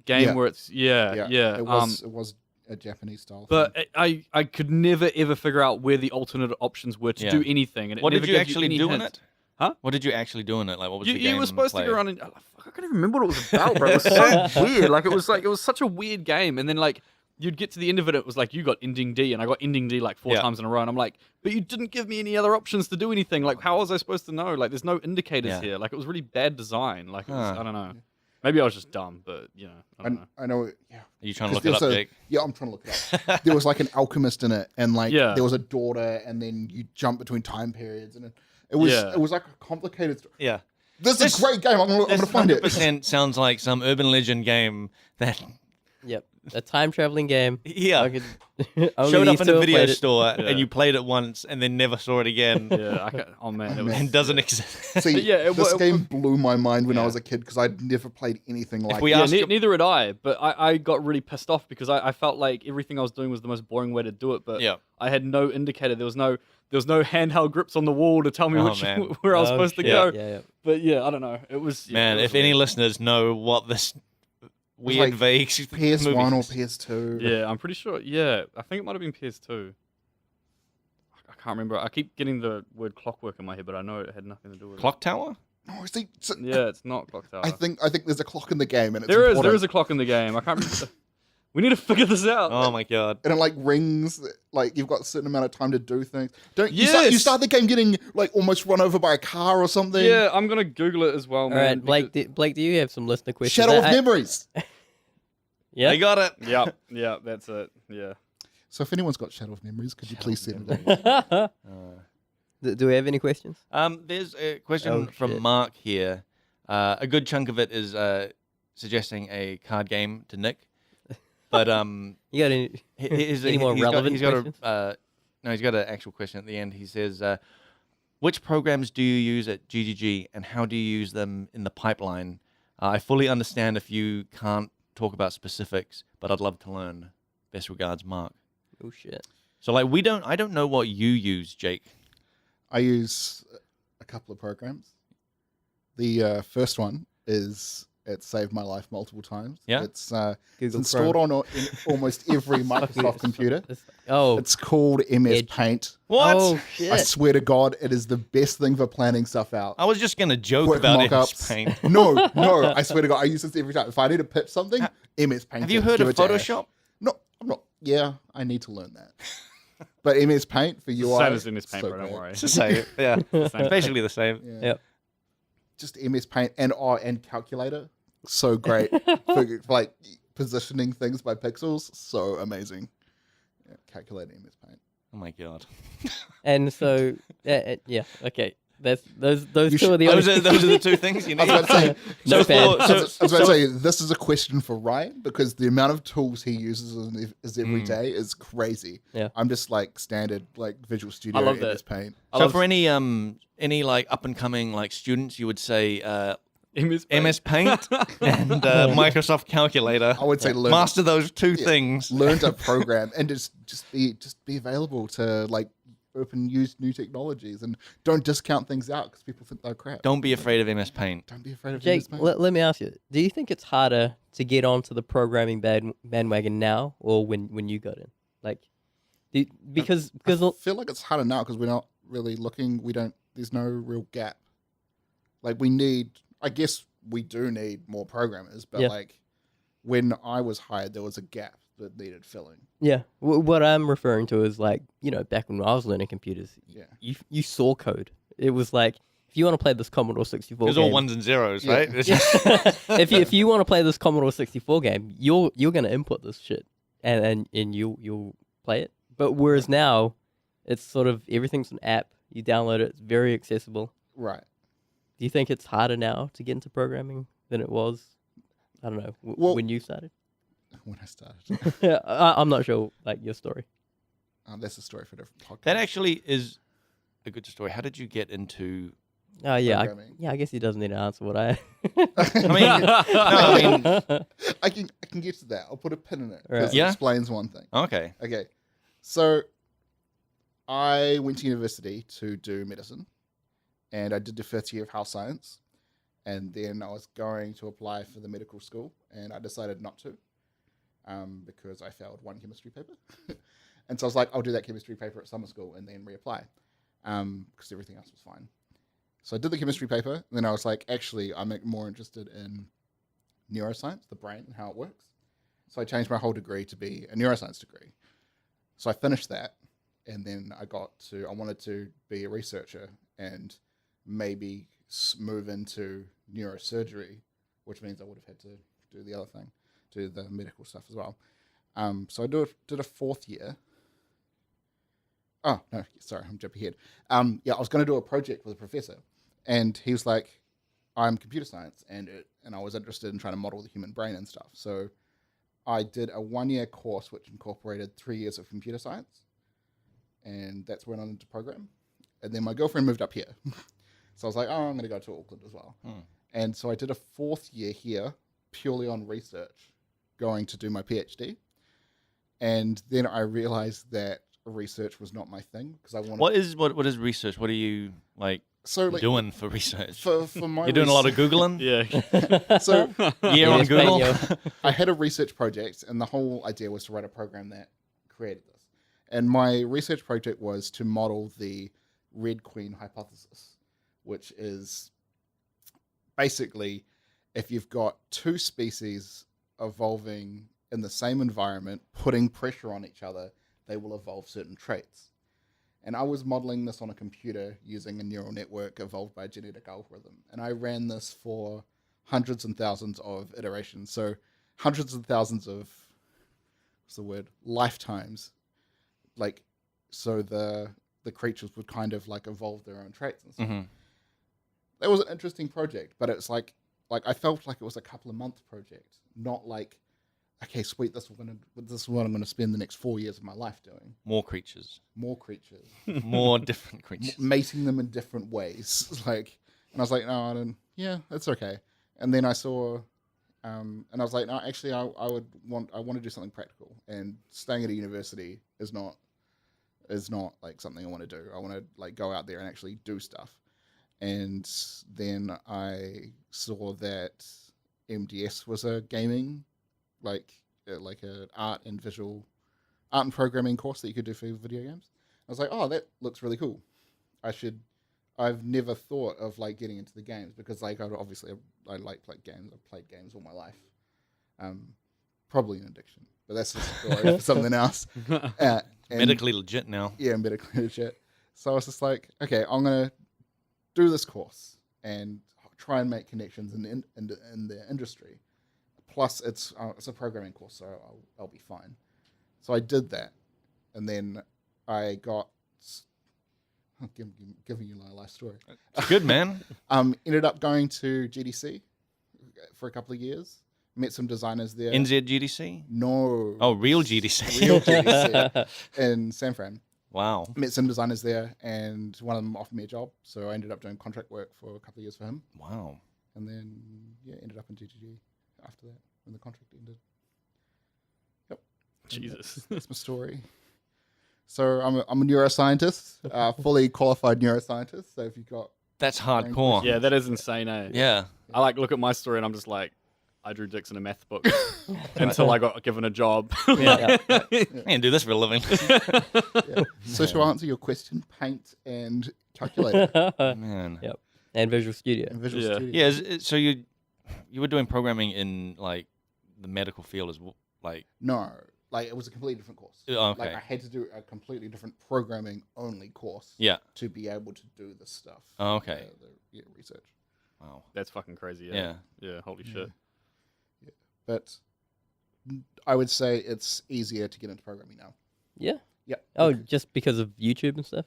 game Yeah. where it's yeah. It was a Japanese style. But I could never ever figure out where the alternate options were to Yeah. do anything, and it What never did you gave actually any do in hint. it? Huh? What did you actually do in it? Like, what was the game? You were supposed to play? go around and I can't even remember what it was about, bro. It was so weird. Like it was such a weird game, and then like you'd get to the end of it, it was like you got ending D, and I got ending D like 4 Yeah. times in a row, and I'm like, but you didn't give me any other options to do anything. Like, how was I supposed to know? Like, there's no indicators Yeah. here. Like, it was really bad design. Like, it was, Huh. I don't know. Maybe I was just dumb, but I don't know. I know. Yeah. Are you trying to 'Cause look it up, there's Jake? Yeah, I'm trying to look it up. There was like an alchemist in it, and like Yeah. there was a daughter, and then you jump between time periods, and it was Yeah. it was like a complicated story. Yeah. This is a great game. I'm This gonna find it. 100% sounds like some urban legend game that Yep, a time traveling game. yeah I could, only showed up these in two a have video played it. store Yeah. and you played it once and then never saw it again Yeah, oh man, it was, and doesn't exist. See, Yeah, this it- game blew my mind when I Yeah. was a kid because I'd never played anything like we it. Yeah, asked you- neither had I, but I got really pissed off because I felt like everything I was doing was the most boring way to do it, but Yeah. I had no indicator. There was no handheld grips on the wall to tell me Oh, which man. where I was Oh, supposed to shit. go. Yeah, yeah. But yeah, I don't know. It was Man, it was if any weird. listeners know what this weird like vague PS1 movie or is. PS2. Yeah, I'm pretty sure. Yeah, I think it might have been PS2. I can't remember. I keep getting the word clockwork in my head, but I know it had nothing to do with Clock Tower? No, see, it. Yeah, it's not Clock Tower. I think there's a clock in the game, and it's there important. is a clock in the game. I can't remember. We need to figure this out. Oh my god. and it like rings, like you've got a certain amount of time to do things. Don't you start Yes! Yeah, I'm gonna Google it as well, All man. right, Blake. Blake, do you have some listener questions? Shadow of Memories. Yeah. I got it. Yeah, that's it. Yeah. So if anyone's got Shadow of Memories, could you please send it in? Do we have any questions? There's a question Oh, from shit. Mark here. A good chunk of it is suggesting a card game to Nick. But You got any? Any more relevant he's got questions? no, he's got an actual question at the end. He says, which programs do you use at GGG and how do you use them in the pipeline? I fully understand if you can't talk about specifics, but I'd love to learn. Best regards, Mark. Oh shit. So like I don't know what you use, Jake. I use a couple of programs. The first one is it saved my life multiple times. Yeah? It's Google installed Chrome. on in almost every Microsoft computer. Oh. It's called MS Edge. Paint. What? Oh shit. I swear to God, it is the best thing for planning stuff out. I was just gonna joke Quick about mock-ups. MS Paint. No, I swear to God, I use this every time. If I need to pitch something, MS Paint. Have you it, heard give of it to Ash. Photoshop? No, I'm not. Yeah, I need to learn that. But MS Paint for UI. Same as in this paint, so bro. Don't great. worry. It's the same. Yeah, Same. basically the same. Yeah. Yep. Just MS Paint and calculator. So great for like positioning things by pixels. So amazing. Yeah, calculator MS Paint. Oh my god. And so, yeah, okay. That's those You two are the only. Those are the two things you I need. was about to say, No So fan. for- I so- was about to say, this is a question for Ryan because the amount of tools he uses every day is crazy. Yeah. I'm just like standard like Visual Studio I love MS that. Paint. So for any like up and coming like students, you would say MS Paint. MS Paint and Microsoft Calculator. I would say learn Master those two things. learn to program and just be available to like open use new technologies and don't discount things out because people think they're crap. Don't be afraid of MS Paint. Don't be afraid of Jake, MS Paint. let me ask you: do you think it's harder to get onto the programming bandwagon now, or when you got in? Like, because I feel like it's harder now because we're not really looking. There's no real gap. Like I guess we do need more programmers, but Yeah. like when I was hired, there was a gap that needed filling. yeah, what I'm referring to is like back when I was learning computers, Yeah. you saw code. It was like if you want to play this Commodore 64 It's game, all ones and zeros, Yeah. right? if you want to play this Commodore 64 game, you're gonna input this shit and you'll play it. But whereas now, it's sort of everything's an app. You download it. It's very accessible. Right. Do you think it's harder now to get into programming than it was? I don't know Well- when you started. When I started. Yeah, I'm not sure like your story. That's a story for a different podcast. That actually is a good story. How did you get into? Oh yeah, Programming. I guess he doesn't need to answer what I. I mean, no, I mean, I can get to that. I'll put a pin in it Right. because Yeah? it explains one thing. okay. Okay. So I went to university to do medicine and I did the first year of health science. And then I was going to apply for the medical school and I decided not to because I failed one chemistry paper. And so I was like, I'll do that chemistry paper at summer school and then reapply because everything else was fine. So I did the chemistry paper. And then I was like, actually, I'm more interested in neuroscience, the brain and how it works. So I changed my whole degree to be a neuroscience degree. So I finished that, and then I wanted to be a researcher and maybe move into neurosurgery which means I would have had to do the other thing, do the medical stuff as well. So I did a 4th year. Oh, no, sorry, I'm jumping ahead. I was going to do a project with a professor, and he was like, I'm computer science, and I was interested in trying to model the human brain and stuff. So I did a 1-year course which incorporated 3 years of computer science, and that's when I went into program. And then my girlfriend moved up here. So I was like, oh, I'm going to go to Auckland as well. And so I did a 4th year here, purely on research, going to do my PhD. And then I realized that research was not my thing, because I wanted... What is research? What are you doing for research? For my You're doing a lot of Googling? Yeah. So Yeah, on Google? I had a research project, and the whole idea was to write a program that created this. And my research project was to model the Red Queen hypothesis, which is basically if you've got 2 species evolving in the same environment, putting pressure on each other, they will evolve certain traits. And I was modeling this on a computer using a neural network evolved by a genetic algorithm. And I ran this for hundreds and thousands of iterations. So hundreds of thousands of, lifetimes. So the creatures would kind of evolve their own traits and stuff. That was an interesting project, but it's like I felt like it was a couple of month project, not like, okay, sweet, this is what I'm gonna spend the next 4 years of my life doing. More creatures. More different creatures. Mating them in different ways. And I was like, no, I don't. Yeah, that's okay. And then I saw, and I was like, no, actually, I want to do something practical. And staying at a university is not something I want to do. I want to go out there and actually do stuff. And then I saw that MDS was a gaming, like an art and programming course that you could do for video games. I was like, oh, that looks really cool. I've never thought of getting into the games, because I like games. I've played games all my life. Probably an addiction, but that's just a story for something else. Medically legit now. Yeah, medically legit. So I was just like, okay, I'm gonna do this course and try and make connections in the industry. Plus, it's a programming course, so I'll be fine. So I did that, and then I got. I'm giving you my life story. It's good, man. Ended up going to GDC for a couple of years. Met some designers there. NZGDC? No. Oh, real GDC. Real GDC in San Fran. Wow. Met some designers there, and one of them offered me a job, so I ended up doing contract work for a couple of years for him. Wow. And then, ended up in GGG after that, when the contract ended. Yep. Jesus. That's my story. So I'm a neuroscientist, fully qualified neuroscientist. So if you've got... That's hardcore. Yeah, that is insane, eh? Yeah. I look at my story and I'm just like, I drew dicks in a math book until I got given a job. I can do this for a living. So to answer your question, paint and calculator. Man. Yep. And Visual Studio. Studio. Yeah, so you were doing programming in the medical field as well? No. It was a completely different course. Oh, okay. I had to do a completely different programming only course. Yeah. To be able to do this stuff. Oh, okay. The research. Wow. That's fucking crazy. Yeah. Yeah. Holy shit. Yeah. But I would say it's easier to get into programming now. Yeah. Yeah. Oh, just because of YouTube and stuff?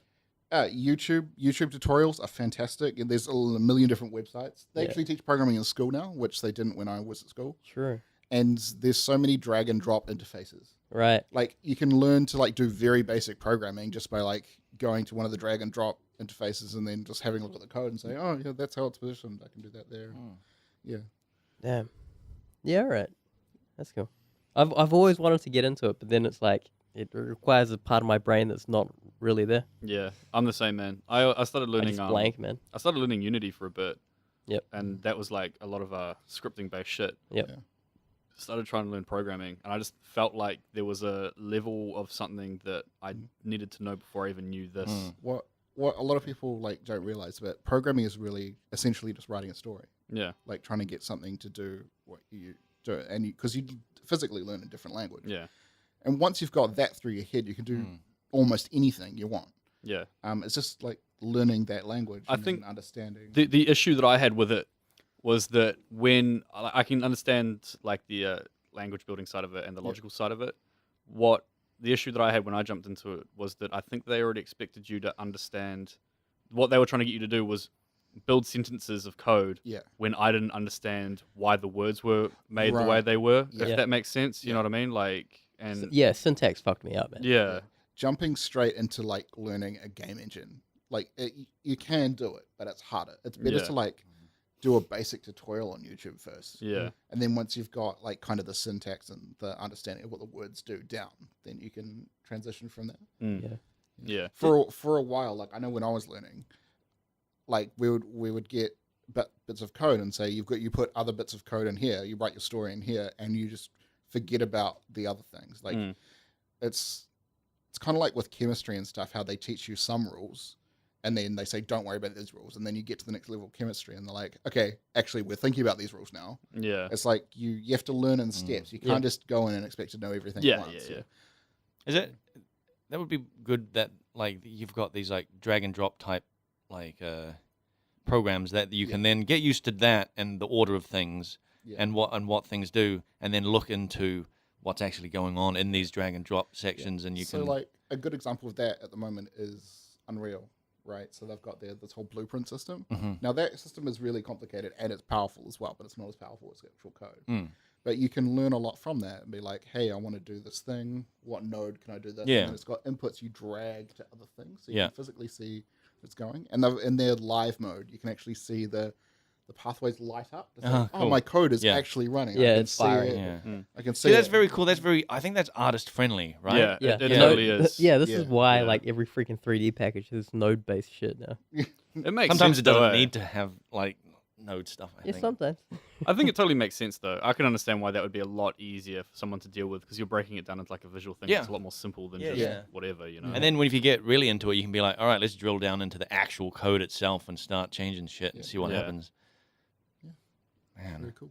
YouTube tutorials are fantastic, and there's a million different websites. They actually teach programming in school now, which they didn't when I was at school. True. And there's so many drag and drop interfaces. Right. You can learn to do very basic programming just by going to one of the drag and drop interfaces and then just having a look at the code and say, oh yeah, that's how it's positioned. I can do that there. Yeah. Damn. Yeah, right. That's cool. I've always wanted to get into it, but then it's it requires a part of my brain that's not really there. Yeah, I'm the same, man. I started learning. I just blank, man. I started learning Unity for a bit. Yep. And that was a lot of scripting based shit. Yep. Yeah. Started trying to learn programming, and I just felt like there was a level of something that I needed to know before I even knew this. What a lot of people don't realize, but programming is really essentially just writing a story. Yeah. Trying to get something to do what you do, and because you physically learn a different language. Yeah. And once you've got that through your head, you can do almost anything you want. Yeah. It's just learning that language. I and think understanding. The issue that I had with it was that when I can understand like the language building side of it and the logical side of it, what the issue that I had when I jumped into it was that I think they already expected you to understand what they were trying to get you to do was build sentences of code when I didn't understand why the words were made the way they were, if that makes sense. You know what I mean? Like, and Yeah, syntax fucked me up, man. yeah. Jumping straight into like learning a game engine, like you can do it, but it's harder. It's better to like do a basic tutorial on YouTube first. Yeah. And then once you've got like kind of the syntax and the understanding of what the words do down, then you can transition from there. Yeah. For a while, like I know when I was learning, like we would get bits of code and say you put other bits of code in here, you write your story in here, and you just forget about the other things. Like it's kind of like with chemistry and stuff, how they teach you some rules and then they say don't worry about these rules, and then you get to the next level of chemistry and they're like, okay, actually we're thinking about these rules now. Yeah. It's like you have to learn in steps. You can't just go in and expect to know everything at once. Is it that would be good that like you've got these like drag and drop type like programs that you can then get used to that and the order of things and what things do, and then look into what's actually going on in these drag and drop sections, and you can. So like a good example of that at the moment is Unreal, right? So they've got this whole blueprint system. Now that system is really complicated and it's powerful as well, but it's not as powerful as actual code. But you can learn a lot from that and be like, hey, I want to do this thing. What node can I do this? Yeah. And it's got inputs you drag to other things, so you can physically see what's going. And in their live mode, you can actually see the pathways light up. It's like, cool. my code is actually running. Yeah, I can inspiring. see it. I can see See, that's it. very cool. That's very. I think that's artist friendly, right? Yeah. It totally is. Yeah, this is why like every freaking 3D package is node-based shit now. It makes Sometimes sense it doesn't though, need to have like node stuff. I Yeah, think. sometimes. I think it totally makes sense though. I can understand why that would be a lot easier for someone to deal with because you're breaking it down into like a visual thing. Yeah. It's a lot more simple than Yeah, just yeah. whatever, you know. And then if you get really into it, you can be like, all right, let's drill down into the actual code itself and start changing shit and see what happens. Man. Very cool.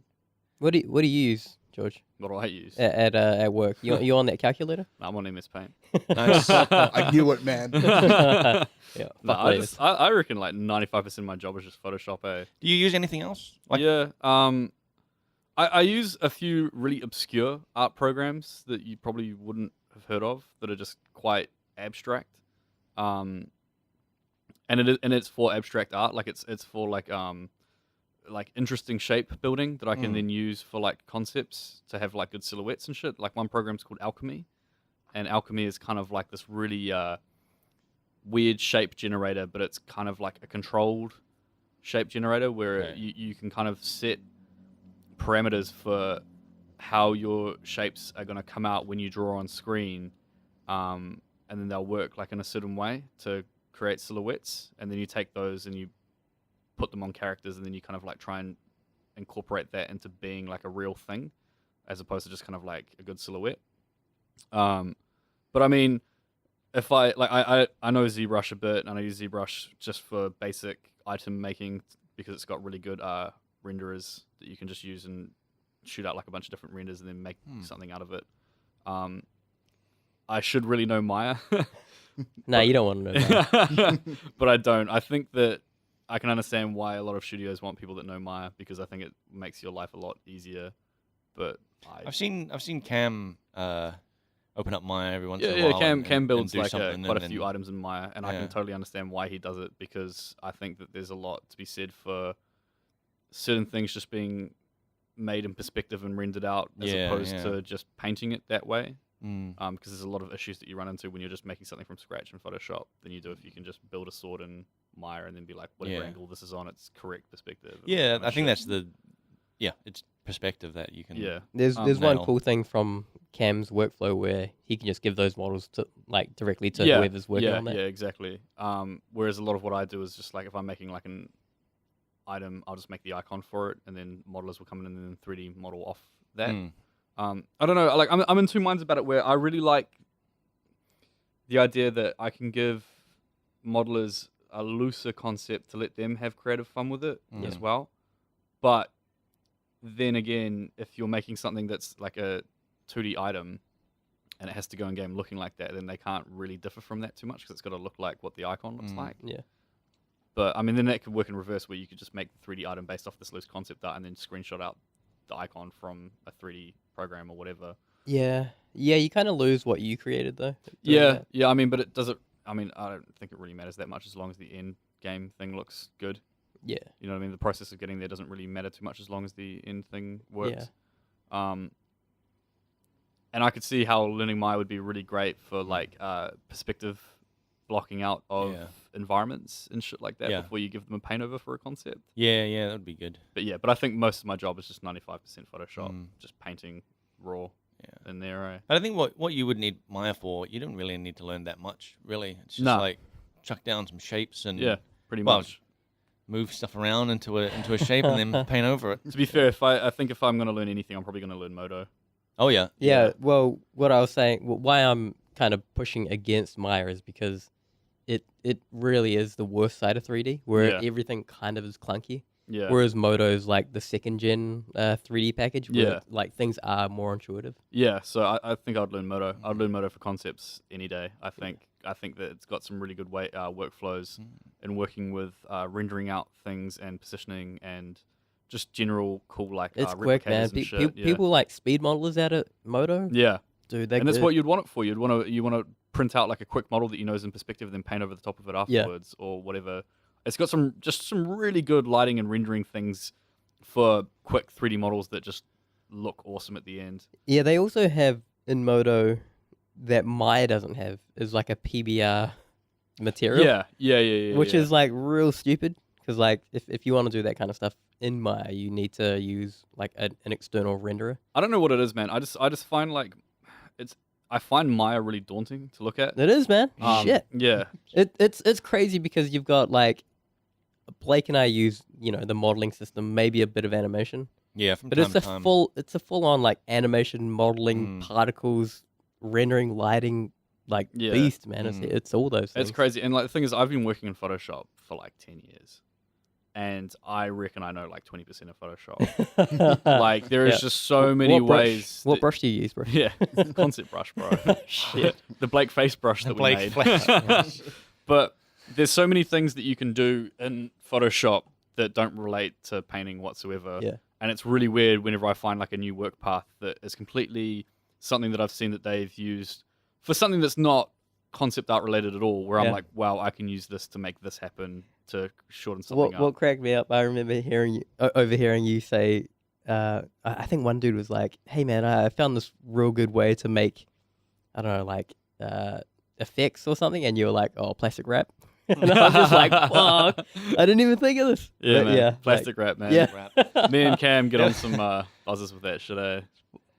What do you use, George? What do I use? At work? You on that calculator? I'm on MS Paint. Nice. I knew it, man. Yeah. No, fuck laters. I reckon like 95% of my job is just Photoshop. Do you use anything else? Like, Yeah. I use a few really obscure art programs that you probably wouldn't have heard of that are just quite abstract. And it's for abstract art. Like it's for like interesting shape building that I can then use for like concepts to have like good silhouettes and shit. Like one program's called Alchemy, and Alchemy is kind of like this really weird shape generator, but it's kind of like a controlled shape generator where you can kind of set parameters for how your shapes are going to come out when you draw on screen, and then they'll work like in a certain way to create silhouettes, and then you take those and you put them on characters, and then you kind of like try and incorporate that into being like a real thing as opposed to just kind of like a good silhouette. But I mean, if I know ZBrush a bit, and I use ZBrush just for basic item making because it's got really good renderers that you can just use and shoot out like a bunch of different renders and then make something out of it. I should really know Maya. No, you don't want to know that. But I don't. I think that I can understand why a lot of studios want people that know Maya because I think it makes your life a lot easier. But I've seen Cam open up Maya every once in a yeah, while. Cam builds do like something quite a and few then- items in Maya, and I Yeah. can totally understand why he does it because I think that there's a lot to be said for certain things just being made in perspective and rendered out as opposed to just painting it that way. Because there's a lot of issues that you run into when you're just making something from scratch in Photoshop than you do if you can just build a sword in Maya and then be like, whatever angle this is on, it's correct perspective. Yeah, I think that's it's perspective that you can. Yeah. There's one nail. cool thing from Cam's workflow where he can just give those models to like directly to whoever's working on that. Yeah, exactly. Whereas a lot of what I do is just like if I'm making like an item, I'll just make the icon for it, and then modelers will come in and then 3D model off that. I don't know. Like I'm in two minds about it. Where I really like the idea that I can give modelers a looser concept to let them have creative fun with it as well. But then again, if you're making something that's like a 2D item and it has to go in game looking like that, then they can't really differ from that too much because it's got to look like what the icon looks like. Yeah. But I mean, then that could work in reverse, where you could just make the 3D item based off this loose concept art and then screenshot out the icon from a 3D program or whatever. Yeah, you kind of lose what you created though. doing Yeah, that. yeah. I mean, but it doesn't. I mean, I don't think it really matters that much as long as the end game thing looks good. Yeah. You know what I mean? The process of getting there doesn't really matter too much as long as the end thing works. And I could see how learning Maya would be really great for like perspective blocking out of environments and shit like that before you give them a paint over for a concept. Yeah, that would be good. But I think most of my job is just 95% Photoshop, just painting raw in there. Eh? But I think what you would need Maya for, you don't really need to learn that much, really. It's just like chuck down some shapes and pretty much move stuff around into a shape and then paint over it. To be fair, I think if I'm going to learn anything, I'm probably going to learn Modo. Oh yeah. Yeah. Well, what I was saying, why I'm kind of pushing against Maya is because it really is the worst side of 3D, where everything kind of is clunky. Yeah. Whereas Modo is like the second gen 3D package, where like things are more intuitive. Yeah. So I think I'd learn Modo. I'd learn Modo for concepts any day. I think that it's got some really good workflows in working with rendering out things and positioning and just general cool like It's quick, man. and shit. People like speed modelers out at Modo. Yeah. Dude, And that's what you'd want it for. You want to print out like a quick model that you know is in perspective, then paint over the top of it afterwards or whatever. It's got some really good lighting and rendering things for quick 3D models that just look awesome at the end. Yeah, they also have in Modo that Maya doesn't have is like a PBR material. Yeah. Which is like real stupid because like if you want to do that kind of stuff in Maya, you need to use like an external renderer. I don't know what it is, man. I just find like I find Maya really daunting to look at. It is, man. Shit. Yeah. It's crazy because you've got like Blake and I use, the modeling system, maybe a bit of animation. Yeah, from but time it's to a time. full on like animation, modeling, particles, rendering, lighting, like beast, man. It's all those things. It's crazy. And like the thing is, I've been working in Photoshop for like 10 years. And I reckon I know like 20% of Photoshop. Like there is just so many ways. What brush do you use, bro? Yeah, concept brush, bro. Shit. The Blake face brush that we made. Flash. But there's so many things that you can do in Photoshop that don't relate to painting whatsoever. Yeah. And it's really weird whenever I find like a new work path that is completely something that I've seen that they've used for something that's not concept art related at all, where I'm like, wow, I can use this to make this happen, to shorten something up. What cracked me up, I remember overhearing you say, I think one dude was like, hey man, I found this real good way to make, I don't know, like effects or something, and you were like, oh, plastic wrap. And I was just like, fuck, I didn't even think of this. Yeah, but man. Yeah, Plastic wrap, man. Yeah. Me and Cam get on some buzzers with that shit, eh?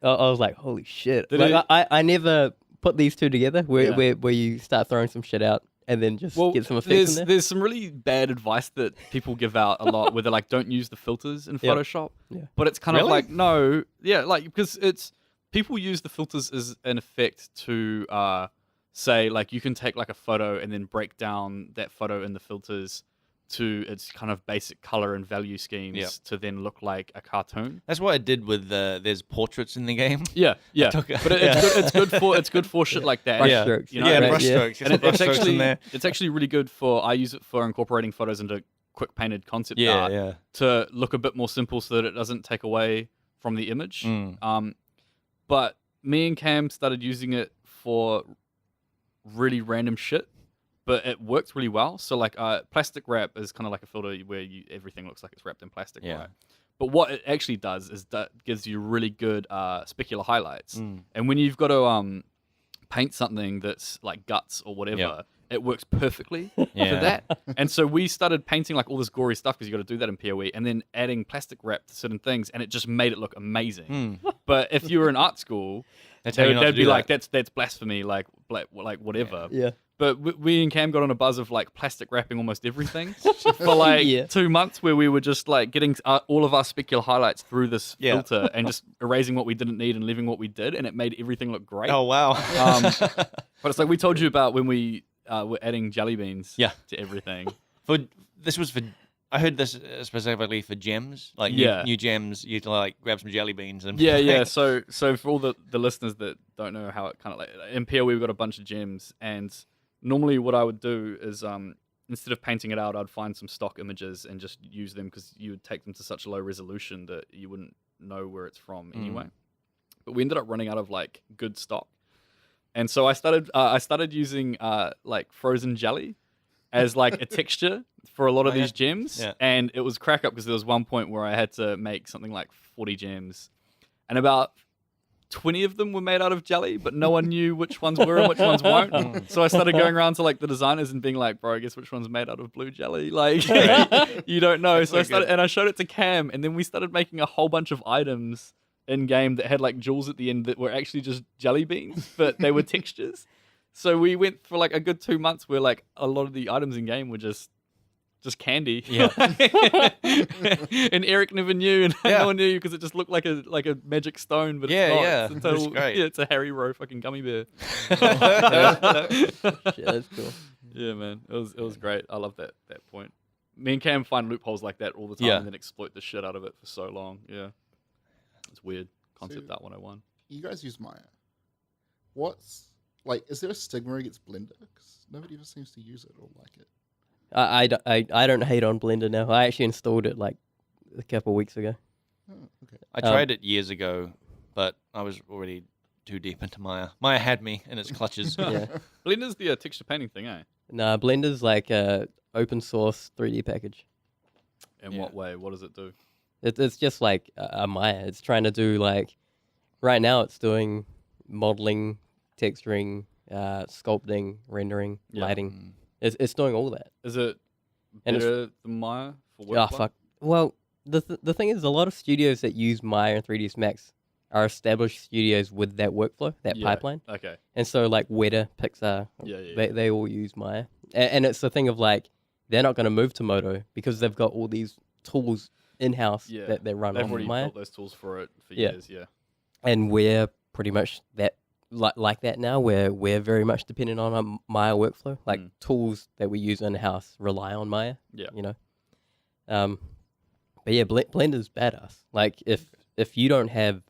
I was like, holy shit. Did Like, it- I never put these two together Yeah. where you start throwing some shit out and then just get some effects in there. There's some really bad advice that people give out a lot where they're like, don't use the filters in Yep. Photoshop. Yeah. But it's kind of Really? like, no. Yeah, like, because it's, people use the filters as an effect to say, like, you can take like a photo and then break down that photo in the filters to its kind of basic color and value schemes Yep. to then look like a cartoon. That's what I did with there's portraits in the game. Yeah. took it- But it's good for shit like that. Brush Yeah. strokes. You know, yeah, and brush yeah. strokes. And Brush it's strokes in actually there. it's actually really good for, I use it for incorporating photos into quick painted concept Yeah, art yeah. to look a bit more simple so that it doesn't take away from the image. But me and Cam started using it for really random shit, but it worked really well. So like plastic wrap is kind of like a filter where everything looks like it's wrapped in plastic, Yeah. right? But what it actually does is that gives you really good specular highlights. And when you've got to paint something that's like guts or whatever, Yep. it works perfectly Yeah. for that. And so we started painting like all this gory stuff because you got to do that in PoE, and then adding plastic wrap to certain things, and it just made it look amazing. But if you were in art school, That's how you not they'd to be do like, that. that's blasphemy, like whatever. Yeah. But we and Cam got on a buzz of like plastic wrapping almost everything for like Yeah. 2 months, where we were just like getting all of our specular highlights through this Yeah. filter and just erasing what we didn't need and leaving what we did, and it made everything look great. Oh wow. But it's like we told you about when we were adding jelly beans Yeah. to everything. This was for. I heard this specifically for gems, like Yeah. new gems. You to like grab some jelly beans and Yeah. So for all the listeners that don't know how it kind of like in PoE, we've got a bunch of gems, and normally what I would do is instead of painting it out, I'd find some stock images and just use them because you would take them to such low resolution that you wouldn't know where it's from anyway. But we ended up running out of like good stock, and so I started using like frozen jelly as like a texture for a lot of these gems, and it was crack up because there was one point where I had to make something like 40 gems, and about 20 of them were made out of jelly, but no one knew which ones were and which ones won't. So I started going around to like the designers and being like, bro, I guess which one's made out of blue jelly? Like, you don't know. So I showed it to Cam, and then we started making a whole bunch of items in game that had like jewels at the end that were actually just jelly beans, but they were textures. So we went for like a good 2 months where like a lot of the items in game were just candy. Yeah. And Eric never knew, and no one knew because it just looked like a magic stone, but it's not. Yeah. It's a total, It's great. yeah, it's a Harry Rowe fucking gummy bear. Shit, that's cool. Yeah, man, it was great. I love that point. Me and Cam find loopholes like that all the time, Yeah. and then exploit the shit out of it for so long. Yeah, it's weird. Concept So- Art 101. You guys use Maya. What's like? Is there a stigma against Blender? Because nobody ever seems to use it or like it. I don't hate on Blender now. I actually installed it like a couple of weeks ago. Oh, okay. I tried it years ago, but I was already too deep into Maya. Maya had me in its clutches. Yeah. Blender's the texture painting thing, eh? Nah, Blender's like a open source 3D package. In what way? What does it do? It's just like a Maya. It's trying to do like, right now it's doing modeling, texturing, sculpting, rendering, Yeah. lighting. It's doing all that. Is it And it's- better than Maya for workflow? Oh, fuck. Well, the thing is, a lot of studios that use Maya and 3ds Max are established studios with that workflow, that Yeah. pipeline. Okay. And so, like, Weta, Pixar, Yeah. they all use Maya. And it's the thing of, like, they're not going to move to Modo because they've got all these tools in-house Yeah. that run They've on already Maya. built those tools for it for Yeah. years. Yeah. And we're pretty much that like that now, where we're very much dependent on a Maya workflow. Like, tools that we use in-house rely on Maya. Yeah. You know? But yeah, Blender's badass. Like, if you don't have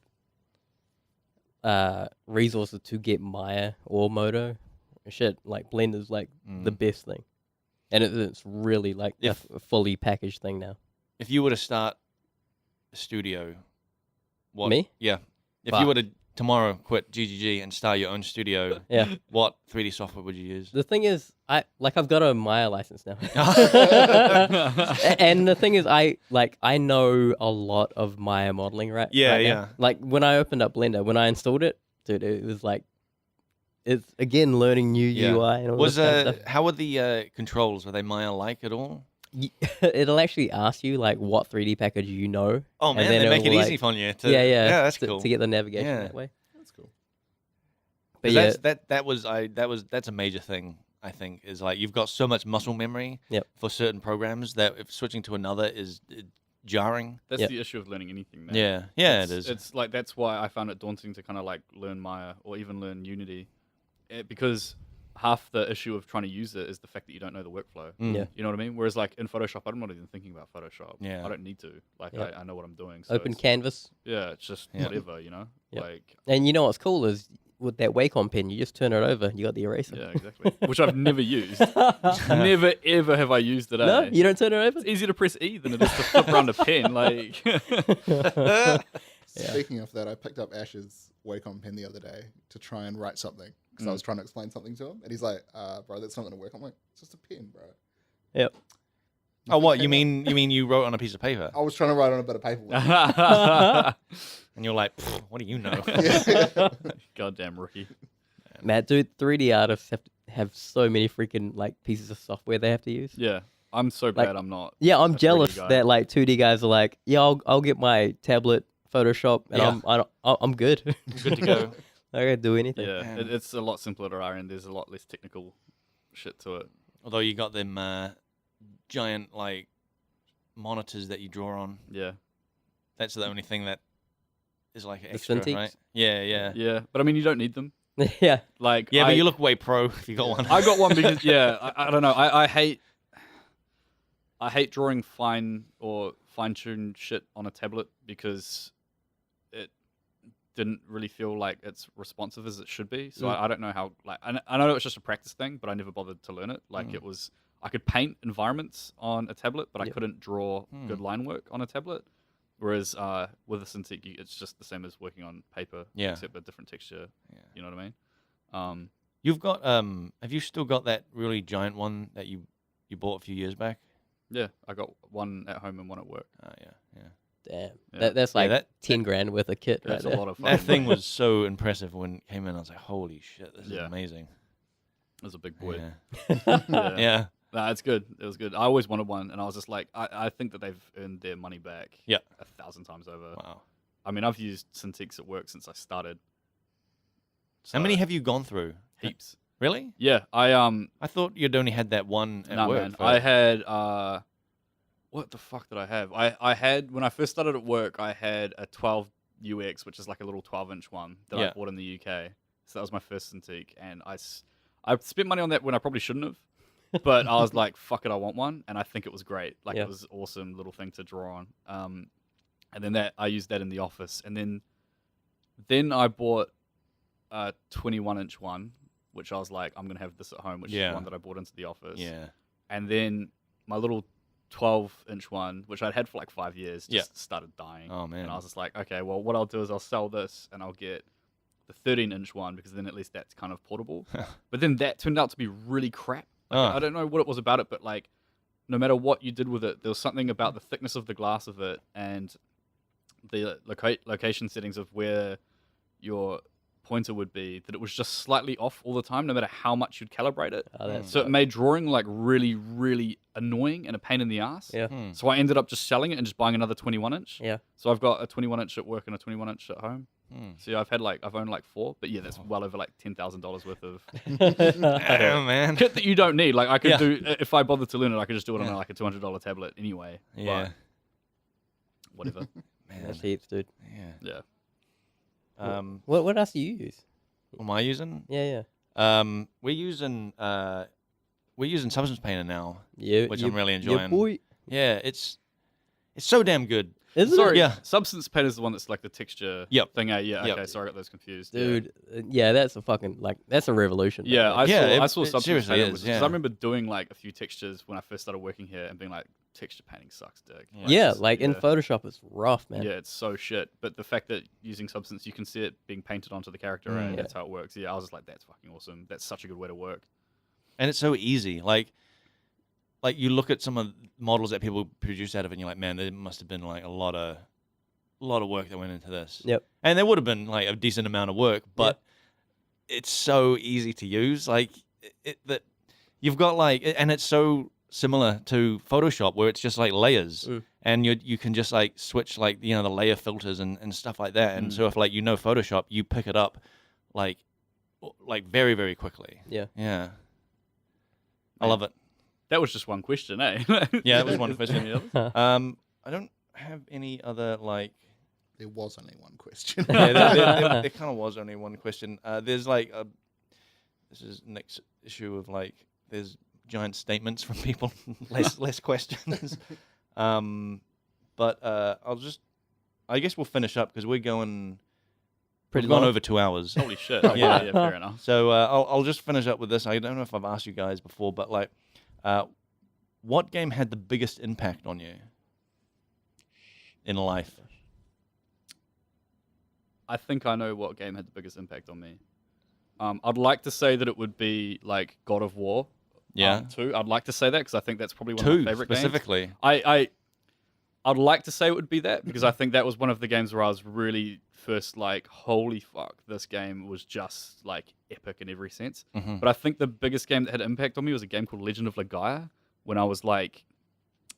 resources to get Maya or Modo, shit, like Blender's like the best thing, and it's really like a fully packaged thing now. If you were to start a studio, what? Me? Yeah. If Fuck. you were to tomorrow quit GGG and start your own studio, Yeah. what 3D software would you use? The thing is, I've got a Maya license now, and the thing is, I know a lot of Maya modeling right. Yeah, right now. yeah. Like when I opened up Blender, when I installed it, dude, it was like, it's again learning new UI and all Was this kind of stuff. how were the controls? Were they Maya-like at all? It'll actually ask you like what 3D package you know. Oh and man, then they make it will, easy like, for you. To, yeah, that's cool. to get the navigation Yeah. that way. That's cool. But 'Cause yeah, that's a major thing. I think is like you've got so much muscle memory Yep. for certain programs that if switching to another is jarring. That's Yep. the issue of learning anything, man. Yeah, It's- it is. It's like that's why I found it daunting to kind of like learn Maya or even learn Unity, because half the issue of trying to use it is the fact that you don't know the workflow. Yeah. You know what I mean? Whereas like in Photoshop, I'm not even thinking about Photoshop. Yeah. I don't need to. Like Yep. I know what I'm doing. So open it's- canvas. Yeah, it's just Yeah. whatever, you know? Yep. Like, And you know what's cool is with that Wacom pen, you just turn it over, you got the eraser. yeah, exactly. Which I've never used. Never, ever have I used it. No, eh? you don't turn it over. It's easier to press E than it is to flip around a pen. Like, Speaking of that, I picked up Ash's Wacom pen the other day to try and write something because I was trying to explain something to him, and he's like, "Bro, that's not going to work." I'm like, "It's just a pen, bro." Yep. Oh, what you mean? You mean you wrote on a piece of paper, I was trying to write on a bit of paper. with him. and you're like, "What do you know?" goddamn rookie. Matt, dude, 3D artists have so many freaking like pieces of software they have to use. Yeah, I'm so Like- bad. I'm not. Yeah, I'm a 3D jealous guy. that like 2D guys are like, yeah, I'll get my tablet Photoshop and Yeah. I'm good. Good to go. I gotta do anything. Yeah, Man. it's a lot simpler to our end. There's a lot less technical shit to it. Although you got them giant like monitors that you draw on. Yeah, That's the only thing that is like The extra, Cintiqs? right? Yeah. yeah. But I mean, you don't need them. Yeah. Like, Yeah, I, but you look way pro if you got one. I got one because I don't know. I hate drawing fine tuned shit on a tablet because it didn't really feel like it's responsive as it should be. So I don't know how. Like I know it's just a practice thing, but I never bothered to learn it. Like it was, I could paint environments on a tablet, but I couldn't draw good line work on a tablet. Whereas with a Cintiq, it's just the same as working on paper, except a different texture. Yeah. You know what I mean? You've got have you still got that really giant one that you bought a few years back? Yeah, I got one at home and one at work. Oh yeah. Damn. Yeah. That's like that- 10 grand worth of kit right That's a there. lot of fun. That thing was so impressive when it came in. I was like, holy shit, this is Yeah. amazing. It was a big boy. Yeah. Yeah. Yeah. Nah, it's good. It was good. I always wanted one, and I was just like, I think that they've earned their money back. Yeah. 1,000 times over. Wow. I mean, I've used Cintiqs at work since I started. How many So, have you gone through? heaps? Really? Yeah, I thought you'd only had that one at nah, work. man. for- I had what the fuck did I have? I had when I first started at work, I had a 12 UX, which is like a little 12-inch one that I Yeah. bought in the UK. So that was my first Cintiq, and I spent money on that when I probably shouldn't have. But I was like, fuck it, I want one. And I think it was great. Like, Yeah. it was an awesome little thing to draw on. And then I used that in the office. And then I bought a 21-inch one, which I was like, I'm going to have this at home, which is Yeah. the one that I bought into the office. Yeah. And then my little 12-inch one, which I'd had for like 5 years, just started dying. Oh man. And I was just like, okay, well, what I'll do is I'll sell this and I'll get the 13-inch one because then at least that's kind of portable. But then that turned out to be really crap. Like, Oh. I don't know what it was about it, but like, no matter what you did with it, there was something about the thickness of the glass of it and the location settings of where your pointer would be that it was just slightly off all the time, no matter how much you'd calibrate it. Oh, that's So it made drawing like really, really annoying and a pain in the ass. Yeah. Hmm. So I ended up just selling it and just buying another 21-inch. Yeah. So I've got a 21-inch at work and a 21-inch at home. Hmm. So yeah, I've owned like 4, but yeah, that's well over like $10,000 worth of Damn, man. kit that you don't need. Like I could Yeah. do if I bothered to learn it, I could just do it Yeah. on like a $200 tablet anyway. Yeah. But whatever. Man. That's heaps, dude. Yeah. Yeah. What else do you use? What am I using? Yeah. We're using Substance Painter now, Yeah. which I'm really Yeah, enjoying. boy. Yeah, it's so damn good. Isn't Sorry, Yeah. Substance Paint is the one that's like the texture Yep. thing. Yeah, Yep. okay, sorry, I got those confused. it? Dude, yeah, that's a fucking, like, that's a revolution. man. Yeah, Like, I it saw Substance seriously Painter is, because yeah. I remember doing like a few textures when I first started working here and being like, texture painting sucks, dick. yeah, it's- like in yeah. Photoshop, it's rough, man. Yeah, it's so shit. But the fact that using Substance, you can see it being painted onto the character, and Yeah. that's how it works. Yeah, I was just like, that's fucking awesome. That's such a good way to work. And it's so easy. Like you look at some of the models that people produce out of it, and you're like, man, there must have been like a lot of work that went into this. Yep. And there would have been like a decent amount of work, but it's so easy to use. Like that you've got like, and it's so similar to Photoshop where it's just like layers. Mm. And you can just like switch like the layer filters and stuff like that. And so if like Photoshop, you pick it up like very, very quickly. Yeah. Yeah. I love it. That was just one question, eh? Yeah, it was one question. Any others? I don't have any other like. There was only one question. Yeah, there kind of was only one question. There's like this is next issue of like there's giant statements from people, less questions. But I guess we'll finish up because we're going. Pretty We've gone long. over 2 hours. Holy shit. Yeah. Yeah, fair enough. So I'll just finish up with this. I don't know if I've asked you guys before, but like, what game had the biggest impact on you in life? I think I know what game had the biggest impact on me. I'd like to say that it would be like God of War. Yeah. 2. I'd like to say that because I think that's probably one of 2 my favorite games. specifically. I'd like to say it would be that because I think that was one of the games where I was really first like, holy fuck, this game was just like epic in every sense. Mhm. But I think the biggest game that had impact on me was a game called Legend of Legaia when I was like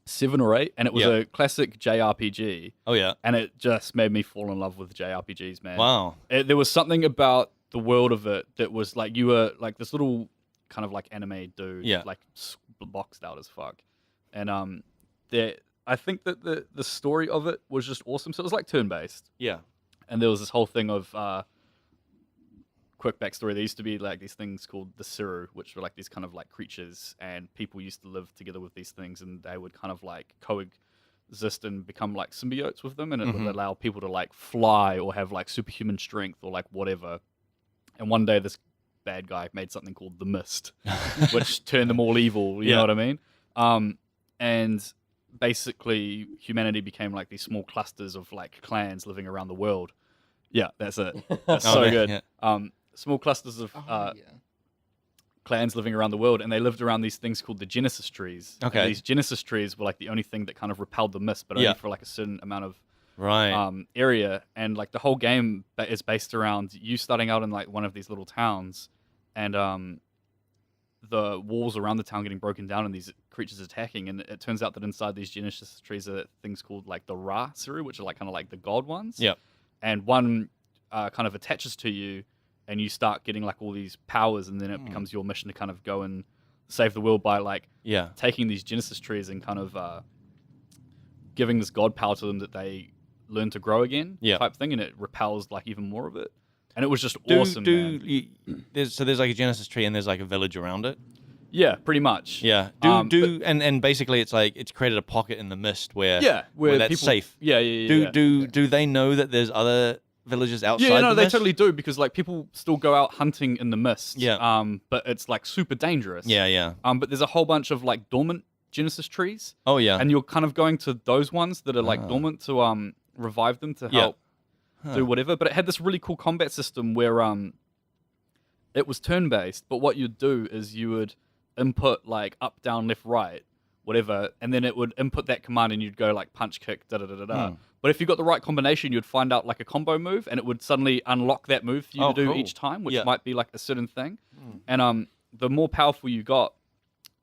7 or 8, and it was Yeah. a classic JRPG, Oh yeah. and it just made me fall in love with JRPGs, man. Wow. There was something about the world of it that was like you were like this little kind of like anime dude, Yeah. like boxed out as fuck, and I think that the story of it was just awesome. So it was like turn based, Yeah. and there was this whole thing of quick backstory. There used to be like these things called the Siru, which were like these kind of like creatures, and people used to live together with these things, and they would kind of like coexist and become like symbiotes with them, and it Mhm. would allow people to like fly or have like superhuman strength or like whatever. And one day this bad guy made something called the Mist, which turned them all evil. You know what I mean? And basically, humanity became like these small clusters of like clans living around the world. Yeah, that's it. That's so good. Yeah. Small clusters of clans living around the world, and they lived around these things called the Genesis trees. Okay. And these Genesis trees were like the only thing that kind of repelled the mist, but only for like a certain amount of area. And like the whole game is based around you starting out in like one of these little towns, and the walls around the town getting broken down and these creatures attacking. And it turns out that inside these Genesis trees are things called like the Ra Suru, which are like kind of like the god ones. Yep. And one kind of attaches to you, and you start getting like all these powers, and then it becomes your mission to kind of go and save the world by like taking these Genesis trees and kind of giving this god power to them that they learn to grow again type thing, and it repels like even more of it. And it was just awesome. There's like a Genesis tree and there's like a village around it. Yeah, pretty much. Yeah. And basically it's like it's created a pocket in the mist where that's people, safe. Yeah. Do they know that there's other villages outside? Yeah, no, the they mist? totally do, because like people still go out hunting in the mist. Yeah. But it's like super dangerous. Yeah. But there's a whole bunch of like dormant Genesis trees. Oh yeah. And you're kind of going to those ones that are like dormant to revive them to help do whatever. But it had this really cool combat system where it was turn-based, but what you'd do is you would input like up, down, left, right, whatever, and then it would input that command and you'd go like punch, kick, da-da-da-da-da. But if you got the right combination, you'd find out like a combo move, and it would suddenly unlock that move for you to do each time, which might be like a certain thing. And the more powerful you got,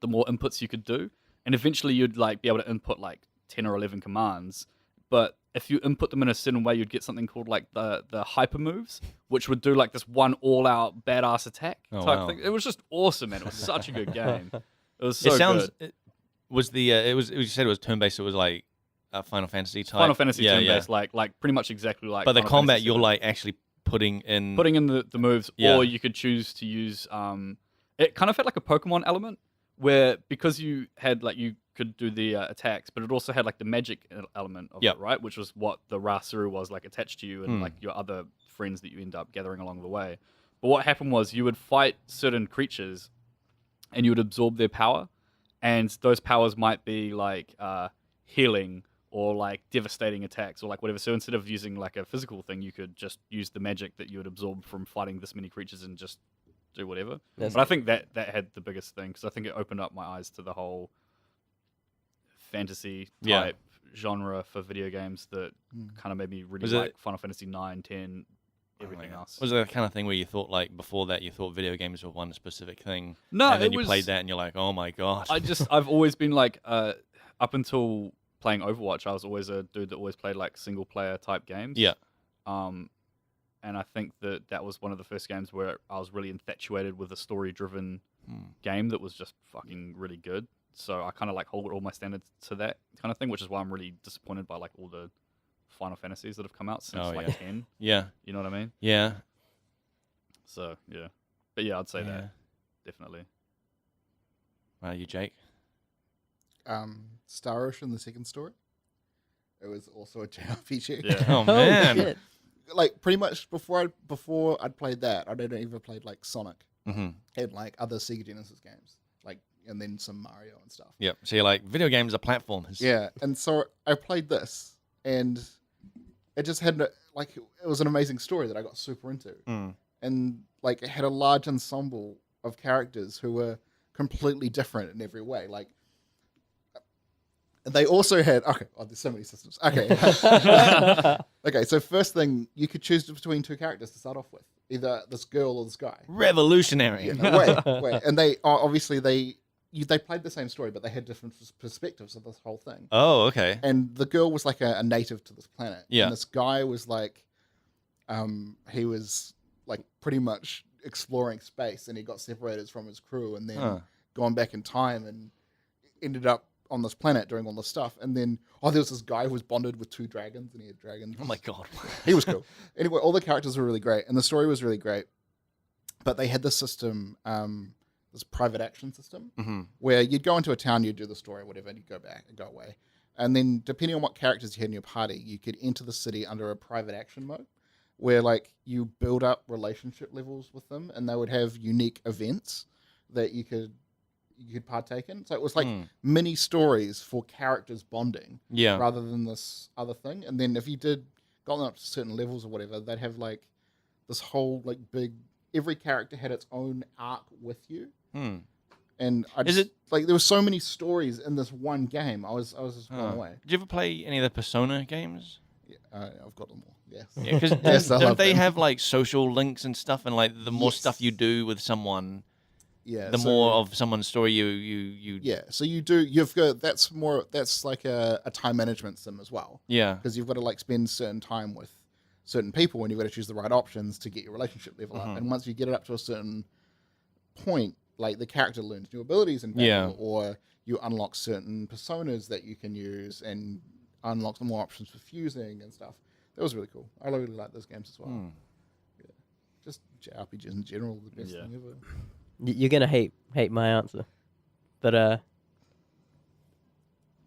the more inputs you could do. And eventually you'd like be able to input like 10 or 11 commands. But if you input them in a certain way, you'd get something called like the hyper moves, which would do like this one all-out badass attack type thing. It was just awesome, man. It was such a good game. It was so good. You said it was turn-based, it was like Final Fantasy type. Final Fantasy turn-based, like pretty much exactly like. But the Final combat, Fantasy you're like actually putting in the moves, or you could choose to use. It kind of had like a Pokemon element, where because you had like you could do the attacks, but it also had like the magic element of it, right? Which was what the Rasuru was like attached to you and like your other friends that you end up gathering along the way. But what happened was you would fight certain creatures and you would absorb their power, and those powers might be like healing or like devastating attacks or like whatever. So instead of using like a physical thing, you could just use the magic that you would absorb from fighting this many creatures and just do whatever. But I think that had the biggest thing, because I think it opened up my eyes to the whole fantasy type genre for video games that kind of made me really like Final Fantasy 9, 10, everything else. Was it the kind of thing where you thought like before that you thought video games were one specific thing? No, and then you played that and you're like, oh my god. I've always been like up until playing Overwatch, I was always a dude that always played like single player type games. Yeah. And I think that was one of the first games where I was really infatuated with a story driven game that was just fucking really good. So I kind of like hold all my standards to that kind of thing, which is why I'm really disappointed by like all the Final Fantasies that have come out since 10. Yeah. You know what I mean? Yeah. So, yeah. But yeah, I'd say that. Definitely. Wow, you, Jake? Star Ocean, the second story. It was also a JRPG. Yeah. Oh, man. Shit. Like pretty much before I'd played that, I didn't even played like Sonic Mm-hmm. and like other Sega Genesis games, like, and then some Mario and stuff. Yep. So you're like, video games are platformers. Yeah, and so I played this, and it just had like it was an amazing story that I got super into, and like it had a large ensemble of characters who were completely different in every way, like. They also had there's so many systems. Okay, okay. So first thing, you could choose between two characters to start off with, either this girl or this guy. Revolutionary. Yeah, wait, and they obviously they played the same story, but they had different perspectives of this whole thing. Oh, okay. And the girl was like a native to this planet. Yeah. And this guy was like, he was like pretty much exploring space, and he got separated from his crew, and then gone back in time and ended up on this planet doing all this stuff. And then there was this guy who was bonded with two dragons, and he had dragons. Oh my god. He was cool. Anyway, all the characters were really great, and the story was really great. But they had this system, this private action system, where you'd go into a town, you'd do the story, whatever, and you'd go back and go away. And then depending on what characters you had in your party, you could enter the city under a private action mode. where like you build up relationship levels with them, and they would have unique events that you could partake in. So it was like mini stories for characters bonding, rather than this other thing. And then if you got them up to certain levels or whatever, they'd have like this whole like big. Every character had its own arc with you. And like there were so many stories in this one game. I was just blown away. Did you ever play any of the Persona games? Yeah, I've got them all. Yes. Yeah, because don't they have like social links and stuff, and like the more stuff you do with someone, the more of someone's story you. Yeah, so you've got that's like a time management sim as well. Yeah, because you've got to like spend certain time with certain people, and you've got to choose the right options to get your relationship level up. And once you get it up to a certain point, like the character learns new abilities in battle, or you unlock certain personas that you can use and unlock more options for fusing and stuff. That was really cool. I really like those games as well. Yeah. Just RPGs in general, the best thing ever. You're gonna hate my answer, but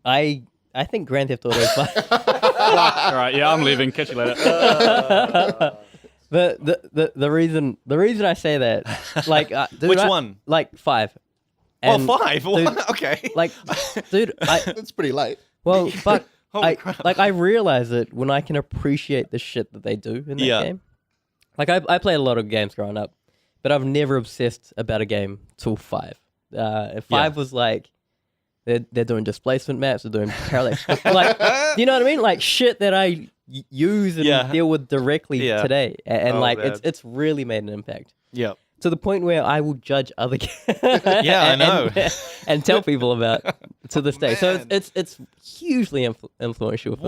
I think Grand Theft Auto is fun. All right, yeah, I'm leaving. Catch you later. The reason I say that, like, dude, which one? Like 5. And 5. Dude, okay. Like, dude, it's pretty late. Well, but Holy crap. I realize it when I can appreciate the shit that they do in that game. Like I played a lot of games growing up, but I've never obsessed about a game till 5. 5 was like they're doing displacement maps, they're doing parallax, like you know what I mean, like shit that I use and deal with directly today, and like it's really made an impact. Yeah. To the point where I will judge other games. I know. and tell people about to this day. So it's hugely influential for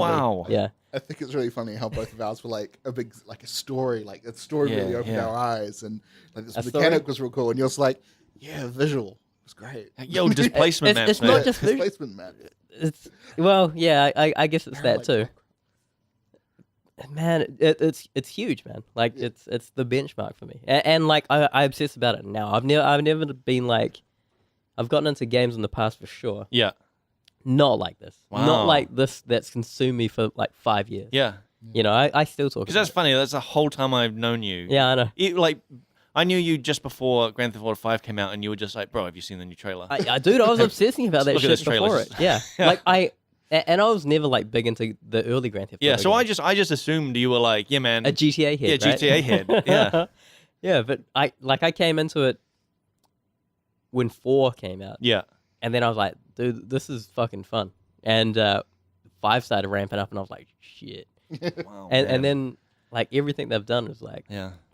me. Yeah. I think it's really funny how both of ours were like a big, like a story, like that story really opened our eyes, and like this mechanic was real cool, and you're just like, visual. It was great. Yo, displacement maps. It's not just displacement map. It's I guess it's that too. Man, it's huge, man. Like it's the benchmark for me, and like I obsess about it now. I've never been like, I've gotten into games in the past for sure. Yeah. Not like this. Wow. Not like this. That's consumed me for like 5 years. Yeah. You know, I still talk. Because that's funny. That's the whole time I've known you. Yeah, I know. Like, I knew you just before Grand Theft Auto 5 came out, and you were just like, bro, have you seen the new trailer? Dude, I was obsessing about that Look at this shit trailer. before it. Yeah. Like and I was never like big into the early Grand Theft Auto. Yeah, so games. I just assumed you were like, yeah, man. A GTA head. Yeah, right? GTA head. Yeah. Yeah, but I came into it when 4 came out. Yeah. And then I was like, dude, this is fucking fun. And 5 started ramping up, and I was like, shit. Wow. And then like everything they've done is like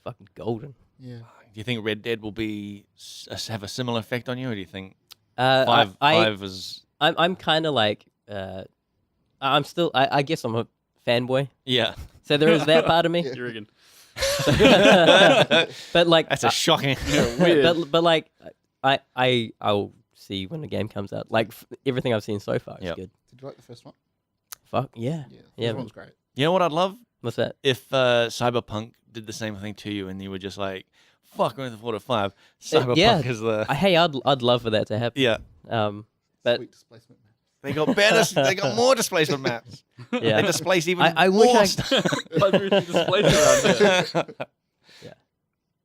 fucking golden. Yeah. Do you think Red Dead will have a similar effect on you, or do you think Five is? I'm kind of like I'm still I guess I'm a fanboy. Yeah. So there is that part of me. You're again. But like That's a shocking. but like I'll see when the game comes out. Like everything I've seen so far is good. Did you like the first one? Fuck yeah. The first one was great. You know what I'd love? What's that? If Cyberpunk did the same thing to you, and you were just like, "Fuck, Grand Theft Auto 5." Cyberpunk is the. Hey, I'd love for that to happen. Yeah. But Sweet displacement map. They got better. They got more displacement maps. yeah, They displace even I more wish I- stuff. yeah.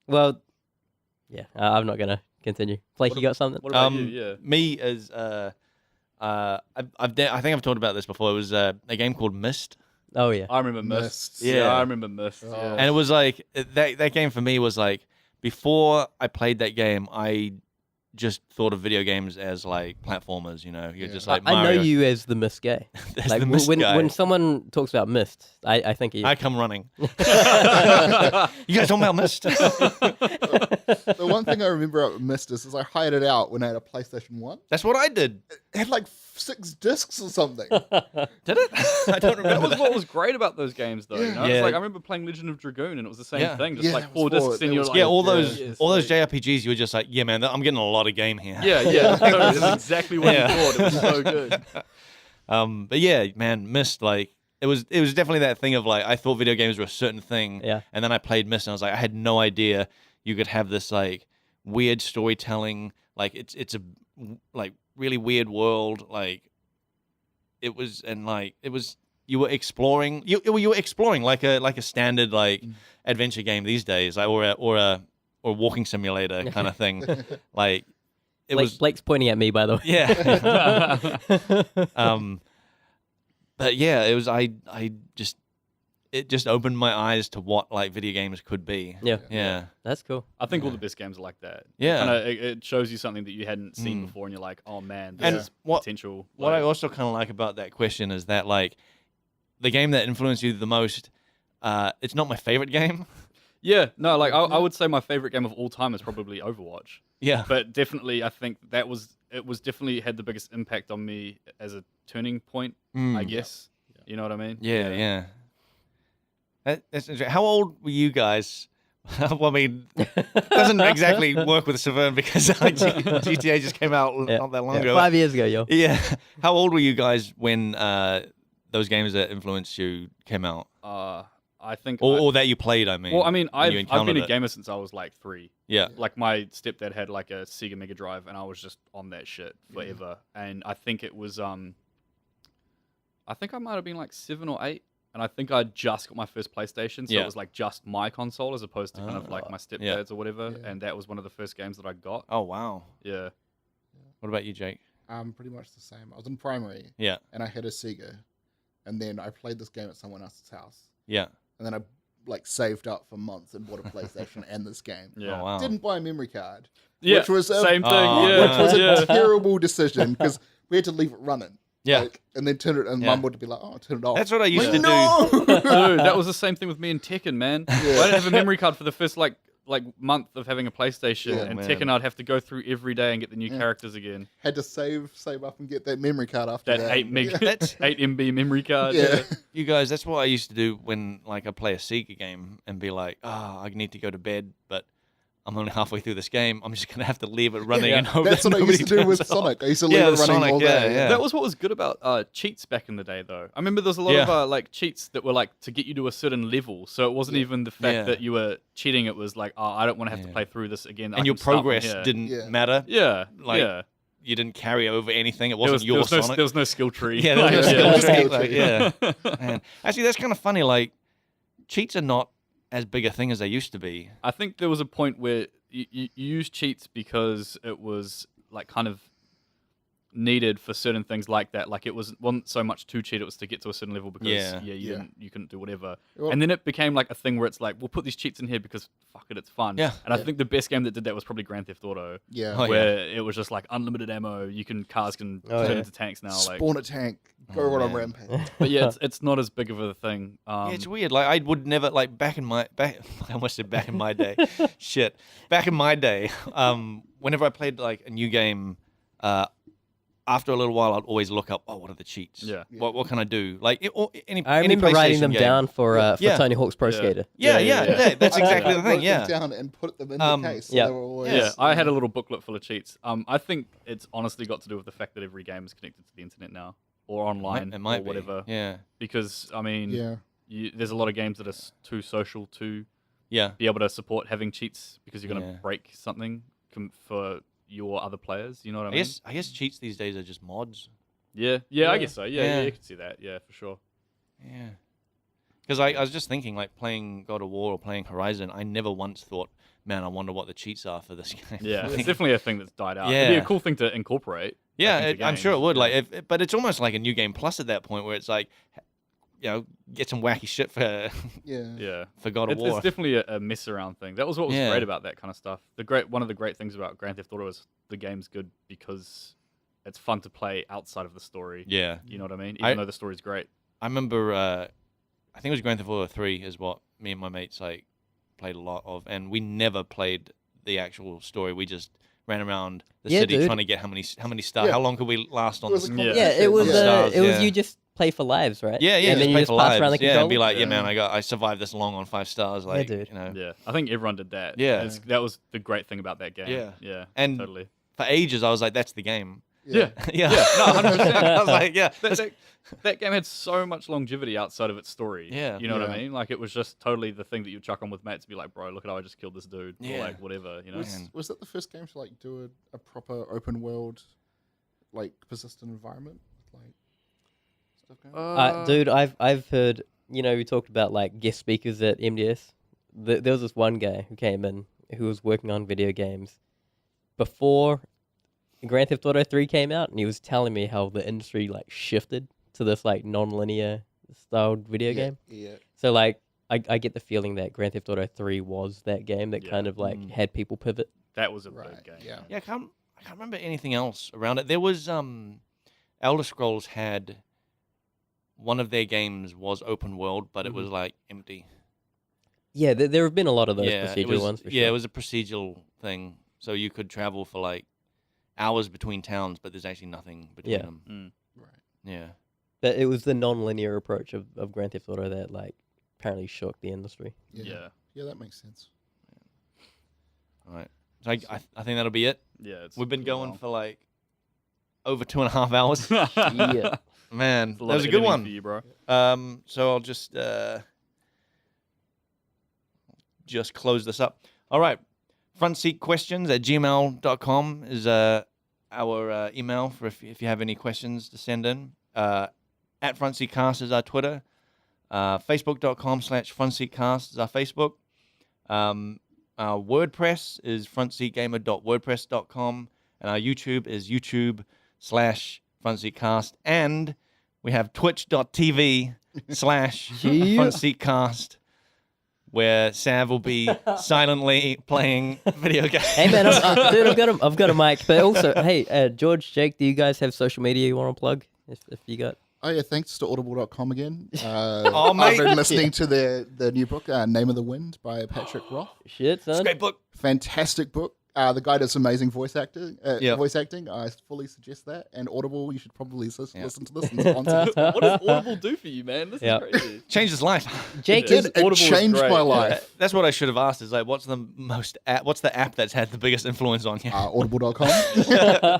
Well, yeah. I'm not gonna continue. Blake, you got something? What about you? Yeah. Me as I think I've talked about this before. It was a game called Myst. Oh yeah. I remember Myst. Yeah. I remember Myst. Oh. Yeah. And it was like that game for me was like, before I played that game, I just thought of video games as like platformers. You know, you're just like I know Mario. you as the Mist guy. As Like the Myst guy. when someone talks about Mist, I think of you. I come running. You guys talking about Myst? The one thing I remember about Myst is I hired it out when I had a PlayStation 1. That's what I did. It had like 6 discs or something. Did it? I don't That remember was that. what was great about those games, though. You know? Yeah. It's like I remember playing Legend of Dragoon, and it was the same Yeah. thing, just Yeah, like it 4 was discs, four. and It you're was like, Yeah, all yes, those like- JRPGs, you were just like, yeah, man, I'm getting a lot of game here. Yeah, totally. That's exactly what Yeah. you thought. It was so good. But yeah, man, Myst, like it was definitely that thing of like I thought video games were a certain thing, Yeah. and then I played Myst, and I was like, I had no idea you could have this like weird storytelling, like it's a like really weird world, like it was you were exploring. You were exploring like a standard like adventure game these days, like, or a walking simulator kind of thing. Like Blake's pointing at me, by the way. yeah. But yeah, it was. It just opened my eyes to what like video games could be. Yeah. That's cool. I think all the best games are like that. Yeah. It shows you something that you hadn't seen before, and you're like, oh man, this And is what- potential. What like, I also kind of like about that question is that like the game that influenced you the most. It's not my favorite game. yeah, no, like I would say my favorite game of all time is probably Overwatch. Yeah. But definitely, I think it was definitely had the biggest impact on me as a turning point. I guess you know what I mean. Yeah. That's interesting. How old were you guys? Well, I mean, it doesn't exactly work with Severn because GTA just came out not that long ago. 5 years ago, yo. Yeah. How old were you guys when those games that influenced you came out? I think, Or that you played, I mean. well, I mean, when you I've been encountered a it. gamer since I was like 3. Yeah. Like my stepdad had like a Sega Mega Drive, and I was just on that shit forever. And I think it was, I think I might have been like 7 or 8. And I think I just got my first PlayStation, so it was like just my console as opposed to kind of like my stepdad's or whatever. Yeah. And that was one of the first games that I got. Oh, wow. Yeah. What about you, Jake? Pretty much the same. I was in primary, Yeah. and I had a Sega, and then I played this game at someone else's house, Yeah. and then I like saved up for months and bought a PlayStation and this game. Yeah. Oh, wow. Didn't buy a memory card, Yeah. which was a, same thing. Oh, yeah. which was a yeah. terrible decision because we had to leave it running. Yeah. Like, and then turn it, and Yeah. Mum would be like, "Oh, turn it off." That's what I used to do. no! Dude, that was the same thing with me and Tekken, man. I didn't have a memory card for the first like month of having a PlayStation, Yeah, and man. Tekken I'd have to go through every day and get the new Yeah. characters again. Had to save up and get that memory card after That that. 8 meg, That's- 8 MB memory card. Yeah. You guys, that's what I used to do when like I play a Sega game and be like, I need to go to bed, but I'm only halfway through this game. I'm just gonna have to leave it running and hope That's that what I nobody used to do with turns it off. Sonic. I used to leave Yeah, it running Sonic, all yeah, day. yeah. That was what was good about cheats back in the day, though. I remember there was a lot of like cheats that were like to get you to a certain level. So it wasn't even the fact Yeah. that you were cheating. It was like, oh, I don't want to have to Yeah. play through this again. I And your can start from progress here. didn't Yeah. matter. Yeah, like, yeah. You didn't carry over anything. It There wasn't your was no, Sonic. there was no skill tree. Yeah, there was no Like, skill yeah. tree. Skill Like, tree. yeah. Man. Actually, that's kind of funny. Like, cheats are not as big a thing as they used to be. I think there was a point where you used cheats because it was like kind of needed for certain things like that. Like it wasn't so much to cheat; it was to get to a certain level because Yeah. you couldn't do whatever. Well- And then it became like a thing where it's like, we'll put these cheats in here because fuck it, it's fun. Yeah. And I think the best game that did that was probably Grand Theft Auto, Yeah. Oh, yeah. where it was just like unlimited ammo. Cars can turn yeah. into tanks now. Like, Spawn a tank. Go Oh, on a man. rampage. but yeah, it's not as big of a thing. Yeah, it's weird. Like I would never like back in my I almost said back in my day. Shit. Back in my day, whenever I played like a new game, after a little while I'd always look up, what are the cheats? Yeah. What can I do? Like any I remember writing PlayStation them game. down for Yeah. Tony Hawk's Pro Yeah. Skater. Yeah, Yeah. that's exactly I the thing. wrote Yeah. them down and put them in Um, the case. So yeah. they were always, Yeah, I had a little booklet full of cheats. I think it's honestly got to do with the fact that every game is connected to the internet now or online It might or be. whatever. Yeah. Because I mean, Yeah. there's a lot of games that are too social to Yeah. be able to support having cheats because you're going to Yeah. break something for your other players. You know what I I mean? guess cheats these days are just mods. Yeah, I Yeah. guess so. Yeah, Yeah. you can see that. Yeah, for sure. Yeah. Because I was just thinking, like, playing God of War or playing Horizon, I never once thought, man, I wonder what the cheats are for this game. Yeah, Like, it's definitely a thing that's died out. It'd be Yeah. a cool thing to incorporate. yeah, like, into I'm sure it games. would. Yeah. Like, but it's almost like a new game plus at that point where it's like, get some wacky shit for Yeah. Yeah. for God of It's War. definitely a mess around thing. That was what was Yeah. great about that kind of stuff. One of the great things about Grand Theft Auto is the game's good because it's fun to play outside of the story. Yeah. You know what I mean? Even I- though the story's great. I remember, I think it was Grand Theft Auto 3 is what me and my mates like played a lot of, and we never played the actual story. We just ran around the Yeah, city dude. trying to get how many stars. Yeah. How long could we last on It was this? a Yeah. Yeah, it was. Yeah. Stars, It was yeah. you just play for lives, right? Yeah, And then you play just for pass around the lives. Yeah, and be controller. like, yeah, man, I survived this long on 5 stars. Like, dude. you know. Yeah. I think everyone did that. Yeah. That was the great thing about that game. Yeah. Yeah. And- totally. For ages, I was like, that's the game. Yeah. Yeah, No, 100%. I was like, yeah, That game had so much longevity outside of its story. Yeah. You know what I Yeah. mean? Like, it was just totally the thing that you chuck on with mates to be like, bro, look at how I just killed this dude. Yeah. Or like, whatever, you know? Man. Was that the first game to like do a proper open world, like persistent environment? Like stuff going on? Dude, I've heard. We talked about like guest speakers at MDS. There was this one guy who came in who was working on video games before Grand Theft Auto 3 came out, and he was telling me how the industry like shifted to this like non-linear styled video game. Yeah. So like I get the feeling that Grand Theft Auto 3 was that game that Yeah. kind of like had people pivot. That was a Right. big game. Yeah. Yeah, I can't remember anything else around it. There was Elder Scrolls had one of their games was open world, but it was like empty. Yeah, there have been a lot of those Yeah, it procedural was, ones for yeah, sure. it was a procedural thing, so you could travel for like hours between towns, but there's actually nothing between Yeah. them. Right. Yeah. But it was the non-linear approach of Grand Theft Auto that like apparently shook the industry. Yeah. Yeah, that makes sense. All right. So I think that'll be it. Yeah. It's We've been pretty going long. for like over 2.5 hours. Yeah. Man, It's that a lot was of a good editing one. for you, bro. So I'll just close this up. All right. frontseatquestions@gmail.com is our email for if you have any questions to send in. At frontseatcast is our Twitter. Facebook.com/frontseatcast is our Facebook. Our WordPress is frontseatgamer.wordpress.com, and our YouTube is youtube.com/frontseatcast, and we have twitch.tv/frontseatcast, where Sav will be silently playing video games. Hey man, dude, I've got a mic. But also, hey, George, Jake, do you guys have social media you want to plug? If you got. Oh yeah, thanks to Audible.com again. Oh, I've mate. been listening to the new book, Name of the Wind by Patrick Roth. Shit, It's a son. great book. Fantastic book. The guy does amazing voice acting. Yep. Voice acting. I fully suggest that. And Audible, you should probably listen Yeah. to this and sponsor it. What does Audible do for you, man? This Yeah. is crazy. Changed his life. Jake Yeah. is. It Audible is changed great, my yeah. life. That's what I should have asked. Is like, what's the app that's had the biggest influence on you? Audible.com.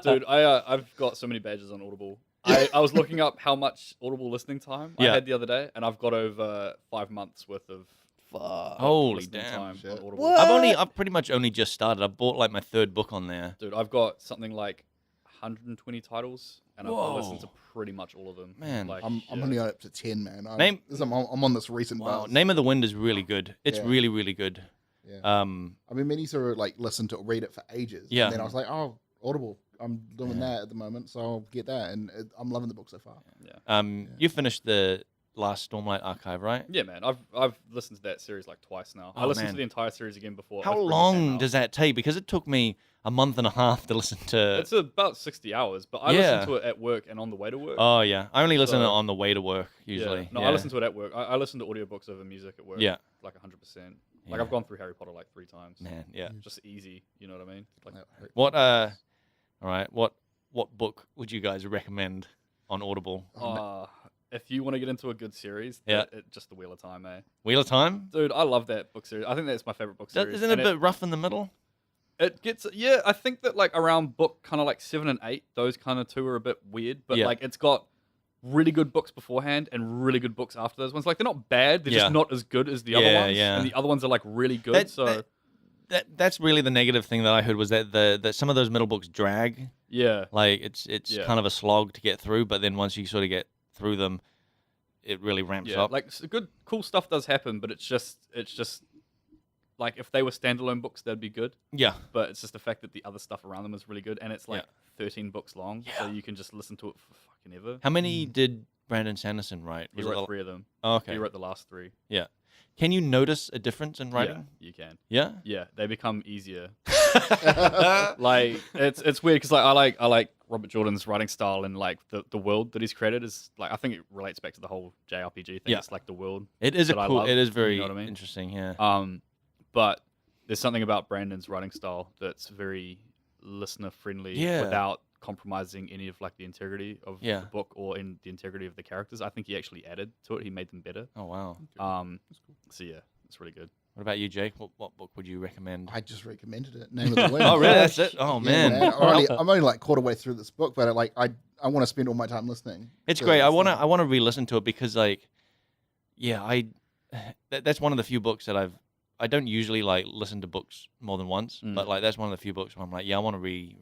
Dude, I've got so many badges on Audible. I was looking up how much Audible listening time I Yeah. had the other day, and I've got over 5 months worth of Holy listening damn! time Shit. on Audible. What? I've pretty much only just started. I bought like my 3rd book on there. Dude, I've got something like 120 titles, and I've Whoa. listened to pretty much all of them. Man. like, I'm yeah. only up to 10, man. Name- I'm on this recent Wow, buzz. Name of the Wind is really good. It's Yeah. really, really good. Yeah. Um, I mean, many sort of like listened to read it for ages. Yeah. And then I was like, oh, Audible. I'm doing that at the moment, so I'll get that. And I'm loving the book so far. You finished the last Stormlight Archive, right? Yeah, man. I've listened to that series like twice now. I Oh, listened man. to the entire series again before. How Earthbreaker came long out. does that take? Because it took me a month and a half to listen to. It's about 60 hours, but I Yeah. listen to it at work and on the way to work. Oh yeah, I only listen to it So- on the way to work usually. Yeah. No, Yeah. I listen to it at work. I listen to audiobooks over music at work. Yeah. Like 100%. Yeah. Like I've gone through Harry Potter like 3 times. Man, yeah. Just easy, you know what I mean? Like, What all right, what book would you guys recommend on Audible? if you want to get into a good series, Yeah. just The Wheel of Time, eh? Wheel of Time? Dude, I love that book series. I think that's my favorite book series. Isn't it a And bit rough in the middle? It gets, yeah, I think that like around book kind of like 7 and 8, those kind of 2 are a bit weird, but Yeah. like it's got really good books beforehand and really good books after those ones. Like they're not bad, they're Yeah. just not as good as the other Yeah, ones. yeah. And the other ones are like really good. That's really the negative thing that I heard was that that some of those middle books drag. Yeah. Like it's Yeah. kind of a slog to get through, but then once you sort of get through them, it really ramps Yeah, up. like good, cool stuff does happen, but it's just like if they were standalone books, they'd be good. Yeah. But it's just the fact that the other stuff around them is really good, and it's like Yeah. 13 books long, so Yeah. you can just listen to it for fucking ever. How many did Brandon Sanderson write? He Was it wrote the- 3 of them. Oh, okay. He wrote the last 3. Yeah. Can you notice a difference in writing? Yeah, you can. Yeah. Yeah, they become easier. Like it's weird because like I like Robert Jordan's writing style, and like the world that he's created is like, I think it relates back to the whole JRPG thing. Yeah. It's like the world. It is that I cool. love, It is you very know what I mean? interesting. Yeah. But there's something about Brandon's writing style that's very listener friendly, Yeah. without compromising any of like the integrity of Yeah. the book or in the integrity of the characters. I think he actually added to it. He made them better. Oh wow. So yeah, it's really good. What about you, Jake? What book would you recommend? I just recommended it. Name of the Wind. Oh really? That's it. Oh Yeah, man. I'm only like quarter way through this book, but I want to spend all my time listening. It's to great. this I want thing. to re-listen to it because like, yeah, that's one of the few books that I don't usually like listen to books more than once, but like that's one of the few books where I'm like, yeah, I want to re.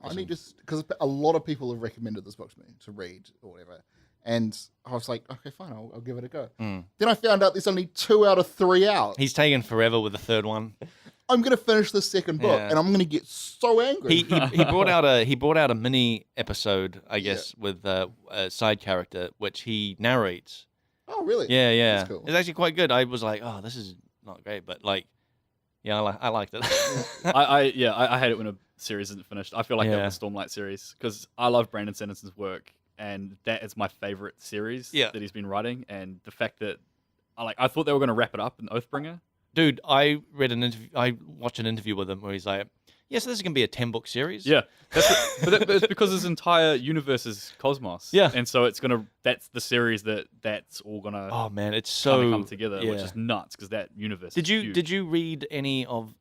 I need just because a lot of people have recommended this book to me to read or whatever, And I was like, okay, fine, I'll give it a go. Then I found out there's only 2 out of 3 out. He's taken forever with the third one. I'm gonna finish the second book, and I'm gonna get so angry. He brought out a mini episode, I guess, with a side character which he narrates. Oh, really? Yeah. That's cool. It's actually quite good. I was like, oh, this is not great, but like, yeah, I liked it. I hate it when a series isn't finished. I feel like that with the Stormlight series because I love Brandon Sanderson's work, and that is my favorite series that he's been writing. And the fact that I thought they were going to wrap it up in Oathbringer. Dude, I watched an interview with him where he's like, yeah, so this is going to be a 10-book series. Yeah. But it's because his entire universe is Cosmos. Yeah. And so that's the series that's all going to oh man, it's so come together, which is nuts because that universe is huge. Did you read any of,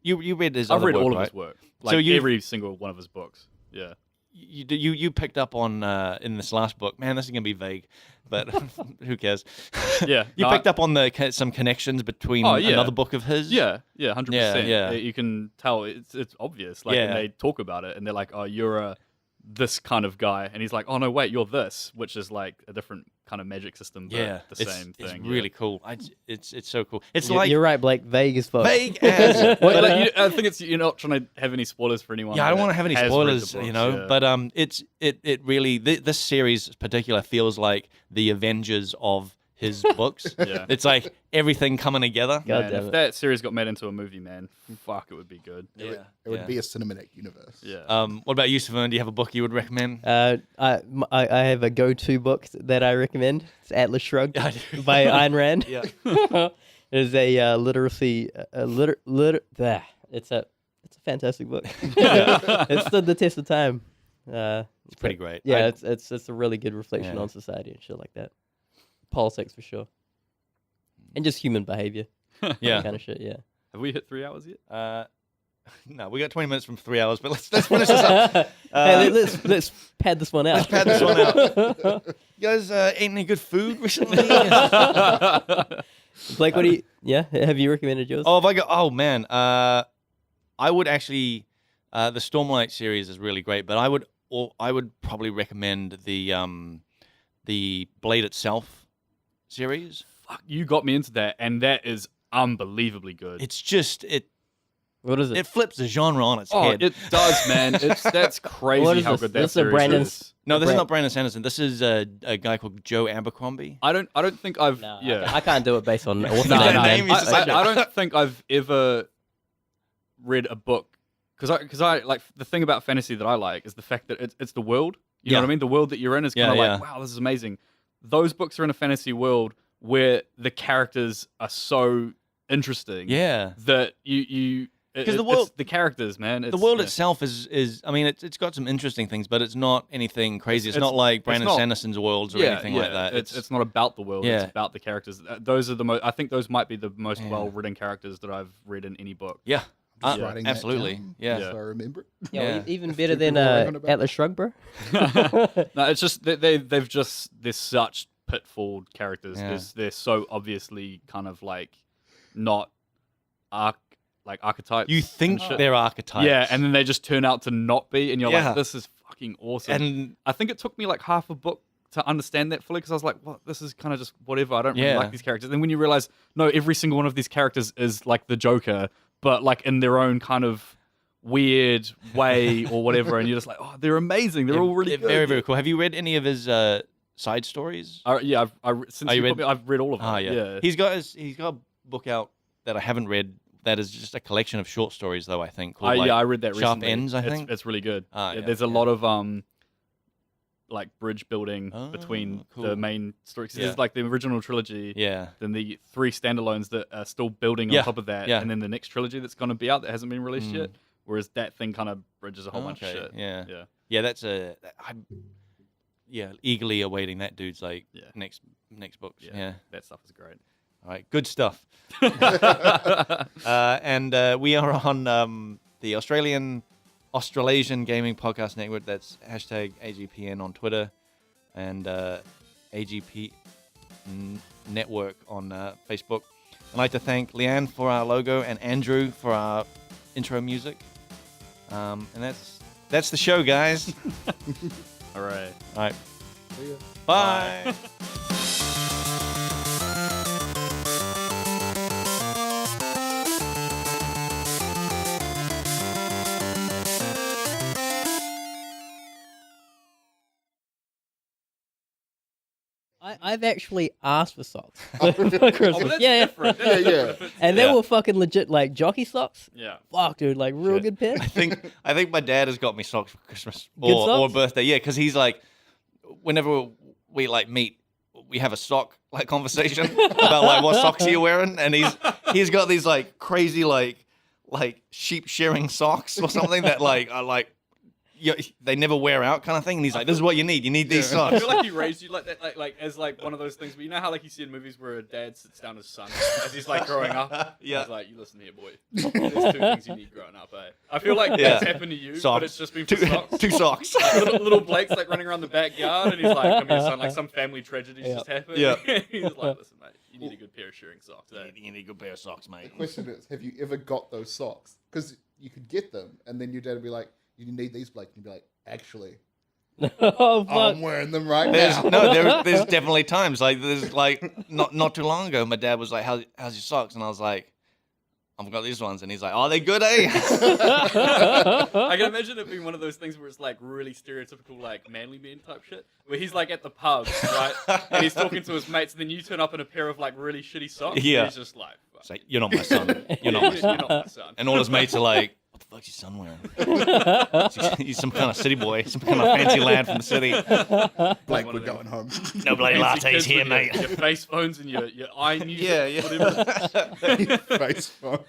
you read his I've other read work, all of right? his work. So every single one of his books. Yeah. You picked up on in this last book, man, this is going to be vague, but who cares? Yeah. You picked up on some connections between another book of his? Yeah, 100%. Yeah. You can tell it's obvious. And they talk about it, and they're like, "Oh, you're this kind of guy," and he's like, "Oh no, wait, you're this," which is like a different kind of magic system, but the same thing. It's really cool. It's so cool. It's You're right, Blake. Vague as fuck. vague as. I think you're not trying to have any spoilers for anyone. Yeah, I don't want to have any has read the spoilers, books, But it really this series in particular feels like the Avengers of his books. Yeah. It's like everything coming together. God Man, damn if it. that series got made into a movie, man, fuck, it would be good. It would be a cinematic universe. Yeah. What about you, Savern? Do you have a book you would recommend? I have a go-to book that I recommend. It's Atlas Shrugged by Ayn Rand. Yeah. It is a literacy. It's a fantastic book. It stood the test of time. It's pretty great. Yeah, it's a really good reflection on society and shit like that. Politics for sure, and just human behavior. Yeah. Kind of shit. Yeah. Have we hit 3 hours yet? No, we got 20 minutes from 3 hours, but let's finish this up. Hey, let's pad this one out. Let's pad this one out. You guys ate any good food recently? Blake, what do you? Yeah, have you recommended yours? Oh, if I go, oh man, I would actually. The Stormlight series is really great, but I would probably recommend the Blade itself series. Fuck, you got me into that, and that is unbelievably good. It's just What is it? it flips the genre on its Oh, head. it does, man. That's crazy What is how this? good that This is series Brandon's- is. No, this is not Brandon Sanderson. This is a guy called Joe Abercrombie. I don't think I've No, yeah. I can't do it based on author No, name, no, man. he's just like- I don't think I've ever read a book because I like the thing about fantasy that I like is the fact that it's the world. You know what I mean? The world that you're in is kind of like, wow, this is amazing. Those books are in a fantasy world where the characters are so interesting. Yeah. That you Because the world- it's the characters, man. The world itself is I mean, it's got some interesting things, but it's not anything crazy. It's not like Brandon not- Sanderson's worlds or anything like that. It's not about the world. Yeah. It's about the characters. Those are the most. I think those might be the most well-written characters that I've read in any book. Yeah. Just writing that absolutely. down, Yeah. So I remember it. Yeah, Yeah. even A better few than people raving about Atlas Shrugged, bro. No, it's just they're such pitfall characters Yeah. because they're so obviously kind of like not archetypes. You think and shit. they're archetypes. Yeah, and then they just turn out to not be, and you're Yeah. like, this is fucking awesome. And I think it took me like half a book to understand that fully because I was like, what? This is kind of just whatever. I don't really Yeah. like these characters. And when you realize, no, every single one of these characters is like the Joker, but like in their own kind of weird way or whatever. And you're just like, oh, they're amazing. They're all really they're good. very, very cool. Have you read any of his side stories? Yeah, since you you put me, I've read all of them. Ah, yeah. He's got a book out that I haven't read. That is just a collection of short stories, though. I think. Called, I read that Sharp recently. Ends. I think it's really good. Ah, yeah, There's a lot of like bridge building between cool. the main stories. Yeah. There's like the original trilogy. Yeah. Then the 3 standalones that are still building Yeah, on top of that, yeah. and then the next trilogy that's going to be out that hasn't been released yet. Whereas that thing kind of bridges a whole bunch of Okay, shit. yeah. Yeah. Yeah, that's I'm eagerly awaiting that dude's like Yeah. next books. Yeah. Yeah. That stuff is great. All right, good stuff. And we are on the Australasian Gaming Podcast Network. That's hashtag AGPN on Twitter and AGP Network on Facebook. I'd like to thank Leanne for our logo and Andrew for our intro music. And that's the show, guys. All right. All right. See ya. Bye. Bye. I've actually asked for socks for Oh, Christmas. but that's Yeah, different. Yeah, That's yeah. different if it's- and they Yeah. were fucking legit, like jockey socks. yeah. Fuck, dude, like real Shit. good pair. I think my dad has got me socks for Christmas Good or socks? birthday. Yeah, because he's like, whenever we like meet, we have a sock like conversation about like what socks are you wearing, and he's got these like crazy like sheep shearing socks or something that like are like. Yeah, they never wear out, kind of thing. And he's like, "This is what you need. You need these I socks." feel like he raised you like that, like as like one of those things. But you know how like you see in movies where a dad sits down his son as he's like growing up. Yeah. He's like, "You listen here, boy. There's two things you need growing up." Eh? I feel like that's happened to you, Socks. but it's just been for Two, socks. two socks. little Blake's like running around the backyard, and he's like, "Come here, son. Like some family tragedy just happened." Yeah. He's like, "Listen, mate. You need a good pair of shearing socks." Eh? You need a good pair of socks, mate. The question is, have you ever got those socks? Because you could get them, and then your dad would be like, "You need these, Blake," and you'd be like, "Actually, Oh fuck! I'm wearing them right There's now." there's definitely times like there's like not too long ago, my dad was like, how's your socks? And I was like, I've got these ones, and he's like, "Are they good, eh?" I can imagine it being one of those things where it's like really stereotypical, like manly men type shit, where he's like at the pub, right, and he's talking to his mates, and then you turn up in a pair of like really shitty socks. Yeah. And he's just like, "Fuck, It's like, "You're not my son. You're not my you're son." not my son." And all his mates are like, "What the fuck's your son wearing?" He's some kind of city boy, some kind of fancy lad from the city. Blake, One we're of them. going home. No bloody Fancy lattes kids here, with mate. Your face phones and your eye music. Yeah, Whatever. Face phone.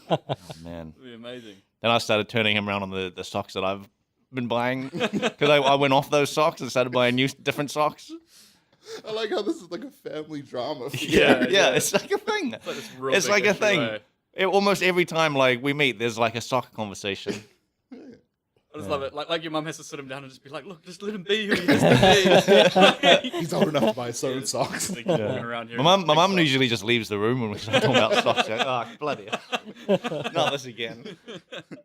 Oh, man. It'd be amazing. Then I started turning him around on the socks that I've been buying because I went off those socks and started buying different socks. I like how this is like a family drama. For you. Yeah. It's like a thing. It's like, this real It's big like a issue, thing. eh? Almost every time like we meet, there's like a sock conversation. I just love it. Like your mum has to sit him down and just be like, "Look, just let him be who he has to be." He's old enough to buy his own socks. Like, walking around here My in mum big usually just leaves the room when we start talking about socks. Like, oh, bloody hell. Not this again. socks.